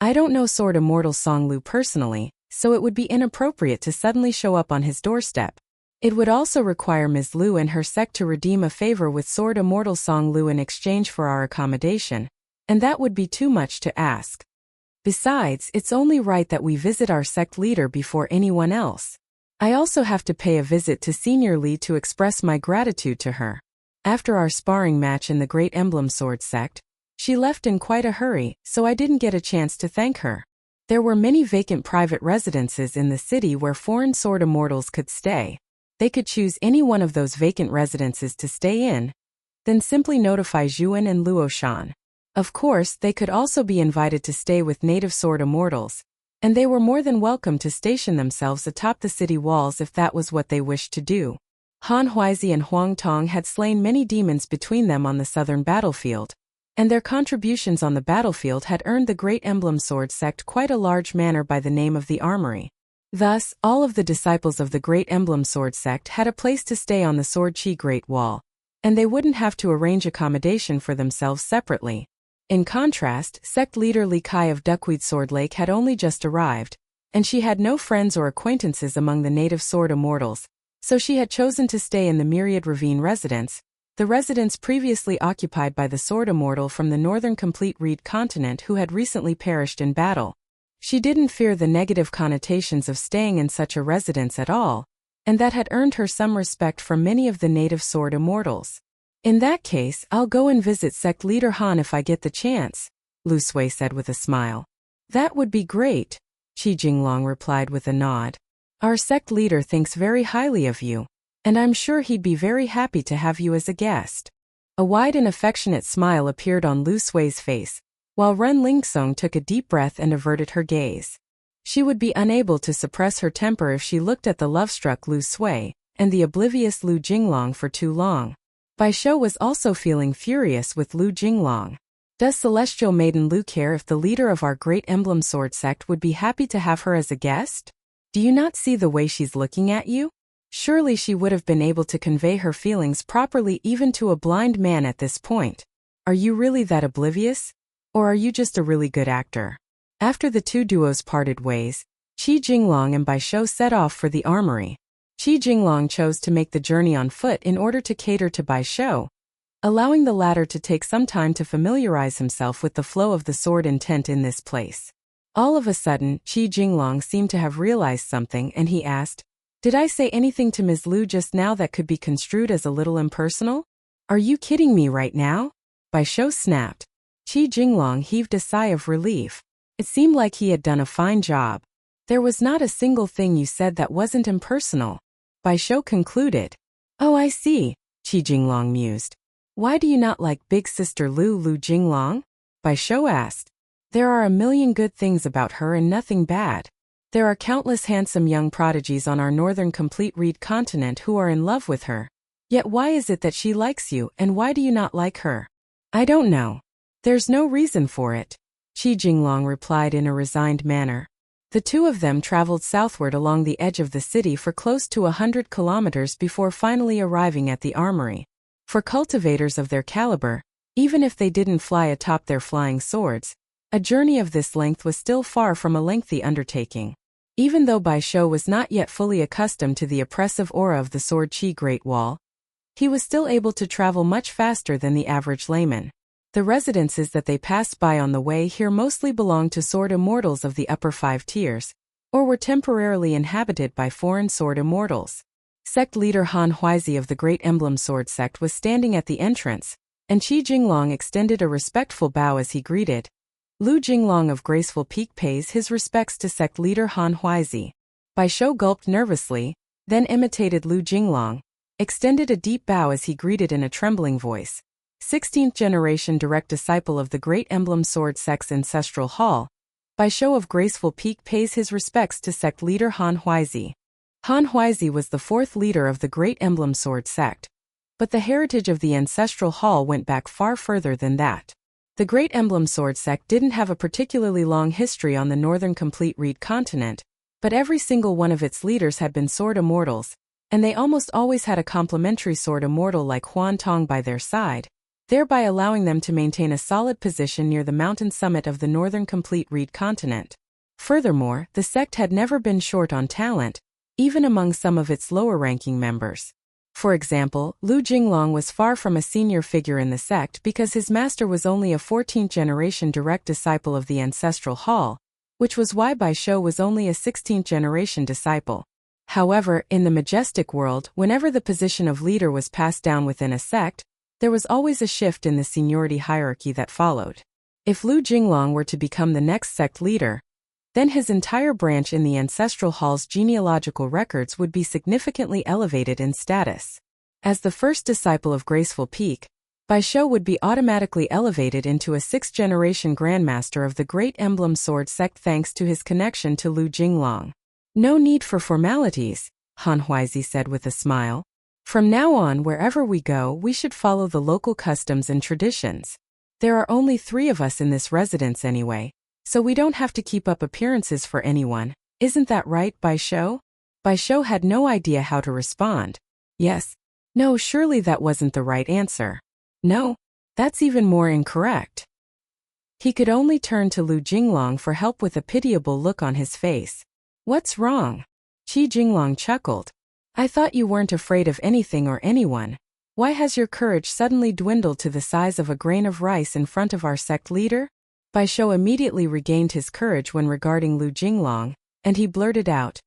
"I don't know Sword Immortal Song Lu personally, so it would be inappropriate to suddenly show up on his doorstep. It would also require Ms. Lu and her sect to redeem a favor with Sword Immortal Song Lu in exchange for our accommodation, and that would be too much to ask. Besides, it's only right that we visit our sect leader before anyone else. I also have to pay a visit to Senior Li to express my gratitude to her. After our sparring match in the Great Emblem Sword sect, she left in quite a hurry, so I didn't get a chance to thank her. There were many vacant private residences in the city where foreign sword immortals could stay. They could choose any one of those vacant residences to stay in, then simply notify Zhuan and Luoshan. Of course, they could also be invited to stay with native sword immortals, and they were more than welcome to station themselves atop the city walls if that was what they wished to do. Han Huizi and Huang Tong had slain many demons between them on the southern battlefield, and their contributions on the battlefield had earned the Great Emblem Sword sect quite a large manor by the name of the Armory. Thus, all of the disciples of the Great Emblem Sword sect had a place to stay on the Sword Qi Great Wall, and they wouldn't have to arrange accommodation for themselves separately. In contrast, sect leader Li Kai of Duckweed Sword Lake had only just arrived, and she had no friends or acquaintances among the native sword immortals, so she had chosen to stay in the Myriad Ravine residence, the residence previously occupied by the sword immortal from the northern complete reed continent who had recently perished in battle. She didn't fear the negative connotations of staying in such a residence at all, and that had earned her some respect from many of the native sword immortals. In that case, I'll go and visit sect leader Han if I get the chance, Lu Sui said with a smile. That would be great, Qi Jinglong replied with a nod. Our sect leader thinks very highly of you, and I'm sure he'd be very happy to have you as a guest. A wide and affectionate smile appeared on Lu Sui's face, while Ren Lingsong took a deep breath and averted her gaze. She would be unable to suppress her temper if she looked at the love-struck Lu Sui and the oblivious Lu Jinglong for too long. Bai Shou was also feeling furious with Lu Jinglong. Does Celestial Maiden Lu care if the leader of our Great Emblem Sword sect would be happy to have her as a guest? Do you not see the way she's looking at you? Surely she would have been able to convey her feelings properly even to a blind man at this point. Are you really that oblivious? Or are you just a really good actor? After the two duos parted ways, Qi Jinglong and Bai Shou set off for the armory. Qi Jinglong chose to make the journey on foot in order to cater to Bai Shou, allowing the latter to take some time to familiarize himself with the flow of the sword intent in this place. All of a sudden, Qi Jinglong seemed to have realized something and he asked, "Did I say anything to Ms. Lu just now that could be construed as a little impersonal? Are you kidding me right now?" Bai Shou snapped. Qi Jinglong heaved a sigh of relief. It seemed like he had done a fine job. There was not a single thing you said that wasn't impersonal. Bai Shou concluded. "Oh, I see," Qi Jinglong mused. "Why do you not like big sister Lu Jinglong?" Bai Shou asked. "There are a million good things about her and nothing bad. There are countless handsome young prodigies on our northern complete reed continent who are in love with her. Yet why is it that she likes you and why do you not like her?" "I don't know. There's no reason for it," Qi Jinglong replied in a resigned manner. The two of them traveled southward along the edge of the city for close to 100 kilometers before finally arriving at the armory. For cultivators of their caliber, even if they didn't fly atop their flying swords, a journey of this length was still far from a lengthy undertaking. Even though Bai Shou was not yet fully accustomed to the oppressive aura of the Sword Qi Great Wall, he was still able to travel much faster than the average layman. The residences that they passed by on the way here mostly belonged to sword immortals of the upper 5 tiers, or were temporarily inhabited by foreign sword immortals. Sect leader Han Huizi of the Great Emblem Sword Sect was standing at the entrance, and Qi Jinglong extended a respectful bow as he greeted. Lu Jinglong of Graceful Peak pays his respects to sect leader Han Huizi. Bai Shou gulped nervously, then imitated Lu Jinglong, extended a deep bow as he greeted in a trembling voice. 16th generation direct disciple of the Great Emblem Sword Sect's ancestral hall, Bai Shou of Graceful Peak pays his respects to sect leader Han Huizi. Han Huizi was the 4th leader of the Great Emblem Sword Sect, but the heritage of the ancestral hall went back far further than that. The Great Emblem Sword Sect didn't have a particularly long history on the northern complete reed continent, but every single one of its leaders had been sword immortals, and they almost always had a complementary sword immortal like Huan Tong by their side, thereby allowing them to maintain a solid position near the mountain summit of the northern complete reed continent. Furthermore, the sect had never been short on talent, even among some of its lower-ranking members. For example, Lu Jinglong was far from a senior figure in the sect because his master was only a 14th-generation direct disciple of the ancestral hall, which was why Bai Shou was only a 16th-generation disciple. However, in the majestic world, whenever the position of leader was passed down within a sect, there was always a shift in the seniority hierarchy that followed. If Lu Jinglong were to become the next sect leader, then his entire branch in the ancestral hall's genealogical records would be significantly elevated in status. As the first disciple of Graceful Peak, Bai Shou would be automatically elevated into a 6th-generation grandmaster of the Great Emblem Sword Sect thanks to his connection to Lu Jinglong. No need for formalities, Han Huizi said with a smile. From now on, wherever we go, we should follow the local customs and traditions. There are only 3 of us in this residence anyway, so we don't have to keep up appearances for anyone. Isn't that right, Bai Shou? Bai Shou had no idea how to respond. Yes. No, surely that wasn't the right answer. No. That's even more incorrect. He could only turn to Lu Jinglong for help with a pitiable look on his face. What's wrong? Qi Jinglong chuckled. I thought you weren't afraid of anything or anyone. Why has your courage suddenly dwindled to the size of a grain of rice in front of our sect leader? Bai Shou immediately regained his courage when regarding Lu Jinglong, and he blurted out,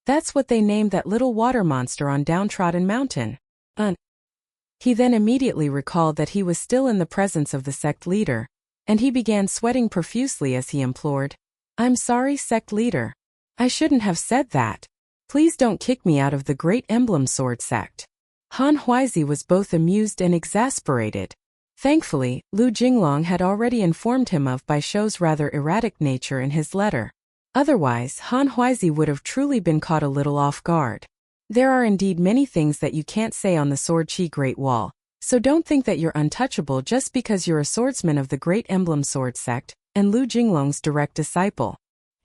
"That's what they named that little water monster on Downtrodden Mountain." He then immediately recalled that he was still in the presence of the sect leader, and he began sweating profusely as he implored, "I'm sorry, sect leader. I shouldn't have said that. Please don't kick me out of the Great Emblem Sword Sect." Han Huizi was both amused and exasperated. Thankfully, Lu Jinglong had already informed him of Bai Shou's rather erratic nature in his letter. Otherwise, Han Huizi would have truly been caught a little off guard. There are indeed many things that you can't say on the Sword Qi Great Wall, so don't think that you're untouchable just because you're a swordsman of the Great Emblem Sword Sect, and Lu Jinglong's direct disciple.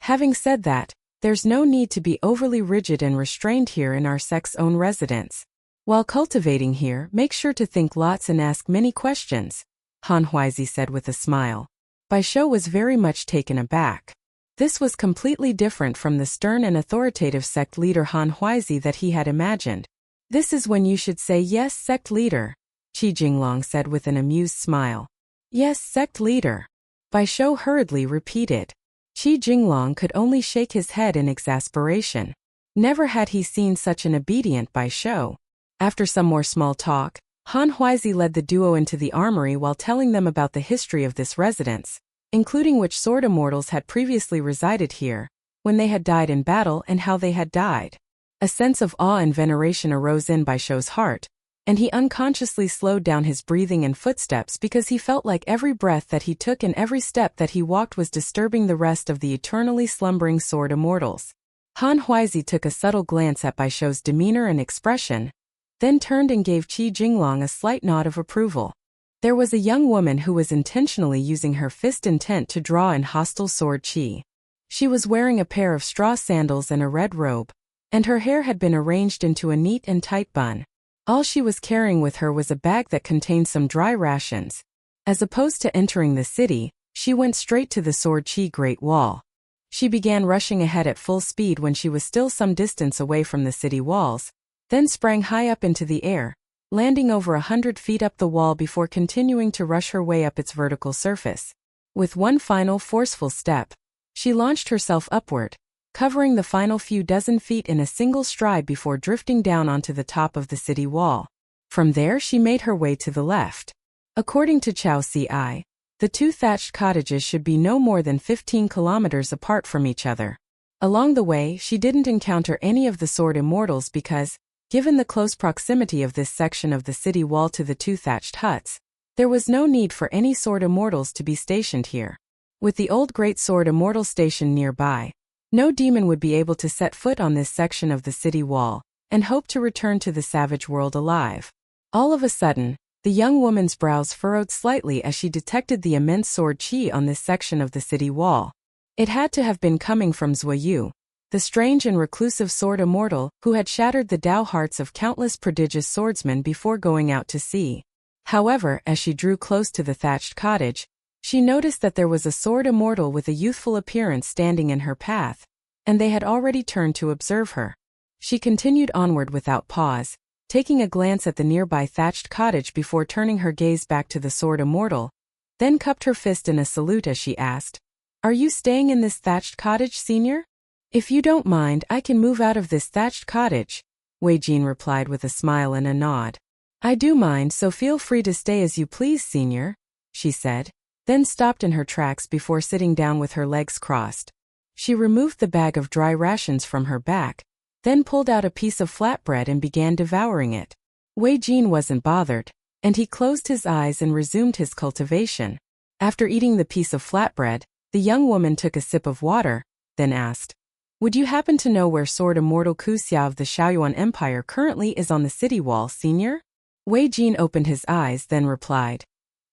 Having said that, there's no need to be overly rigid and restrained here in our sect's own residence. While cultivating here, make sure to think lots and ask many questions, Han Huizi said with a smile. Bai Shou was very much taken aback. This was completely different from the stern and authoritative sect leader Han Huizi that he had imagined. "This is when you should say yes, sect leader," Qi Jinglong said with an amused smile. "Yes, sect leader," Bai Shou hurriedly repeated. Qi Jinglong could only shake his head in exasperation. Never had he seen such an obedient Bai Shou. After some more small talk, Han Huizi led the duo into the armory while telling them about the history of this residence, including which sword immortals had previously resided here, when they had died in battle and how they had died. A sense of awe and veneration arose in Bai Shou's heart, and he unconsciously slowed down his breathing and footsteps because he felt like every breath that he took and every step that he walked was disturbing the rest of the eternally slumbering sword immortals. Han Huizi took a subtle glance at Bai Shou's demeanor and expression, then turned and gave Qi Jinglong a slight nod of approval. There was a young woman who was intentionally using her fist intent to draw in hostile sword qi. She was wearing a pair of straw sandals and a red robe, and her hair had been arranged into a neat and tight bun. All she was carrying with her was a bag that contained some dry rations. As opposed to entering the city, she went straight to the Sword Qi Great Wall. She began rushing ahead at full speed when she was still some distance away from the city walls, then sprang high up into the air, landing over 100 feet up the wall before continuing to rush her way up its vertical surface. With one final forceful step, she launched herself upward, covering the final few dozen feet in a single stride before drifting down onto the top of the city wall. From there she made her way to the left. According to Chao Ci, the two thatched cottages should be no more than 15 kilometers apart from each other. Along the way, she didn't encounter any of the sword immortals because, given the close proximity of this section of the city wall to the two thatched huts, there was no need for any sword immortals to be stationed here. With the old great sword immortal station nearby, no demon would be able to set foot on this section of the city wall and hope to return to the savage world alive. All of a sudden, the young woman's brows furrowed slightly as she detected the immense sword qi on this section of the city wall. It had to have been coming from Zuoyu, the strange and reclusive sword immortal who had shattered the Dao hearts of countless prodigious swordsmen before going out to sea. However, as she drew close to the thatched cottage, she noticed that there was a sword immortal with a youthful appearance standing in her path, and they had already turned to observe her. She continued onward without pause, taking a glance at the nearby thatched cottage before turning her gaze back to the sword immortal, then cupped her fist in a salute as she asked, "Are you staying in this thatched cottage, senior?" "If you don't mind, I can move out of this thatched cottage," Wei Jin replied with a smile and a nod. "I do mind, so feel free to stay as you please, senior," she said, then stopped in her tracks before sitting down with her legs crossed. She removed the bag of dry rations from her back, then pulled out a piece of flatbread and began devouring it. Wei Jin wasn't bothered, and he closed his eyes and resumed his cultivation. After eating the piece of flatbread, the young woman took a sip of water, then asked, "Would you happen to know where Sword Immortal Kuxia of the Shaoyuan Empire currently is on the city wall, senior?" Wei Jin opened his eyes then replied,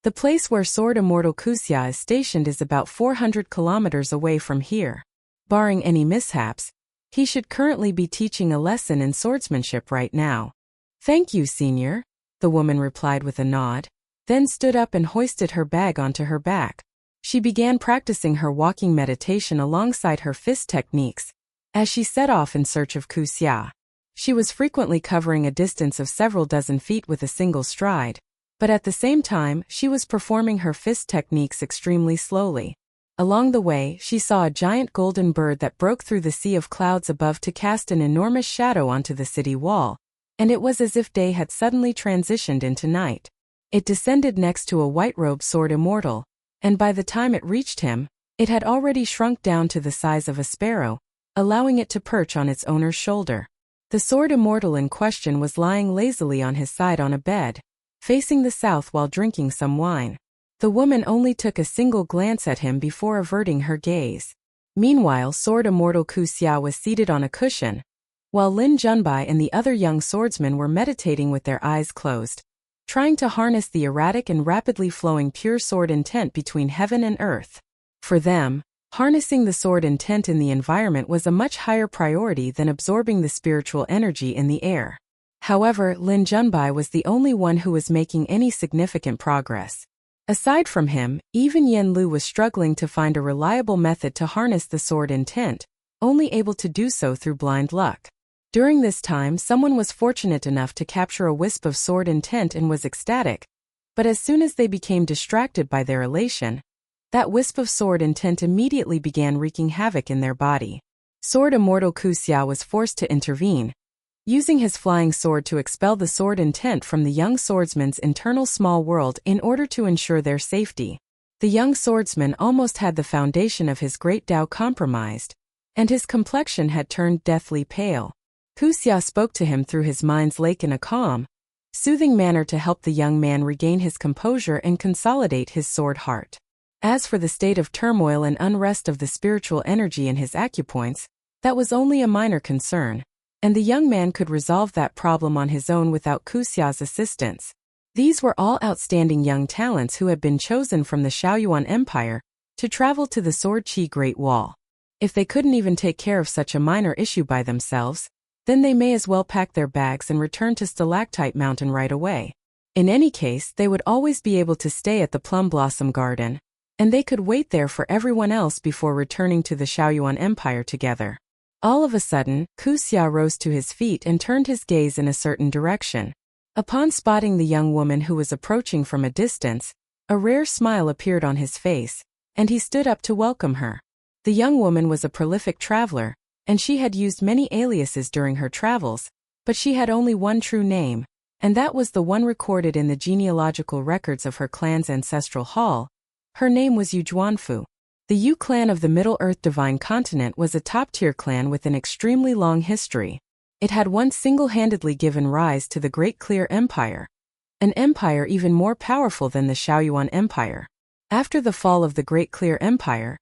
"The place where Sword Immortal Kuxia is stationed is about 400 kilometers away from here. Barring any mishaps, he should currently be teaching a lesson in swordsmanship right now." "Thank you, senior," the woman replied with a nod, then stood up and hoisted her bag onto her back. She began practicing her walking meditation alongside her fist techniques, as she set off in search of Kuxia. She was frequently covering a distance of several dozen feet with a single stride, but at the same time, she was performing her fist techniques extremely slowly. Along the way, she saw a giant golden bird that broke through the sea of clouds above to cast an enormous shadow onto the city wall, and it was as if day had suddenly transitioned into night. It descended next to a white-robed sword immortal, and by the time it reached him, it had already shrunk down to the size of a sparrow, allowing it to perch on its owner's shoulder. The sword immortal in question was lying lazily on his side on a bed, facing the south while drinking some wine. The woman only took a single glance at him before averting her gaze. Meanwhile, Sword Immortal Kuxia was seated on a cushion, while Lin Junbai and the other young swordsmen were meditating with their eyes closed, trying to harness the erratic and rapidly flowing pure sword intent between heaven and earth. For them, harnessing the sword intent in the environment was a much higher priority than absorbing the spiritual energy in the air. However, Lin Junbai was the only one who was making any significant progress. Aside from him, even Yen Lu was struggling to find a reliable method to harness the sword intent, only able to do so through blind luck. During this time, someone was fortunate enough to capture a wisp of sword intent and was ecstatic, but as soon as they became distracted by their elation, that wisp of sword intent immediately began wreaking havoc in their body. Sword Immortal Kuxia was forced to intervene, using his flying sword to expel the sword intent from the young swordsman's internal small world in order to ensure their safety. The young swordsman almost had the foundation of his great Tao compromised, and his complexion had turned deathly pale. Kuxia spoke to him through his mind's lake in a calm, soothing manner to help the young man regain his composure and consolidate his sword heart. As for the state of turmoil and unrest of the spiritual energy in his acupoints, that was only a minor concern, and the young man could resolve that problem on his own without Kuxia's assistance. These were all outstanding young talents who had been chosen from the Shaoyuan Empire to travel to the Sword Qi Great Wall. If they couldn't even take care of such a minor issue by themselves, then they may as well pack their bags and return to Stalactite Mountain right away. In any case, they would always be able to stay at the Plum Blossom Garden, and they could wait there for everyone else before returning to the Shaoyuan Empire together. All of a sudden, Kuxia rose to his feet and turned his gaze in a certain direction. Upon spotting the young woman who was approaching from a distance, a rare smile appeared on his face, and he stood up to welcome her. The young woman was a prolific traveler, and she had used many aliases during her travels, but she had only one true name, and that was the one recorded in the genealogical records of her clan's ancestral hall. Her name was Yu Juanfu. The Yu clan of the Middle-earth Divine Continent was a top-tier clan with an extremely long history. It had once single-handedly given rise to the Great Clear Empire, an empire even more powerful than the Shaoyuan Empire. After the fall of the Great Clear Empire,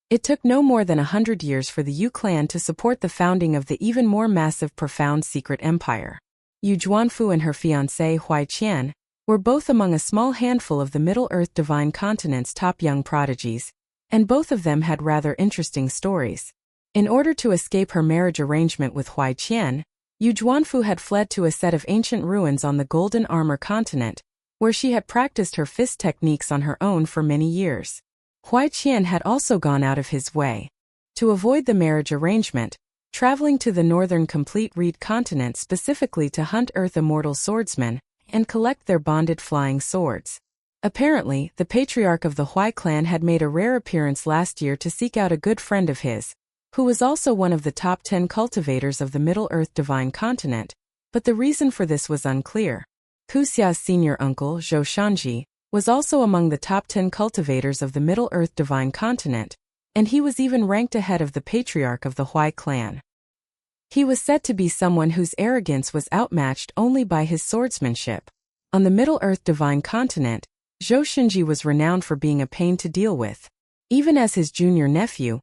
it took no more than 100 years for the Yu clan to support the founding of the even more massive Profound Secret Empire. Yu Juanfu and her fiancé Huai Qian were both among a small handful of the Middle-earth Divine Continent's top young prodigies, and both of them had rather interesting stories. In order to escape her marriage arrangement with Huai Qian, Yu Juanfu had fled to a set of ancient ruins on the Golden Armor continent, where she had practiced her fist techniques on her own for many years. Huai Qian had also gone out of his way to avoid the marriage arrangement, traveling to the northern complete reed continent specifically to hunt Earth immortal swordsmen and collect their bonded flying swords. Apparently, the patriarch of the Huai clan had made a rare appearance last year to seek out a good friend of his, who was also one of the top 10 cultivators of the Middle-earth Divine Continent, but the reason for this was unclear. Kuxia's senior uncle, Zhou Shanji, was also among the top 10 cultivators of the Middle-earth Divine Continent, and he was even ranked ahead of the patriarch of the Huai clan. He was said to be someone whose arrogance was outmatched only by his swordsmanship. On the Middle-earth Divine Continent, Zhou Shanji was renowned for being a pain to deal with. Even as his junior nephew,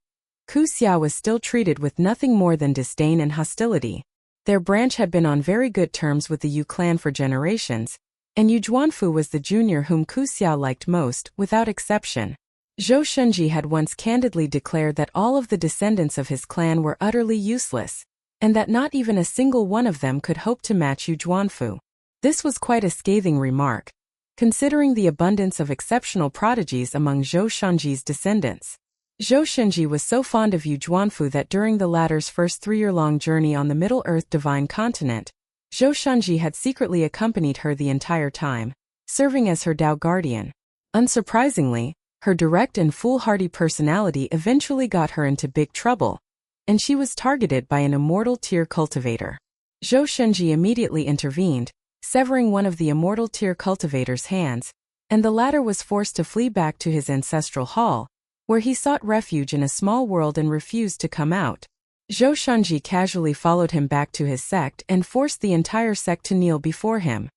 Kuxia was still treated with nothing more than disdain and hostility. Their branch had been on very good terms with the Yu clan for generations, and Yu Juanfu was the junior whom Kuxia liked most, without exception. Zhou Shanji had once candidly declared that all of the descendants of his clan were utterly useless, and that not even a single one of them could hope to match Yu Juanfu. This was quite a scathing remark, considering the abundance of exceptional prodigies among Zhou Shanji's descendants. Zhou Shanji was so fond of Yu Juanfu that during the latter's first 3-year-long journey on the Middle-earth Divine Continent, Zhou Shanji had secretly accompanied her the entire time, serving as her Dao guardian. Unsurprisingly, her direct and foolhardy personality eventually got her into big trouble, and she was targeted by an immortal tier cultivator. Zhou Shanji immediately intervened, severing one of the immortal tier cultivator's hands, and the latter was forced to flee back to his ancestral hall, where he sought refuge in a small world and refused to come out. Zhou Shanji casually followed him back to his sect and forced the entire sect to kneel before him.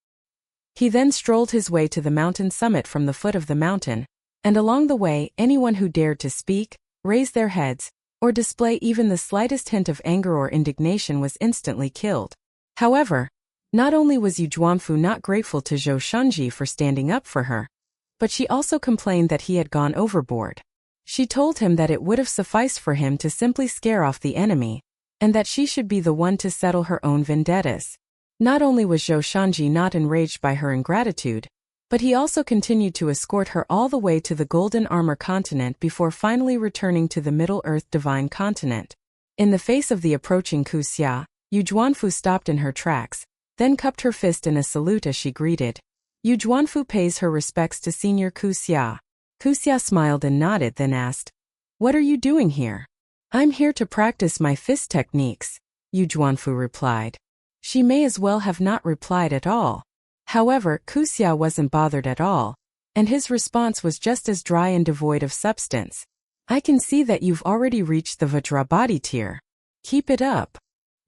He then strolled his way to the mountain summit from the foot of the mountain, and along the way anyone who dared to speak, raise their heads, or display even the slightest hint of anger or indignation was instantly killed. However, not only was Yu Juanfu not grateful to Zhou Shanji for standing up for her, but she also complained that he had gone overboard. She told him that it would have sufficed for him to simply scare off the enemy, and that she should be the one to settle her own vendettas. Not only was Zhou Shanji not enraged by her ingratitude, but he also continued to escort her all the way to the Golden Armor continent before finally returning to the Middle-earth Divine Continent. In the face of the approaching Kuxia, Yu Juanfu stopped in her tracks, then cupped her fist in a salute as she greeted. Yu Juanfu pays her respects to Senior Kuxia. Kuxia smiled and nodded, then asked, "What are you doing here?" "I'm here to practice my fist techniques," Yu Juanfu replied. She may as well have not replied at all. However, Kuxia wasn't bothered at all, and his response was just as dry and devoid of substance. "I can see that you've already reached the Vajrabadi tier. Keep it up."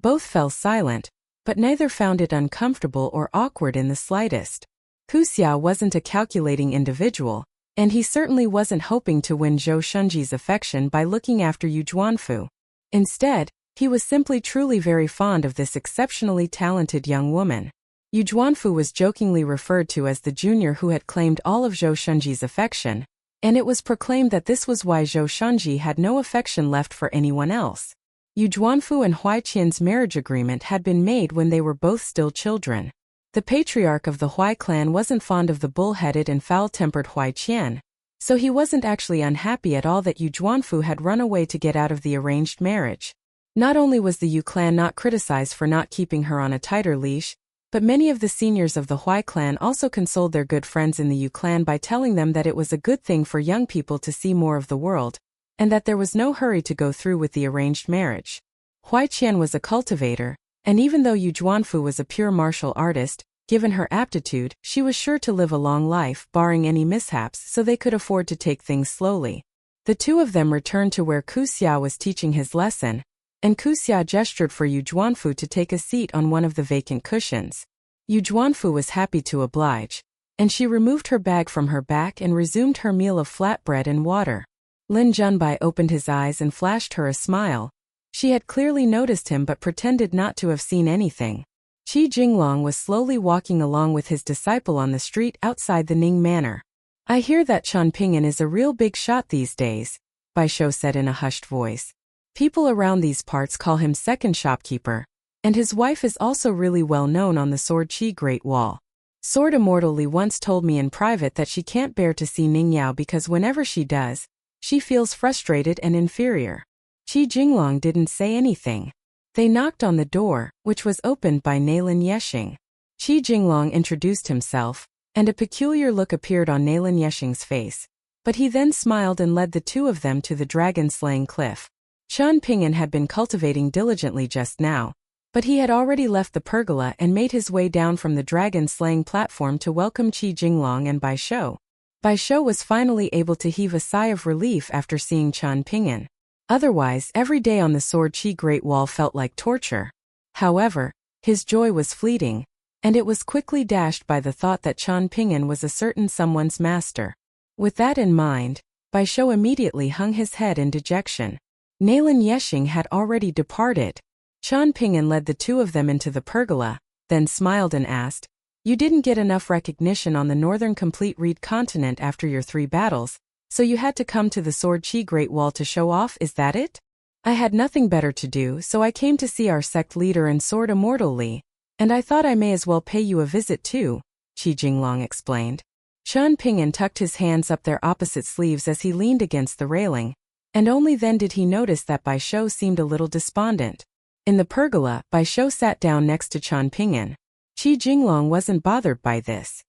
Both fell silent, but neither found it uncomfortable or awkward in the slightest. Kuxia wasn't a calculating individual, and he certainly wasn't hoping to win Zhou Shanji's affection by looking after Yu Juanfu. Instead, he was simply truly very fond of this exceptionally talented young woman. Yu Juanfu was jokingly referred to as the junior who had claimed all of Zhou Shanji's affection, and it was proclaimed that this was why Zhou Shanji had no affection left for anyone else. Yu Juanfu and Huai Qian's marriage agreement had been made when they were both still children. The patriarch of the Huai clan wasn't fond of the bull-headed and foul-tempered Huai Qian, so he wasn't actually unhappy at all that Yu Juanfu had run away to get out of the arranged marriage. Not only was the Yu clan not criticized for not keeping her on a tighter leash, But many of the seniors of the Hui clan also consoled their good friends in the Yu clan by telling them that it was a good thing for young people to see more of the world, and that there was no hurry to go through with the arranged marriage. Hui Qian was a cultivator, and even though Yu Zhuanfu was a pure martial artist, given her aptitude, she was sure to live a long life, barring any mishaps, so they could afford to take things slowly. The two of them returned to where Ku Xia was teaching his lesson, and Ku Xia gestured for Yu Zhuanfu to take a seat on one of the vacant cushions. Yu Zhuanfu was happy to oblige, and she removed her bag from her back and resumed her meal of flatbread and water. Lin Junbai opened his eyes and flashed her a smile. She had clearly noticed him but pretended not to have seen anything. Qi Jinglong was slowly walking along with his disciple on the street outside the Ning Manor. "I hear that Chen Pingan is a real big shot these days," Bai Shou said in a hushed voice. "People around these parts call him second shopkeeper, and his wife is also really well known on the Sword Qi Great Wall. Sword Immortal Li once told me in private that she can't bear to see Ning Yao because whenever she does, she feels frustrated and inferior." Qi Jinglong didn't say anything. They knocked on the door, which was opened by Nailin Yexing. Qi Jinglong introduced himself, and a peculiar look appeared on Nailin Yexing's face. But he then smiled and led the two of them to the dragon-slaying cliff. Chen Pingan had been cultivating diligently just now, but he had already left the pergola and made his way down from the dragon-slaying platform to welcome Qi Jinglong and Bai Shou. Bai Shou was finally able to heave a sigh of relief after seeing Chen Pingan. Otherwise, every day on the Sword Qi Great Wall felt like torture. However, his joy was fleeting, and it was quickly dashed by the thought that Chen Pingan was a certain someone's master. With that in mind, Bai Shou immediately hung his head in dejection. Nailin Yexing had already departed. Chen Pingan led the two of them into the pergola, then smiled and asked, "You didn't get enough recognition on the Northern Complete Reed continent after your 3 battles, so you had to come to the Sword Qi Great Wall to show off, is that it?" "I had nothing better to do, so I came to see our sect leader and Sword Immortal Li, and I thought I may as well pay you a visit too," Qi Jinglong explained. Chen Pingan tucked his hands up their opposite sleeves as he leaned against the railing, and only then did he notice that Bai Shou seemed a little despondent. In the pergola, Bai Shou sat down next to Chen Pingan. Qi Jinglong wasn't bothered by this.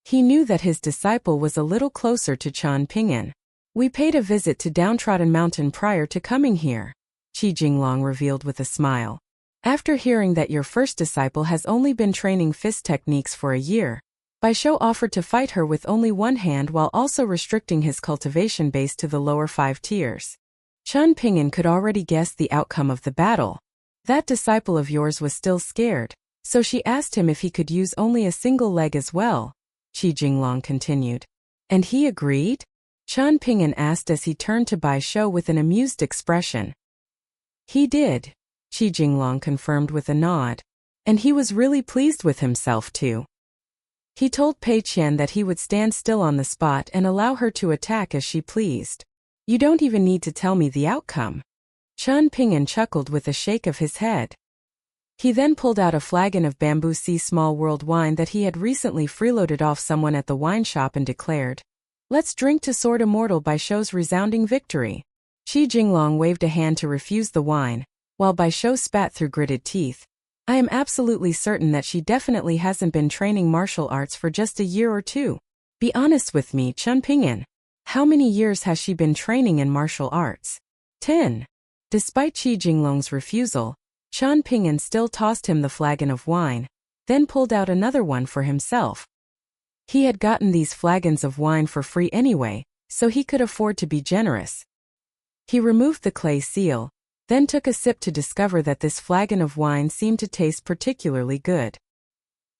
He knew that his disciple was a little closer to Chen Pingan. "We paid a visit to Downtrodden Mountain prior to coming here," Qi Jinglong revealed with a smile. "After hearing that your first disciple has only been training fist techniques for a year, Bai Shou offered to fight her with only one hand while also restricting his cultivation base to the lower 5 tiers. Chen Pingan could already guess the outcome of the battle. That disciple of yours was still scared, so she asked him if he could use only a single leg as well," Qi Jinglong continued. "And he agreed?" Chen Pingan asked as he turned to Bai Shou with an amused expression. "He did," Qi Jinglong confirmed with a nod. "And he was really pleased with himself too. He told Pei Qian that he would stand still on the spot and allow her to attack as she pleased. You don't even need to tell me the outcome." Chen Pingan chuckled with a shake of his head. He then pulled out a flagon of Bamboo Sea Small World wine that he had recently freeloaded off someone at the wine shop and declared, "Let's drink to Sword Immortal Bai Shou's resounding victory." Qi Jinglong waved a hand to refuse the wine, while Bai Shou spat through gritted teeth. "I am absolutely certain that she definitely hasn't been training martial arts for just a year or 2. Be honest with me, Chen Pingan. How many years has she been training in martial arts?" 10. Despite Qi Jinglong's refusal, Chen Pingan still tossed him the flagon of wine, then pulled out another one for himself. He had gotten these flagons of wine for free anyway, so he could afford to be generous. He removed the clay seal, then took a sip to discover that this flagon of wine seemed to taste particularly good.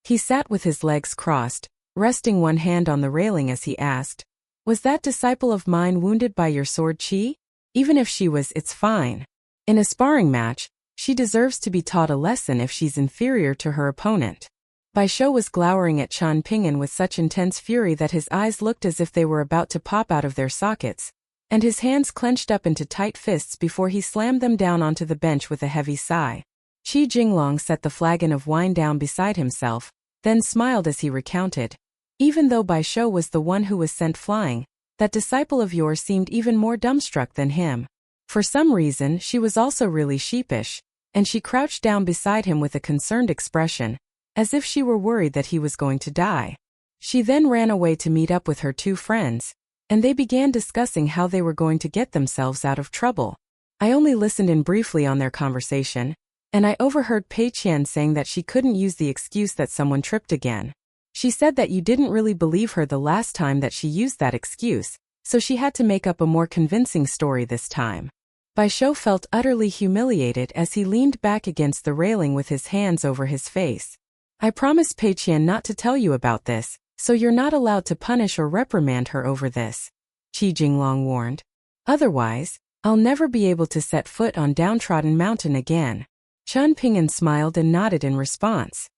He sat with his legs crossed, resting one hand on the railing as he asked, "Was that disciple of mine wounded by your sword Qi? Even if she was, it's fine. In a sparring match, she deserves to be taught a lesson if she's inferior to her opponent." Bai Shou was glowering at Chen Pingan with such intense fury that his eyes looked as if they were about to pop out of their sockets, and his hands clenched up into tight fists before he slammed them down onto the bench with a heavy sigh. Qi Jinglong set the flagon of wine down beside himself, then smiled as he recounted, "Even though Bai Shou was the one who was sent flying, that disciple of yours seemed even more dumbstruck than him. For some reason, she was also really sheepish, and she crouched down beside him with a concerned expression, as if she were worried that he was going to die. She then ran away to meet up with her two friends, and they began discussing how they were going to get themselves out of trouble. I only listened in briefly on their conversation, and I overheard Pei Qian saying that she couldn't use the excuse that someone tripped again. She said that you didn't really believe her the last time that she used that excuse, so she had to make up a more convincing story this time. Bai Shou felt utterly humiliated as he leaned back against the railing with his hands over his face. I promised Pei Qian not to tell you about this, so you're not allowed to punish or reprimand her over this, Qi Jinglong warned. Otherwise, I'll never be able to set foot on Downtrodden Mountain again. Chen Pingan smiled and nodded in response.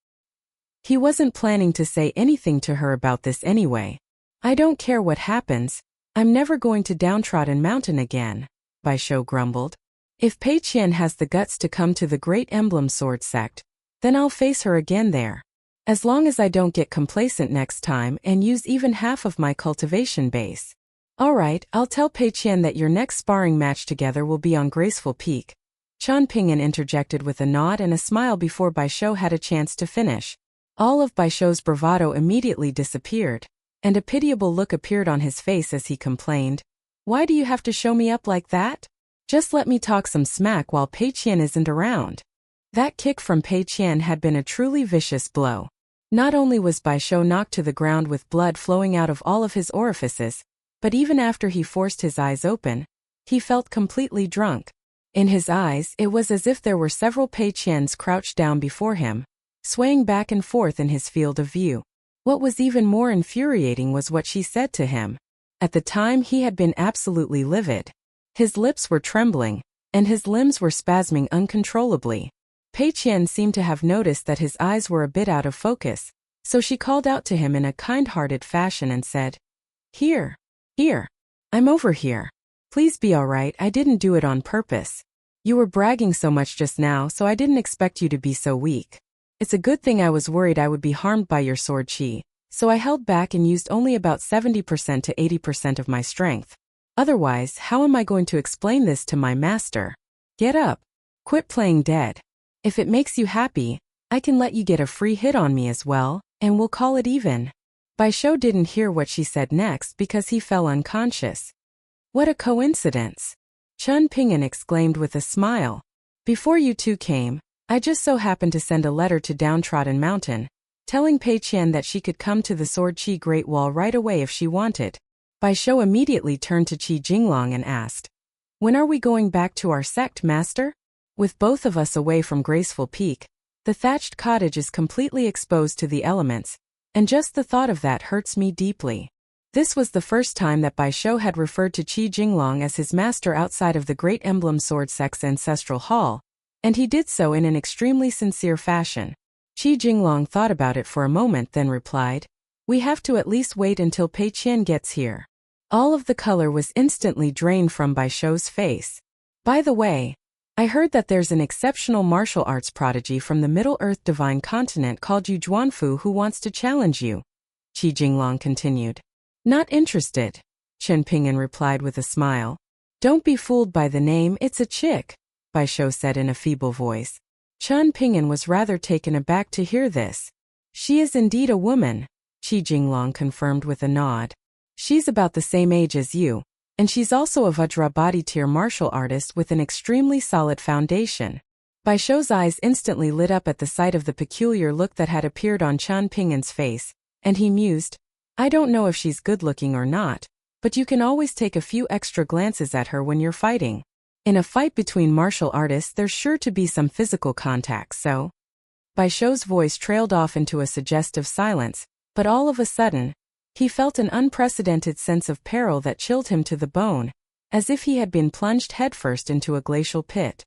He wasn't planning to say anything to her about this anyway. I don't care what happens, I'm never going to Downtrodden Mountain again, Bai Shou grumbled. If Pei Qian has the guts to come to the Great Emblem Sword Sect, then I'll face her again there. As long as I don't get complacent next time and use even half of my cultivation base. Alright, I'll tell Pei Qian that your next sparring match together will be on Graceful Peak. Chen Pingan interjected with a nod and a smile before Bai Shou had a chance to finish. All of Bai Shou's bravado immediately disappeared, and a pitiable look appeared on his face as he complained. Why do you have to show me up like that? Just let me talk some smack while Pei Qian isn't around. That kick from Pei Qian had been a truly vicious blow. Not only was Bai Shou knocked to the ground with blood flowing out of all of his orifices, but even after he forced his eyes open, he felt completely drunk. In his eyes, it was as if there were several Pei Qians crouched down before him, swaying back and forth in his field of view. What was even more infuriating was what she said to him. At the time he had been absolutely livid. His lips were trembling, and his limbs were spasming uncontrollably. Pei Qian seemed to have noticed that his eyes were a bit out of focus, so she called out to him in a kind-hearted fashion and said, Here. I'm over here. Please be alright, I didn't do it on purpose. You were bragging so much just now, so I didn't expect you to be so weak. It's a good thing I was worried I would be harmed by your sword chi, so I held back and used only about 70% to 80% of my strength. Otherwise, how am I going to explain this to my master? Get up. Quit playing dead. If it makes you happy, I can let you get a free hit on me as well, and we'll call it even. Bai Shou didn't hear what she said next because he fell unconscious. What a coincidence! Chen Pingan exclaimed with a smile. Before you two came, I just so happened to send a letter to Downtrodden Mountain, telling Pei Qian that she could come to the Sword Chi Great Wall right away if she wanted. Bai Shou immediately turned to Qi Jinglong and asked, When are we going back to our sect, master? With both of us away from Graceful Peak, the thatched cottage is completely exposed to the elements, and just the thought of that hurts me deeply. This was the first time that Bai Shou had referred to Qi Jinglong as his master outside of the Great Emblem Sword Sect's ancestral hall, and he did so in an extremely sincere fashion. Qi Jinglong thought about it for a moment then replied, We have to at least wait until Pei Qian gets here. All of the color was instantly drained from Bai Shou's face. By the way, I heard that there's an exceptional martial arts prodigy from the Middle-earth Divine Continent called Yu Juanfu who wants to challenge you. Qi Jinglong continued. Not interested, Chen Pingan replied with a smile. Don't be fooled by the name, it's a chick, Bai Shou said in a feeble voice. Chen Pingan was rather taken aback to hear this. She is indeed a woman, Qi Jinglong confirmed with a nod. She's about the same age as you, and she's also a Vajrabhati tier martial artist with an extremely solid foundation. Bai Shou's eyes instantly lit up at the sight of the peculiar look that had appeared on Chen Pingan's face, and he mused, I don't know if she's good-looking or not, but you can always take a few extra glances at her when you're fighting. In a fight between martial artists there's sure to be some physical contact, so... Bai Shou's voice trailed off into a suggestive silence, but all of a sudden, he felt an unprecedented sense of peril that chilled him to the bone, as if he had been plunged headfirst into a glacial pit.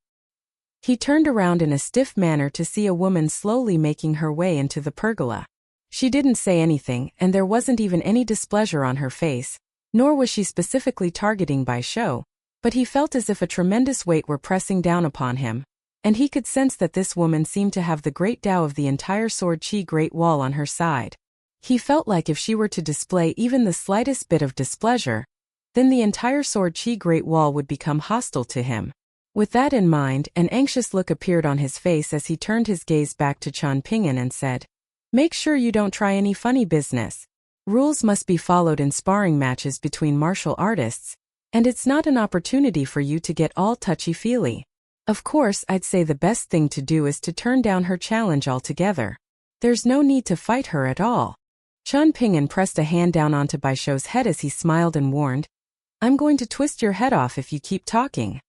He turned around in a stiff manner to see a woman slowly making her way into the pergola. She didn't say anything, and there wasn't even any displeasure on her face, nor was she specifically targeting Bai Shou, but he felt as if a tremendous weight were pressing down upon him, and he could sense that this woman seemed to have the great Tao of the entire Sword Chi Great Wall on her side. He felt like if she were to display even the slightest bit of displeasure, then the entire Sword Chi Great Wall would become hostile to him. With that in mind, an anxious look appeared on his face as he turned his gaze back to Chen Pingan and said, Make sure you don't try any funny business. Rules must be followed in sparring matches between martial artists, and it's not an opportunity for you to get all touchy-feely. Of course, I'd say the best thing to do is to turn down her challenge altogether. There's no need to fight her at all. Chen Pingan pressed a hand down onto Bai Shou's head as he smiled and warned, I'm going to twist your head off if you keep talking.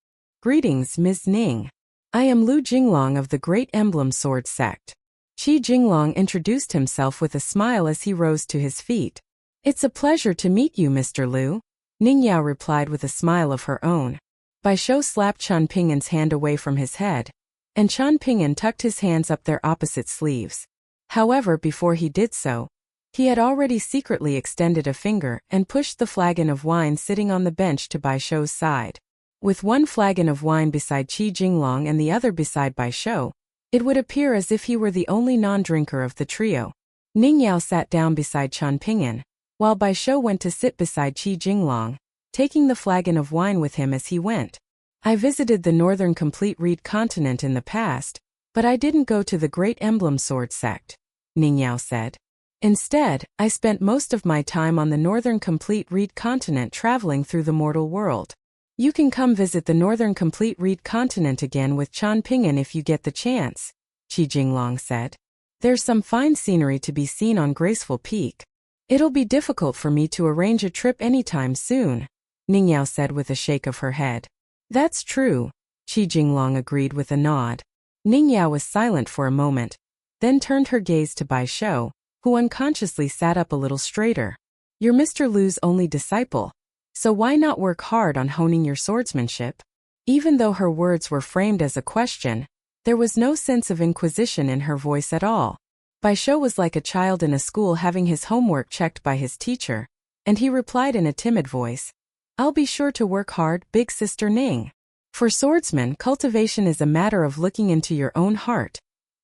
Greetings, Ms. Ning. I am Lu Jinglong of the Great Emblem Sword Sect. Qi Jinglong introduced himself with a smile as he rose to his feet. It's a pleasure to meet you, Mr. Lu. Ning Yao replied with a smile of her own. Bai Shou slapped Chen Pingan's hand away from his head, and Chen Pingan tucked his hands up their opposite sleeves. However, before he did so, he had already secretly extended a finger and pushed the flagon of wine sitting on the bench to Bai Shou's side. With one flagon of wine beside Qi Jinglong and the other beside Bai Shou, it would appear as if he were the only non-drinker of the trio. Ning Yao sat down beside Chen Pingan, while Bai Shou went to sit beside Qi Jinglong, taking the flagon of wine with him as he went. I visited the Northern Complete Reed continent in the past, but I didn't go to the Great Emblem Sword Sect, Ning Yao said. Instead, I spent most of my time on the Northern Complete Reed continent traveling through the mortal world. You can come visit the Northern Complete Reed continent again with Chen Pingan if you get the chance, Qi Jinglong said. There's some fine scenery to be seen on Graceful Peak. It'll be difficult for me to arrange a trip anytime soon, Ning Yao said with a shake of her head. That's true, Qi Jinglong agreed with a nod. Ning Yao was silent for a moment, then turned her gaze to Bai Shou, who unconsciously sat up a little straighter. You're Mr. Lu's only disciple, so why not work hard on honing your swordsmanship? Even though her words were framed as a question, there was no sense of inquisition in her voice at all. Bai Shou was like a child in a school having his homework checked by his teacher, and he replied in a timid voice, I'll be sure to work hard, big sister Ning. For swordsmen, cultivation is a matter of looking into your own heart,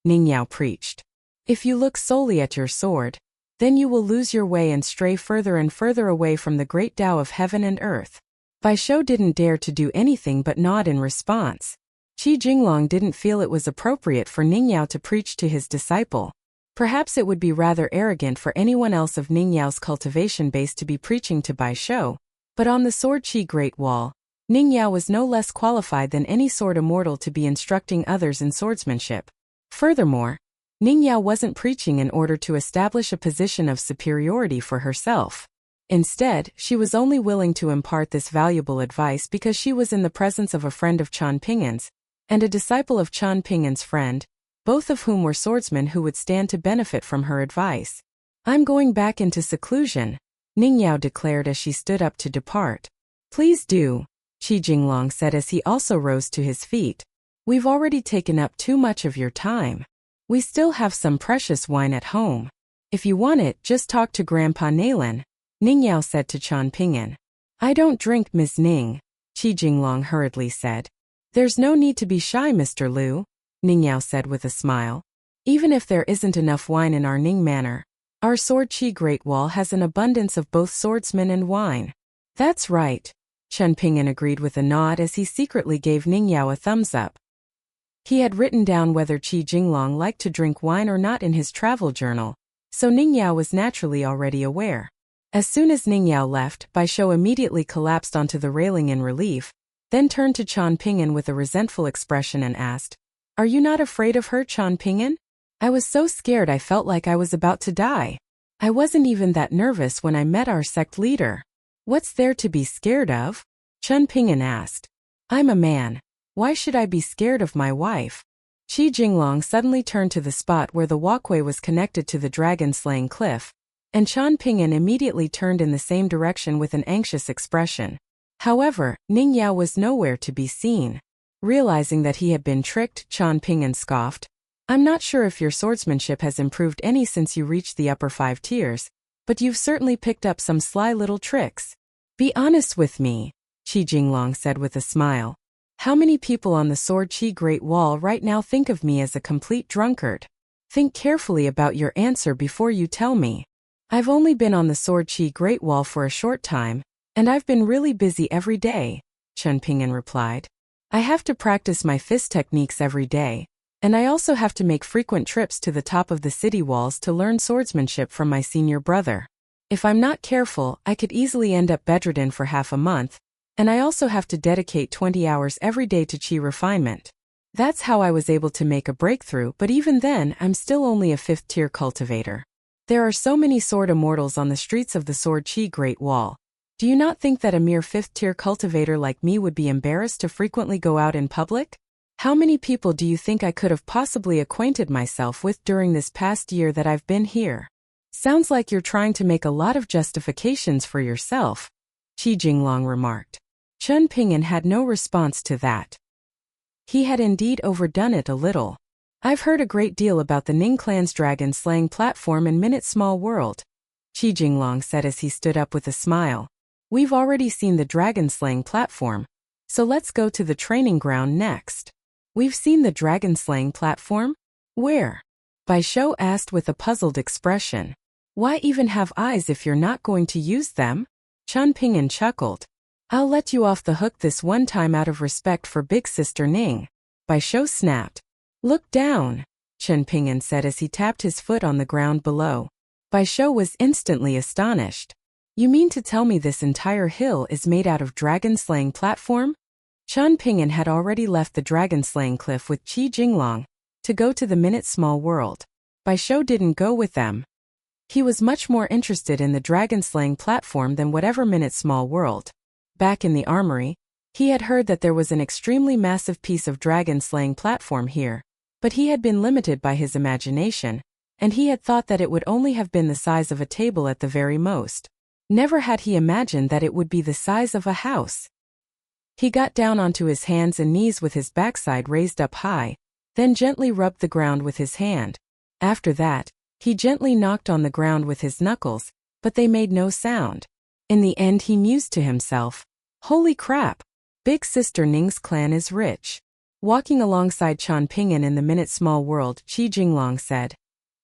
Ning Yao preached. If you look solely at your sword, then you will lose your way and stray further and further away from the great Tao of heaven and earth. Bai Shou didn't dare to do anything but nod in response. Qi Jinglong didn't feel it was appropriate for Ning Yao to preach to his disciple. Perhaps it would be rather arrogant for anyone else of Ning Yao's cultivation base to be preaching to Bai Shou, but on the Sword Qi Great Wall, Ning Yao was no less qualified than any sword immortal to be instructing others in swordsmanship. Furthermore, Ning Yao wasn't preaching in order to establish a position of superiority for herself. Instead, she was only willing to impart this valuable advice because she was in the presence of a friend of Chen Pingan's, and a disciple of Chen Pingan's friend, both of whom were swordsmen who would stand to benefit from her advice. I'm going back into seclusion, Ning Yao declared as she stood up to depart. Please do, Qi Jinglong said as he also rose to his feet. We've already taken up too much of your time. We still have some precious wine at home. If you want it, just talk to Grandpa Nalen, Ning Yao said to Chen Pingan. I don't drink, Ms. Ning, Qi Jinglong hurriedly said. There's no need to be shy, Mr. Lu, Ning Yao said with a smile. Even if there isn't enough wine in our Ning manor, our Sword Qi Great Wall has an abundance of both swordsmen and wine. That's right, Chen Pingan agreed with a nod as he secretly gave Ning Yao a thumbs up. He had written down whether Qi Jinglong liked to drink wine or not in his travel journal, so Ning Yao was naturally already aware. As soon as Ning Yao left, Bai Shou immediately collapsed onto the railing in relief, then turned to Chen Pingan with a resentful expression and asked, Are you not afraid of her, Chen Pingan? I was so scared I felt like I was about to die. I wasn't even that nervous when I met our sect leader. What's there to be scared of? Chen Pingan asked. I'm a man. Why should I be scared of my wife? Qi Jinglong suddenly turned to the spot where the walkway was connected to the dragon-slaying cliff, and Chen Pingan immediately turned in the same direction with an anxious expression. However, Ning Yao was nowhere to be seen. Realizing that he had been tricked, Chen Pingan scoffed. I'm not sure if your swordsmanship has improved any since you reached the upper 5 tiers, but you've certainly picked up some sly little tricks. Be honest with me, Qi Jinglong said with a smile. How many people on the Sword Qi Great Wall right now think of me as a complete drunkard? Think carefully about your answer before you tell me. I've only been on the Sword Qi Great Wall for a short time, and I've been really busy every day, Chen Pingan replied. I have to practice my fist techniques every day, And I also have to make frequent trips to the top of the city walls to learn swordsmanship from my senior brother. If I'm not careful, I could easily end up bedridden for half a month, and I also have to dedicate 20 hours every day to chi refinement. That's how I was able to make a breakthrough, but even then, I'm still only a 5th-tier cultivator. There are so many sword immortals on the streets of the Sword Chi Great Wall. Do you not think that a mere 5th-tier cultivator like me would be embarrassed to frequently go out in public? How many people do you think I could have possibly acquainted myself with during this past year that I've been here? Sounds like you're trying to make a lot of justifications for yourself, Qi Jinglong remarked. Chen Pingan had no response to that. He had indeed overdone it a little. I've heard a great deal about the Ning clan's dragon-slaying platform in Minute Small World, Qi Jinglong said as he stood up with a smile. We've already seen the dragon-slaying platform, so let's go to the training ground next. We've seen the dragon-slaying platform? Where? Bai Shou asked with a puzzled expression. Why even have eyes if you're not going to use them? Chen Pingan chuckled. I'll let you off the hook this one time out of respect for Big Sister Ning, Bai Shou snapped. Look down, Chen Pingan said as he tapped his foot on the ground below. Bai Shou was instantly astonished. You mean to tell me this entire hill is made out of dragon-slaying platform? Chen Pingan had already left the dragon-slaying cliff with Qi Jinglong to go to the Minute Small World. Bai Shou didn't go with them. He was much more interested in the dragon-slaying platform than whatever Minute Small World. Back in the armory, he had heard that there was an extremely massive piece of dragon-slaying platform here, but he had been limited by his imagination, and he had thought that it would only have been the size of a table at the very most. Never had he imagined that it would be the size of a house. He got down onto his hands and knees with his backside raised up high, then gently rubbed the ground with his hand. After that, he gently knocked on the ground with his knuckles, but they made no sound. In the end he mused to himself, holy crap! Big Sister Ning's clan is rich. Walking alongside Chen Pingan in the Minute Small World, Qi Jinglong said,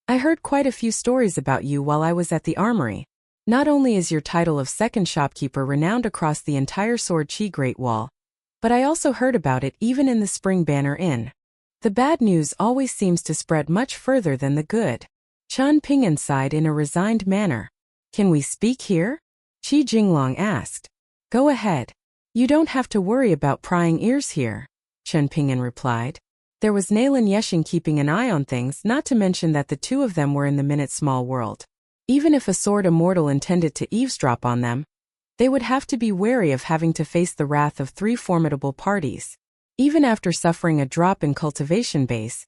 I heard quite a few stories about you while I was at the armory. Not only is your title of second shopkeeper renowned across the entire Sword Chi Great Wall, but I also heard about it even in the Spring Banner Inn. The bad news always seems to spread much further than the good. Chen Pingan sighed in a resigned manner. Can we speak here? Qi Jinglong asked. Go ahead. You don't have to worry about prying ears here, Chen Pingan replied. There was Nailin Yeshing keeping an eye on things, not to mention that the two of them were in the Minute Small World. Even if a sword immortal intended to eavesdrop on them, they would have to be wary of having to face the wrath of 3 formidable parties. Even after suffering a drop in cultivation base,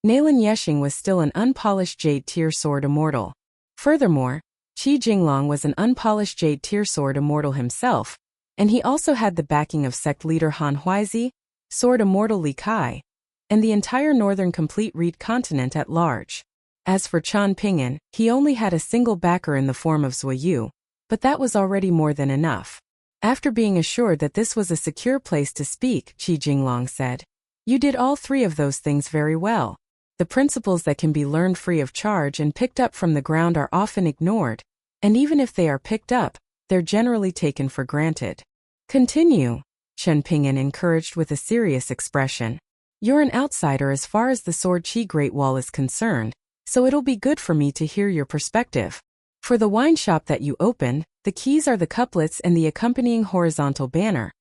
Nailin Yeshing was still an unpolished Jade-tier sword immortal. Furthermore, Qi Jinglong was an unpolished Jade-tier sword immortal himself, and he also had the backing of sect leader Han Huizi, sword immortal Li Kai, and the entire northern complete Reed continent at large. As for Chen Pingan, he only had a single backer in the form of Zui Yu, but that was already more than enough. After being assured that this was a secure place to speak, Qi Jinglong said, You did all 3 of those things very well. The principles that can be learned free of charge and picked up from the ground are often ignored, and even if they are picked up, they're generally taken for granted. Continue, Chen Pingan encouraged with a serious expression. You're an outsider as far as the Sword Chi Great Wall is concerned, so it'll be good for me to hear your perspective. For the wine shop that you opened, the keys are the couplets and the accompanying horizontal banner,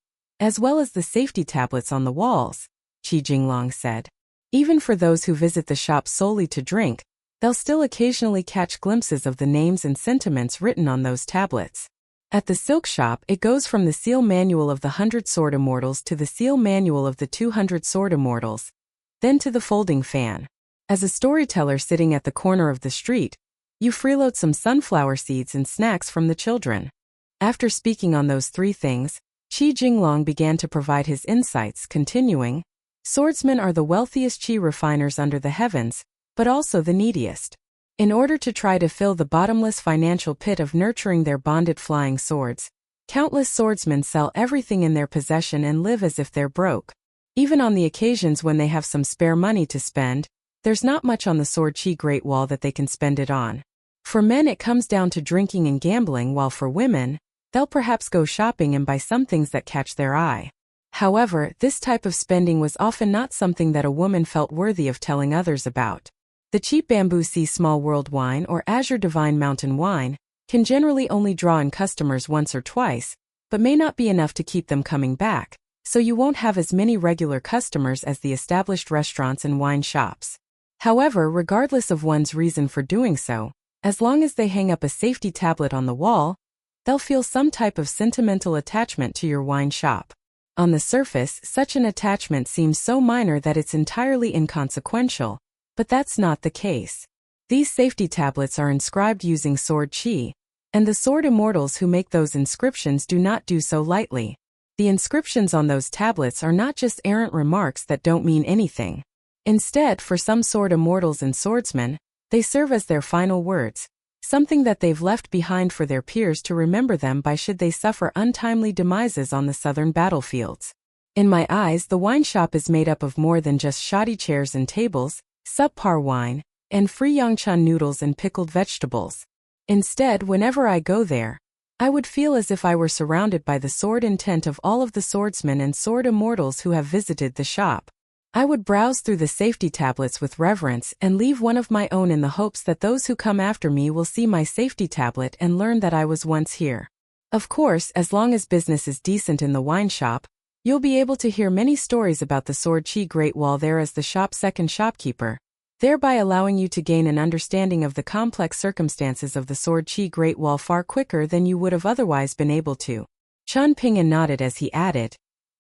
as well as the safety tablets on the walls, Qi Jinglong said. Even for those who visit the shop solely to drink, they'll still occasionally catch glimpses of the names and sentiments written on those tablets. At the silk shop, it goes from the seal manual of the 100 sword immortals to the seal manual of the 200 sword immortals, then to the folding fan. As a storyteller sitting at the corner of the street, you freeload some sunflower seeds and snacks from the children. After speaking on those 3 things, Qi Jinglong began to provide his insights, continuing, Swordsmen are the wealthiest chi refiners under the heavens, but also the neediest. In order to try to fill the bottomless financial pit of nurturing their bonded flying swords, countless swordsmen sell everything in their possession and live as if they're broke. Even on the occasions when they have some spare money to spend, there's not much on the Sword Chi Great Wall that they can spend it on. For men it comes down to drinking and gambling, while for women, they'll perhaps go shopping and buy some things that catch their eye. However, this type of spending was often not something that a woman felt worthy of telling others about. The cheap bamboo sea small world wine or azure divine mountain wine can generally only draw in customers once or twice, but may not be enough to keep them coming back, so you won't have as many regular customers as the established restaurants and wine shops. However, regardless of one's reason for doing so, as long as they hang up a safety tablet on the wall, they'll feel some type of sentimental attachment to your wine shop. On the surface, such an attachment seems so minor that it's entirely inconsequential, but that's not the case. These safety tablets are inscribed using sword chi, and the sword immortals who make those inscriptions do not do so lightly. The inscriptions on those tablets are not just errant remarks that don't mean anything. Instead, for some sword immortals and swordsmen, they serve as their final words, something that they've left behind for their peers to remember them by should they suffer untimely demises on the southern battlefields. In my eyes, the wine shop is made up of more than just shoddy chairs and tables, subpar wine, and free yangchan noodles and pickled vegetables. Instead, whenever I go there, I would feel as if I were surrounded by the sword intent of all of the swordsmen and sword immortals who have visited the shop. I would browse through the safety tablets with reverence and leave one of my own in the hopes that those who come after me will see my safety tablet and learn that I was once here. Of course, as long as business is decent in the wine shop, you'll be able to hear many stories about the sword chi Great Wall there as the shop's second shopkeeper, thereby allowing you to gain an understanding of the complex circumstances of the sword chi Great Wall far quicker than you would have otherwise been able to. Chen Pingan nodded as he added,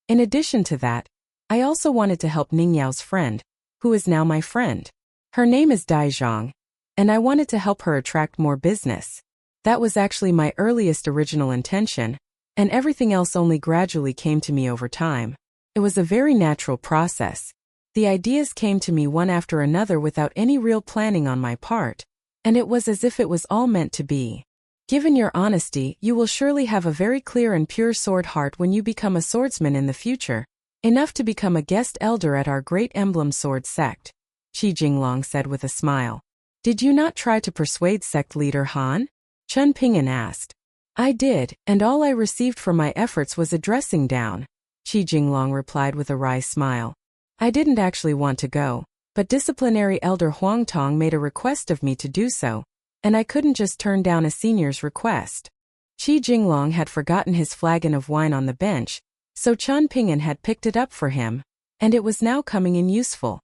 in addition to that, I also wanted to help Ningyao's friend, who is now my friend. Her name is Dai Zhang, and I wanted to help her attract more business. That was actually my earliest original intention, and everything else only gradually came to me over time. It was a very natural process. The ideas came to me one after another without any real planning on my part, and it was as if it was all meant to be. Given your honesty, you will surely have a very clear and pure sword heart when you become a swordsman in the future. Enough to become a guest elder at our great emblem sword sect, Qi Jinglong said with a smile. Did you not try to persuade sect leader Han? Chen Pingan asked. I did, and all I received for my efforts was a dressing down, Qi Jinglong replied with a wry smile. I didn't actually want to go, but disciplinary elder Huang Tong made a request of me to do so, and I couldn't just turn down a senior's request. Qi Jinglong had forgotten his flagon of wine on the bench, so Chen Pingan had picked it up for him, and it was now coming in useful.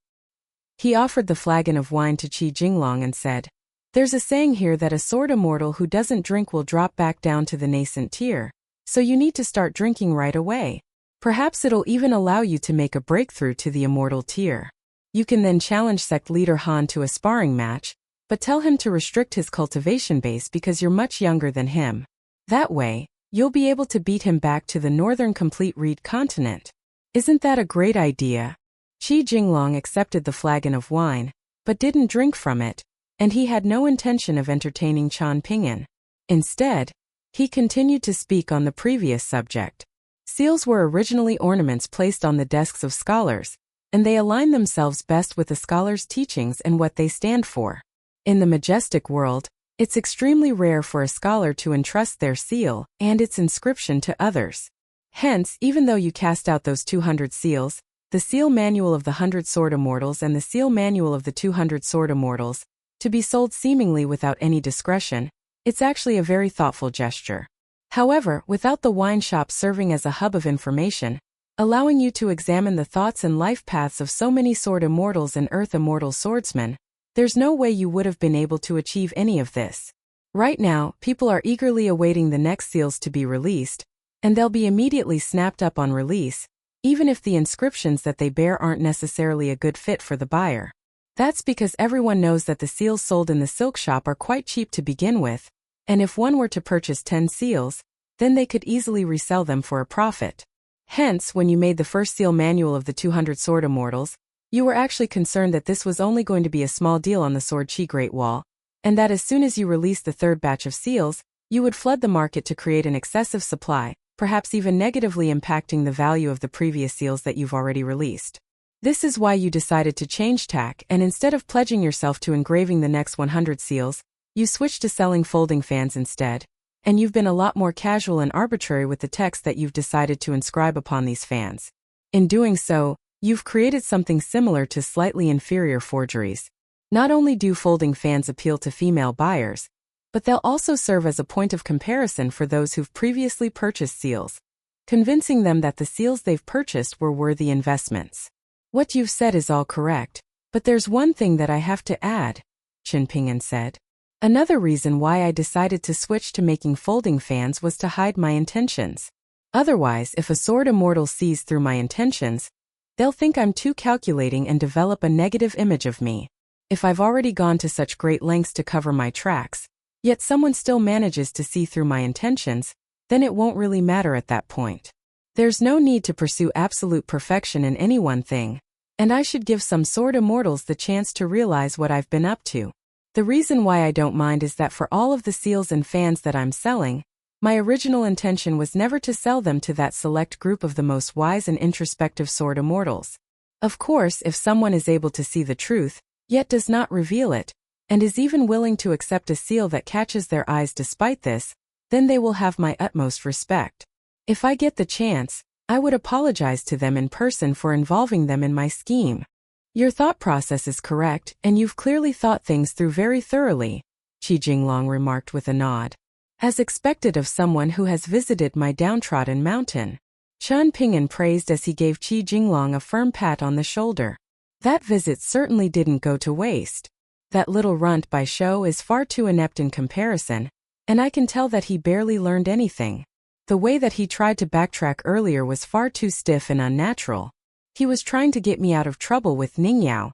He offered the flagon of wine to Qi Jinglong and said, there's a saying here that a sword immortal who doesn't drink will drop back down to the nascent tier, so you need to start drinking right away. Perhaps it'll even allow you to make a breakthrough to the immortal tier. You can then challenge sect leader Han to a sparring match, but tell him to restrict his cultivation base because you're much younger than him. That way, you'll be able to beat him back to the northern complete reed continent. Isn't that a great idea? Qi Jinglong accepted the flagon of wine, but didn't drink from it, and he had no intention of entertaining Chen Pingan. Instead, he continued to speak on the previous subject. Seals were originally ornaments placed on the desks of scholars, and they align themselves best with the scholar's teachings and what they stand for. In the majestic world, it's extremely rare for a scholar to entrust their seal and its inscription to others. Hence, even though you cast out those 200 seals, the seal manual of the 100 sword immortals and the seal manual of the 200 sword immortals, to be sold seemingly without any discretion, it's actually a very thoughtful gesture. However, without the wine shop serving as a hub of information, allowing you to examine the thoughts and life paths of so many sword immortals and earth immortal swordsmen, there's no way you would have been able to achieve any of this. Right now, people are eagerly awaiting the next seals to be released, and they'll be immediately snapped up on release, even if the inscriptions that they bear aren't necessarily a good fit for the buyer. That's because everyone knows that the seals sold in the silk shop are quite cheap to begin with, and if one were to purchase 10 seals, then they could easily resell them for a profit. Hence, when you made the first seal manual of the 200 sword immortals, you were actually concerned that this was only going to be a small deal on the sword chi Great Wall, and that as soon as you released the third batch of seals, you would flood the market to create an excessive supply, perhaps even negatively impacting the value of the previous seals that you've already released. This is why you decided to change tack, and instead of pledging yourself to engraving the next 100 seals, you switched to selling folding fans instead, and you've been a lot more casual and arbitrary with the text that you've decided to inscribe upon these fans. In doing so, you've created something similar to slightly inferior forgeries. Not only do folding fans appeal to female buyers, but they'll also serve as a point of comparison for those who've previously purchased seals, convincing them that the seals they've purchased were worthy investments. What you've said is all correct, but there's one thing that I have to add, Chen Pingan said. Another reason why I decided to switch to making folding fans was to hide my intentions. Otherwise, if a sword immortal sees through my intentions, they'll think I'm too calculating and develop a negative image of me. If I've already gone to such great lengths to cover my tracks, yet someone still manages to see through my intentions, then it won't really matter at that point. There's no need to pursue absolute perfection in any one thing, and I should give some sword immortals the chance to realize what I've been up to. The reason why I don't mind is that for all of the seals and fans that I'm selling, my original intention was never to sell them to that select group of the most wise and introspective sword immortals. Of course, if someone is able to see the truth, yet does not reveal it, and is even willing to accept a seal that catches their eyes despite this, then they will have my utmost respect. If I get the chance, I would apologize to them in person for involving them in my scheme. Your thought process is correct, and you've clearly thought things through very thoroughly, Qi Jinglong remarked with a nod. As expected of someone who has visited my downtrodden mountain, Chen Pingan praised as he gave Qi Jinglong a firm pat on the shoulder. That visit certainly didn't go to waste. That little runt Bai Shou is far too inept in comparison, and I can tell that he barely learned anything. The way that he tried to backtrack earlier was far too stiff and unnatural. He was trying to get me out of trouble with Ningyao,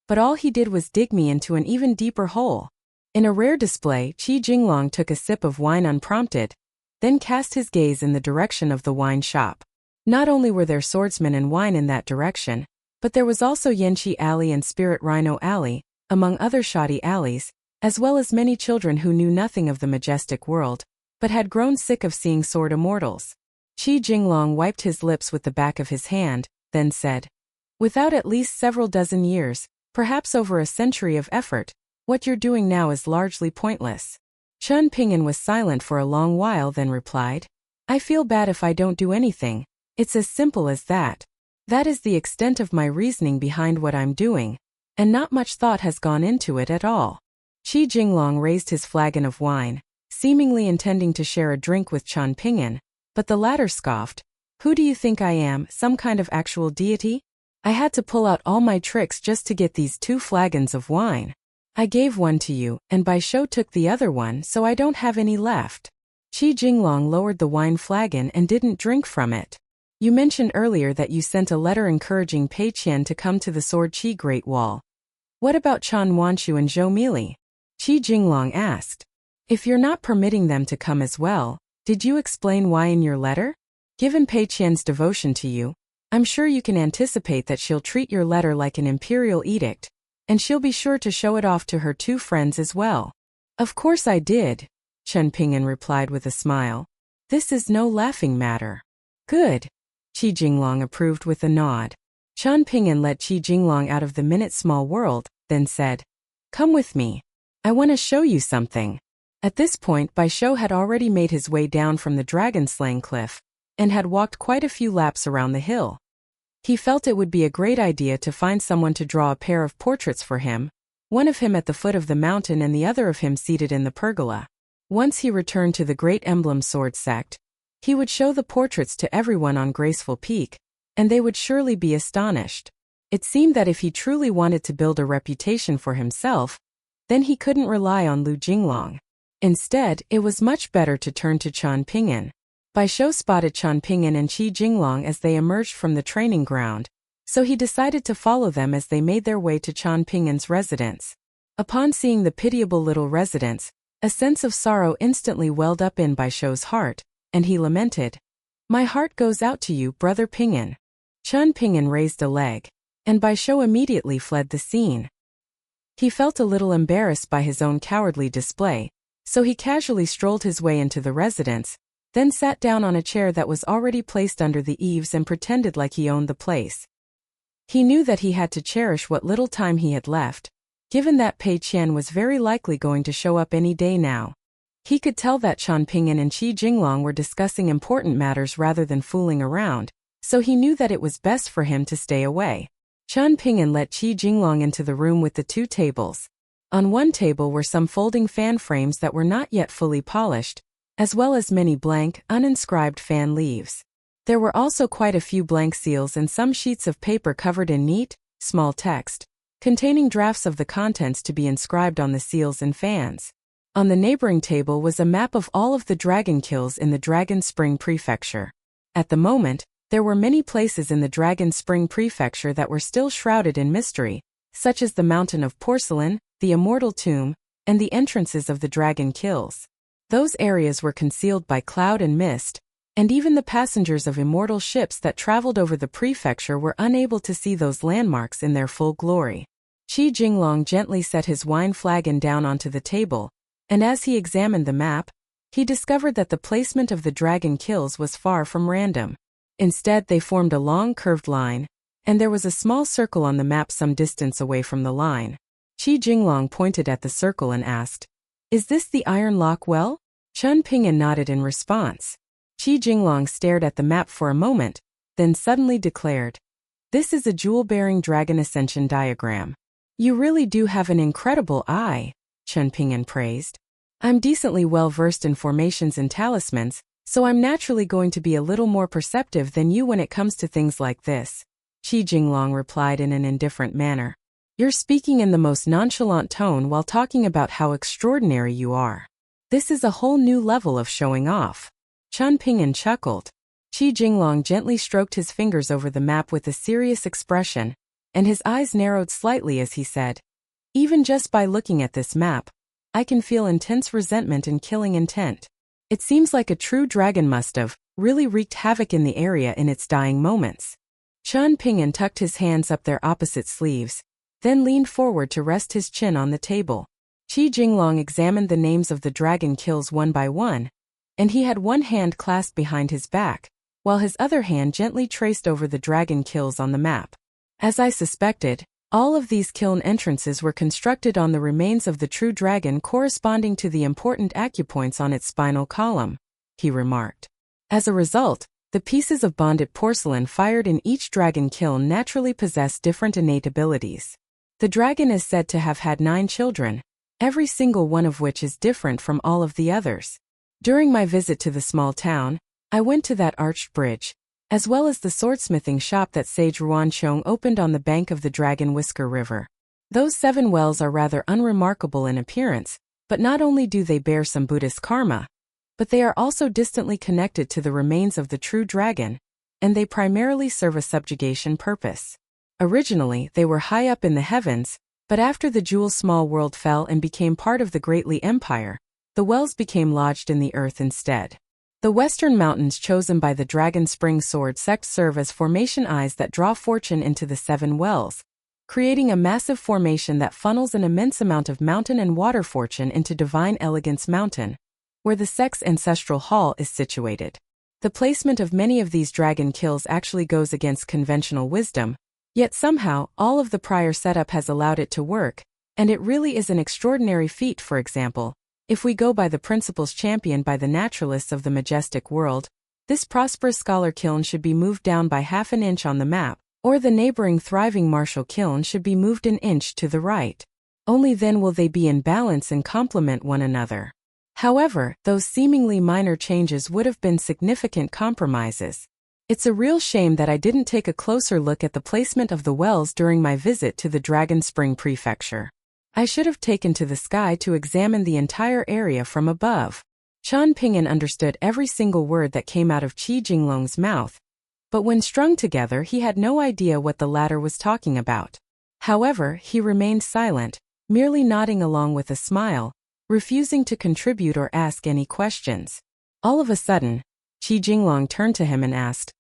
but all he did was dig me into an even deeper hole. In a rare display, Qi Jinglong took a sip of wine unprompted, then cast his gaze in the direction of the wine shop. Not only were there swordsmen and wine in that direction, but there was also Yanqi Alley and Spirit Rhino Alley, among other shoddy alleys, as well as many children who knew nothing of the majestic world, but had grown sick of seeing sword immortals. Qi Jinglong wiped his lips with the back of his hand, then said, "Without at least several dozen years, perhaps over a century of effort, what you're doing now is largely pointless." Chen Pingan was silent for a long while, then replied, "I feel bad if I don't do anything. It's as simple as that. That is the extent of my reasoning behind what I'm doing, and not much thought has gone into it at all." Qi Jinglong raised his flagon of wine, seemingly intending to share a drink with Chen Pingan, but the latter scoffed, "Who do you think I am, some kind of actual deity? I had to pull out all my tricks just to get these 2 flagons of wine. I gave one to you, and Bai Shou took the other one, so I don't have any left." Qi Jinglong lowered the wine flagon and didn't drink from it. "You mentioned earlier that you sent a letter encouraging Pei Qian to come to the Sword Qi Great Wall. What about Chan Wanshu and Zhou Mili?" Qi Jinglong asked. "If you're not permitting them to come as well, did you explain why in your letter? Given Pei Qian's devotion to you, I'm sure you can anticipate that she'll treat your letter like an imperial edict, and she'll be sure to show it off to her 2 friends as well." "Of course I did," Chen Pingan replied with a smile. "This is no laughing matter." "Good," Qi Jinglong approved with a nod. Chen Pingan led Qi Jinglong out of the minute-small world, then said, "Come with me. I want to show you something." At this point, Bai Shou had already made his way down from the dragon-slaying cliff, and had walked quite a few laps around the hill. He felt it would be a great idea to find someone to draw a pair of portraits for him, one of him at the foot of the mountain and the other of him seated in the pergola. Once he returned to the Great Emblem Sword Sect, he would show the portraits to everyone on Graceful Peak, and they would surely be astonished. It seemed that if he truly wanted to build a reputation for himself, then he couldn't rely on Lu Jinglong. Instead, it was much better to turn to Chen Pingan. Bai Shou spotted Chen Pingan and Qi Jinglong as they emerged from the training ground, so he decided to follow them as they made their way to Chen Pingan's residence. Upon seeing the pitiable little residence, a sense of sorrow instantly welled up in Bai Shou's heart, and he lamented, "My heart goes out to you, brother Pingan." Chen Pingan raised a leg, and Bai Shou immediately fled the scene. He felt a little embarrassed by his own cowardly display, so he casually strolled his way into the residence, then sat down on a chair that was already placed under the eaves and pretended like he owned the place. He knew that he had to cherish what little time he had left, given that Pei Qian was very likely going to show up any day now. He could tell that Chen Pingan and Qi Jinglong were discussing important matters rather than fooling around, so he knew that it was best for him to stay away. Chen Pingan let Qi Jinglong into the room with the two tables. On one table were some folding fan frames that were not yet fully polished, as well as many blank, uninscribed fan leaves. There were also quite a few blank seals and some sheets of paper covered in neat, small text, containing drafts of the contents to be inscribed on the seals and fans. On the neighboring table was a map of all of the dragon kills in the Dragon Spring Prefecture. At the moment, there were many places in the Dragon Spring Prefecture that were still shrouded in mystery, such as the Mountain of Porcelain, the Immortal Tomb, and the entrances of the Dragon Kills. Those areas were concealed by cloud and mist, and even the passengers of immortal ships that traveled over the prefecture were unable to see those landmarks in their full glory. Qi Jinglong gently set his wine flagon down onto the table, and as he examined the map, he discovered that the placement of the dragon kills was far from random. Instead, they formed a long curved line, and there was a small circle on the map some distance away from the line. Qi Jinglong pointed at the circle and asked, "Is this the Iron Lock Well?" Chen Pingan nodded in response. Qi Jinglong stared at the map for a moment, then suddenly declared, "This is a jewel-bearing dragon ascension diagram." "You really do have an incredible eye," Chen Pingan praised. "I'm decently well-versed in formations and talismans, so I'm naturally going to be a little more perceptive than you when it comes to things like this," Qi Jinglong replied in an indifferent manner. "You're speaking in the most nonchalant tone while talking about how extraordinary you are. This is a whole new level of showing off." Chen Pingan chuckled. Qi Jinglong gently stroked his fingers over the map with a serious expression, and his eyes narrowed slightly as he said, "Even just by looking at this map, I can feel intense resentment and killing intent. It seems like a true dragon must have really wreaked havoc in the area in its dying moments." Chen Pingan tucked his hands up their opposite sleeves, then leaned forward to rest his chin on the table. Qi Jinglong examined the names of the dragon kills one by one, and he had one hand clasped behind his back, while his other hand gently traced over the dragon kills on the map. "As I suspected, all of these kiln entrances were constructed on the remains of the true dragon corresponding to the important acupoints on its spinal column," he remarked. "As a result, the pieces of bonded porcelain fired in each dragon kiln naturally possess different innate abilities. The dragon is said to have had 9 children, every single one of which is different from all of the others. During my visit to the small town, I went to that arched bridge, as well as the swordsmithing shop that Sage Ruanchong opened on the bank of the Dragon Whisker River. Those 7 wells are rather unremarkable in appearance, but not only do they bear some Buddhist karma, but they are also distantly connected to the remains of the true dragon, and they primarily serve a subjugation purpose. Originally, they were high up in the heavens, but after the Jewel Small World fell and became part of the Great Li Empire, the wells became lodged in the earth instead. The western mountains chosen by the Dragon Spring Sword sect serve as formation eyes that draw fortune into the 7 wells, creating a massive formation that funnels an immense amount of mountain and water fortune into Divine Elegance Mountain, where the sect's ancestral hall is situated. The placement of many of these dragon kills actually goes against conventional wisdom, yet somehow all of the prior setup has allowed it to work, and it really is an extraordinary feat. For example, if we go by the principles championed by the naturalists of the majestic world, this prosperous scholar kiln should be moved down by half an inch on the map, or the neighboring thriving martial kiln should be moved an inch to the right. Only then will they be in balance and complement one another. However, those seemingly minor changes would have been significant compromises. It's a real shame that I didn't take a closer look at the placement of the wells during my visit to the Dragon Spring Prefecture. I should have taken to the sky to examine the entire area from above. Chen Pingan understood every single word that came out of Qi Jinglong's mouth, but when strung together he had no idea what the latter was talking about. However, he remained silent, merely nodding along with a smile, refusing to contribute or ask any questions. All of a sudden, Qi Jinglong turned to him and asked,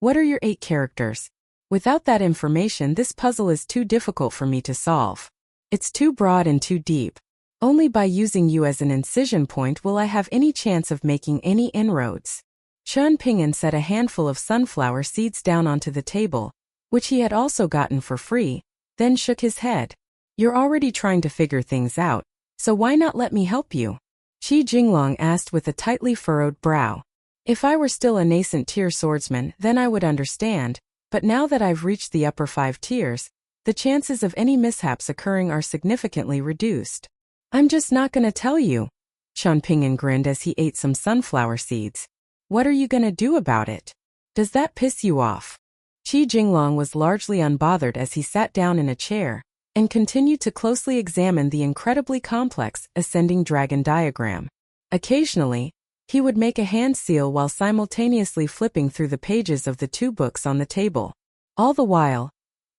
"What are your 8 characters? Without that information, this puzzle is too difficult for me to solve. It's too broad and too deep. Only by using you as an incision point will I have any chance of making any inroads." Chen Pingan set a handful of sunflower seeds down onto the table, which he had also gotten for free, then shook his head. "You're already trying to figure things out, so why not let me help you?" Qi Jinglong asked with a tightly furrowed brow. If I were still a nascent tier swordsman, then I would understand, but now that I've reached the upper 5 tiers, the chances of any mishaps occurring are significantly reduced. I'm just not gonna tell you. Chen Pingan grinned as he ate some sunflower seeds. What are you gonna do about it? Does that piss you off? Qi Jinglong was largely unbothered as he sat down in a chair and continued to closely examine the incredibly complex ascending dragon diagram. Occasionally, he would make a hand seal while simultaneously flipping through the pages of the 2 books on the table. All the while,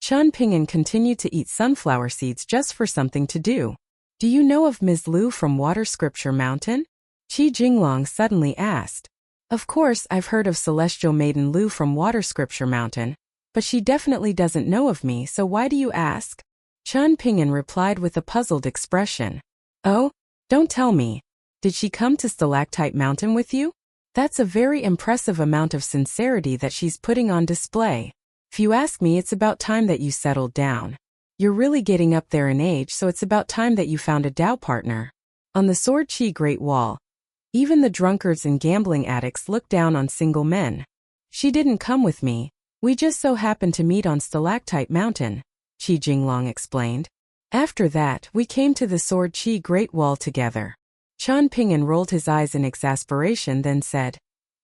Chen Pingan continued to eat sunflower seeds just for something to do. Do you know of Ms. Lu from Water Scripture Mountain? Qi Jinglong suddenly asked. Of course, I've heard of Celestial Maiden Lu from Water Scripture Mountain, but she definitely doesn't know of me, so why do you ask? Chen Pingan replied with a puzzled expression. Oh, don't tell me. Did she come to Stalactite Mountain with you? That's a very impressive amount of sincerity that she's putting on display. If you ask me, it's about time that you settled down. You're really getting up there in age, so it's about time that you found a Dao partner. On the Sword Qi Great Wall, even the drunkards and gambling addicts look down on single men. She didn't come with me. We just so happened to meet on Stalactite Mountain, Qi Jinglong explained. After that, we came to the Sword Qi Great Wall together. Chen Pingan rolled his eyes in exasperation, then said,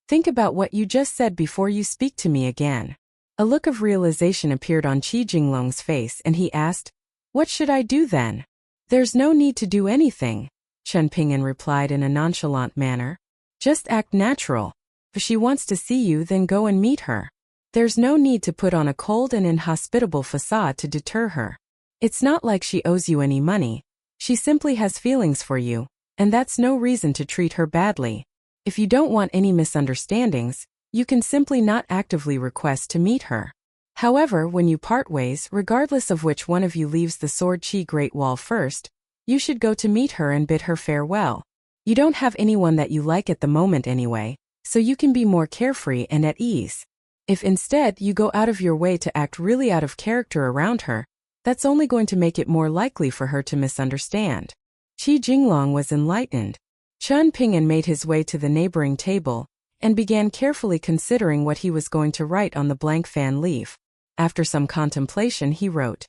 Think about what you just said before you speak to me again. A look of realization appeared on Qi Jinglong's face and he asked, What should I do then? There's no need to do anything, Chen Pingan replied in a nonchalant manner. Just act natural. If she wants to see you, then go and meet her. There's no need to put on a cold and inhospitable facade to deter her. It's not like she owes you any money. She simply has feelings for you, and that's no reason to treat her badly. If you don't want any misunderstandings, you can simply not actively request to meet her. However, when you part ways, regardless of which one of you leaves the Sword Qi Great Wall first, you should go to meet her and bid her farewell. You don't have anyone that you like at the moment anyway, so you can be more carefree and at ease. If instead you go out of your way to act really out of character around her, that's only going to make it more likely for her to misunderstand. Qi Jinglong was enlightened. Chen Pingan made his way to the neighboring table and began carefully considering what he was going to write on the blank fan leaf. After some contemplation, he wrote,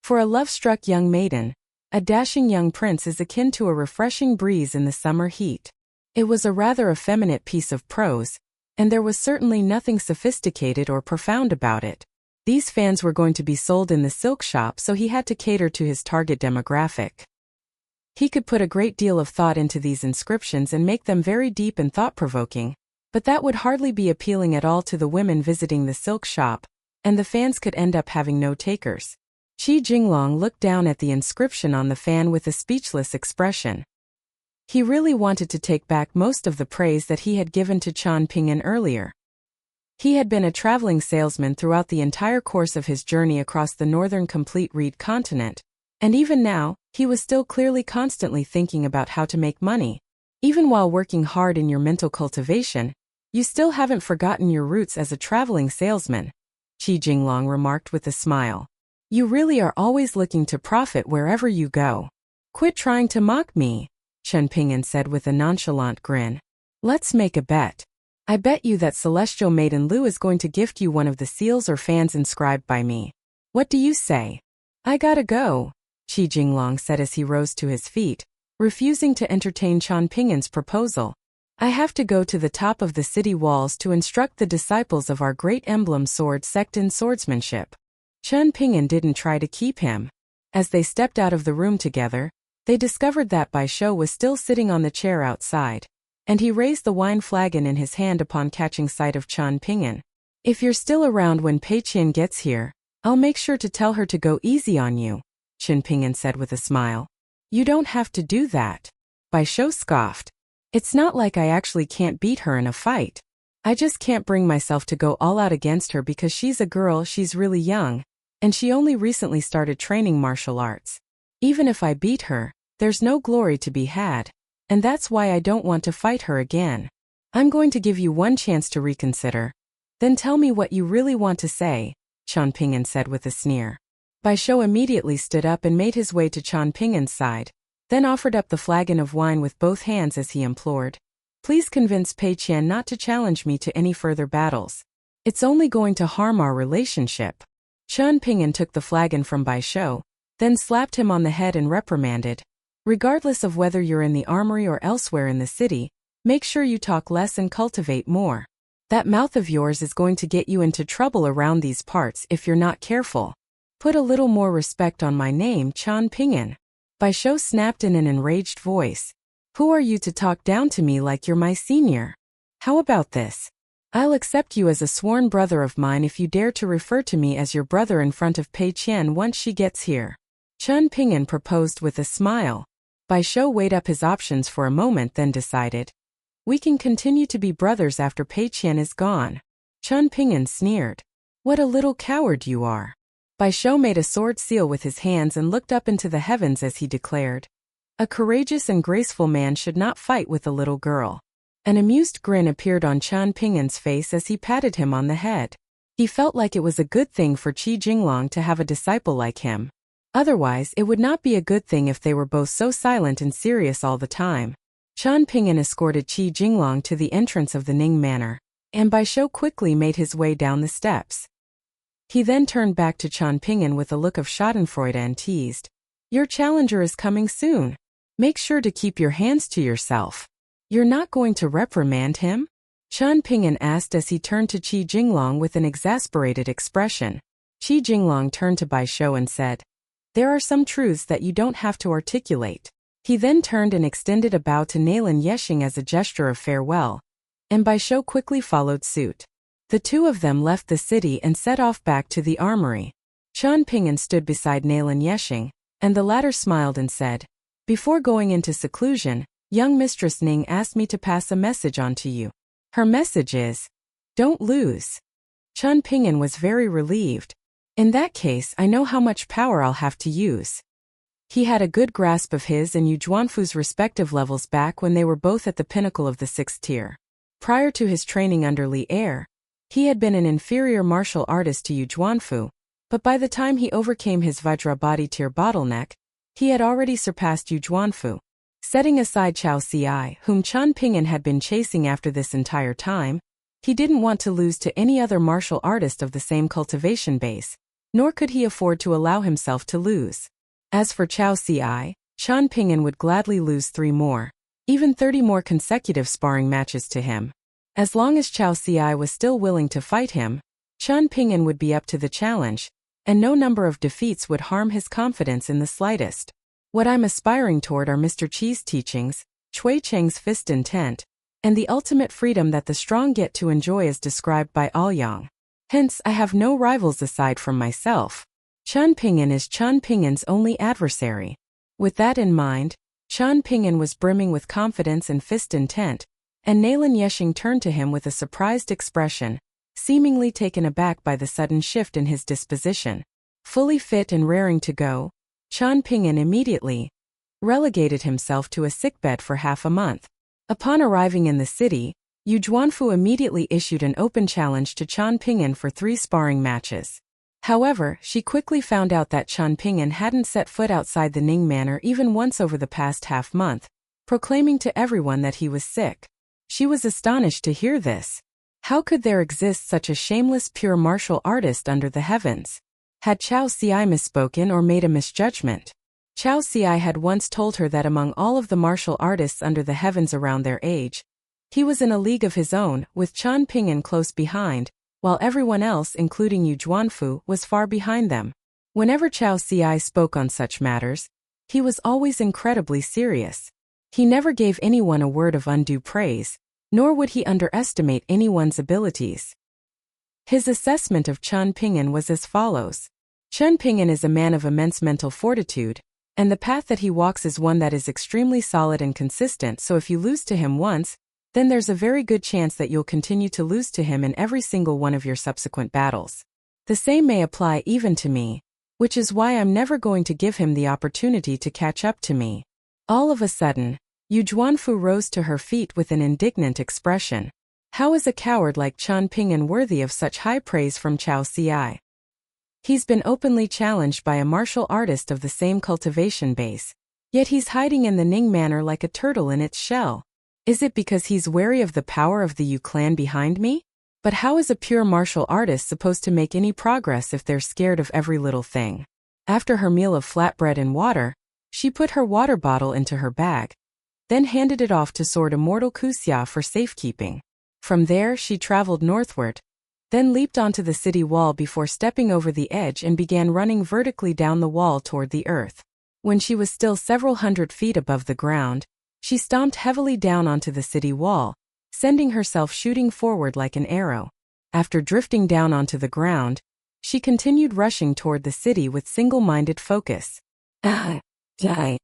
For a love-struck young maiden, a dashing young prince is akin to a refreshing breeze in the summer heat. It was a rather effeminate piece of prose, and there was certainly nothing sophisticated or profound about it. These fans were going to be sold in the silk shop, so he had to cater to his target demographic. He could put a great deal of thought into these inscriptions and make them very deep and thought-provoking, but that would hardly be appealing at all to the women visiting the silk shop, and the fans could end up having no takers. Qi Jinglong looked down at the inscription on the fan with a speechless expression. He really wanted to take back most of the praise that he had given to Chen Pingan earlier. He had been a traveling salesman throughout the entire course of his journey across the northern complete reed continent, and even now, he was still clearly constantly thinking about how to make money. Even while working hard in your mental cultivation, you still haven't forgotten your roots as a traveling salesman, Qi Jinglong remarked with a smile. You really are always looking to profit wherever you go. Quit trying to mock me, Chen Pingan said with a nonchalant grin. Let's make a bet. I bet you that Celestial Maiden Lu is going to gift you one of the seals or fans inscribed by me. What do you say? I gotta go, Qi Jinglong said as he rose to his feet, refusing to entertain Chen Pingan's proposal. I have to go to the top of the city walls to instruct the disciples of our great emblem sword sect in swordsmanship. Chen Pingan didn't try to keep him. As they stepped out of the room together, they discovered that Bai Shou was still sitting on the chair outside, and he raised the wine flagon in his hand upon catching sight of Chen Pingan. If you're still around when Pei Qian gets here, I'll make sure to tell her to go easy on you, Chen Pingan said with a smile. You don't have to do that. Bai Shou scoffed. It's not like I actually can't beat her in a fight. I just can't bring myself to go all out against her because she's a girl, she's really young, and she only recently started training martial arts. Even if I beat her, there's no glory to be had, and that's why I don't want to fight her again. I'm going to give you one chance to reconsider. Then tell me what you really want to say, Chen Pingan said with a sneer. Bai Shou immediately stood up and made his way to Chen Pingan's side, then offered up the flagon of wine with both hands as he implored. Please convince Pei Qian not to challenge me to any further battles. It's only going to harm our relationship. Chen Pingan took the flagon from Bai Shou, then slapped him on the head and reprimanded. Regardless of whether you're in the armory or elsewhere in the city, make sure you talk less and cultivate more. That mouth of yours is going to get you into trouble around these parts if you're not careful. Put a little more respect on my name, Chen Pingan. Bai Shou snapped in an enraged voice. Who are you to talk down to me like you're my senior? How about this? I'll accept you as a sworn brother of mine if you dare to refer to me as your brother in front of Pei Qian once she gets here. Chen Pingan proposed with a smile. Bai Shou weighed up his options for a moment then decided. We can continue to be brothers after Pei Qian is gone. Chen Pingan sneered. What a little coward you are. Bai Shou made a sword seal with his hands and looked up into the heavens as he declared. A courageous and graceful man should not fight with a little girl. An amused grin appeared on Chen Pingan's face as he patted him on the head. He felt like it was a good thing for Qi Jinglong to have a disciple like him. Otherwise, it would not be a good thing if they were both so silent and serious all the time. Chen Pingan escorted Qi Jinglong to the entrance of the Ning Manor, and Bai Shou quickly made his way down the steps. He then turned back to Chen Pingan with a look of schadenfreude and teased. Your challenger is coming soon. Make sure to keep your hands to yourself. You're not going to reprimand him? Chen Pingan asked as he turned to Qi Jinglong with an exasperated expression. Qi Jinglong turned to Bai Shou and said, There are some truths that you don't have to articulate. He then turned and extended a bow to Nailan Yexing as a gesture of farewell, and Bai Shou quickly followed suit. The two of them left the city and set off back to the armory. Chen Pingan stood beside Nailan Yexing, and the latter smiled and said, Before going into seclusion, young Mistress Ning asked me to pass a message on to you. Her message is, don't lose. Chen Pingan was very relieved. In that case, I know how much power I'll have to use. He had a good grasp of his and Yu Zhuanfu's respective levels back when they were both at the pinnacle of the 6th tier. Prior to his training under Li Er, he had been an inferior martial artist to Yu Zhuanfu, but by the time he overcame his Vajra body tier bottleneck, he had already surpassed Yu Zhuanfu. Setting aside Chao Ci, whom Chen Pingan had been chasing after this entire time, he didn't want to lose to any other martial artist of the same cultivation base, nor could he afford to allow himself to lose. As for Chao Ci, Chen Pingan would gladly lose 3 more, even 30 more consecutive sparring matches to him. As long as Chao Ci was still willing to fight him, Chen Pingan would be up to the challenge, and no number of defeats would harm his confidence in the slightest. What I'm aspiring toward are Mr. Qi's teachings, Cui Cheng's fist intent, and the ultimate freedom that the strong get to enjoy as described by Aoyang. Hence, I have no rivals aside from myself. Chen Pingan is Chen Pingan's only adversary. With that in mind, Chen Pingan was brimming with confidence and fist intent, and Nailan Yexing turned to him with a surprised expression, seemingly taken aback by the sudden shift in his disposition. Fully fit and raring to go, Chen Pingan immediately relegated himself to a sickbed for half a month. Upon arriving in the city, Yu Zhuanfu immediately issued an open challenge to Chen Pingan for 3 sparring matches. However, she quickly found out that Chen Pingan hadn't set foot outside the Ning Manor even once over the past half-month, proclaiming to everyone that he was sick. She was astonished to hear this. How could there exist such a shameless pure martial artist under the heavens? Had Chao Ci misspoken or made a misjudgment? Chao Ci had once told her that among all of the martial artists under the heavens around their age, he was in a league of his own, with Chen Pingan close behind, while everyone else, including Yu Zhuanfu, was far behind them. Whenever Chao Ci spoke on such matters, he was always incredibly serious. He never gave anyone a word of undue praise, nor would he underestimate anyone's abilities. His assessment of Chen Pingan was as follows. Chen Pingan is a man of immense mental fortitude, and the path that he walks is one that is extremely solid and consistent, so if you lose to him once, then there's a very good chance that you'll continue to lose to him in every single one of your subsequent battles. The same may apply even to me, which is why I'm never going to give him the opportunity to catch up to me. All of a sudden, Yu Zhuanfu rose to her feet with an indignant expression. How is a coward like Chen Pingan worthy of such high praise from Chao Ci? He's been openly challenged by a martial artist of the same cultivation base, yet he's hiding in the Ning Manor like a turtle in its shell. Is it because he's wary of the power of the Yu clan behind me? But how is a pure martial artist supposed to make any progress if they're scared of every little thing? After her meal of flatbread and water, she put her water bottle into her bag, then handed it off to Sword Immortal Kuxia for safekeeping. From there she traveled northward, then leaped onto the city wall before stepping over the edge and began running vertically down the wall toward the earth. When she was still several hundred feet above the ground, she stomped heavily down onto the city wall, sending herself shooting forward like an arrow. After drifting down onto the ground, she continued rushing toward the city with single-minded focus. Die.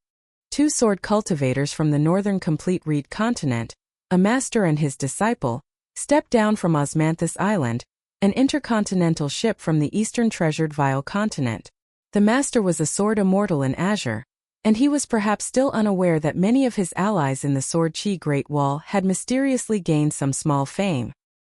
Two sword cultivators from the northern complete reed continent, a master and his disciple, stepped down from Osmanthus Island, an intercontinental ship from the eastern treasured Vile continent. The master was a sword immortal in Azure, and he was perhaps still unaware that many of his allies in the Sword Chi Great Wall had mysteriously gained some small fame.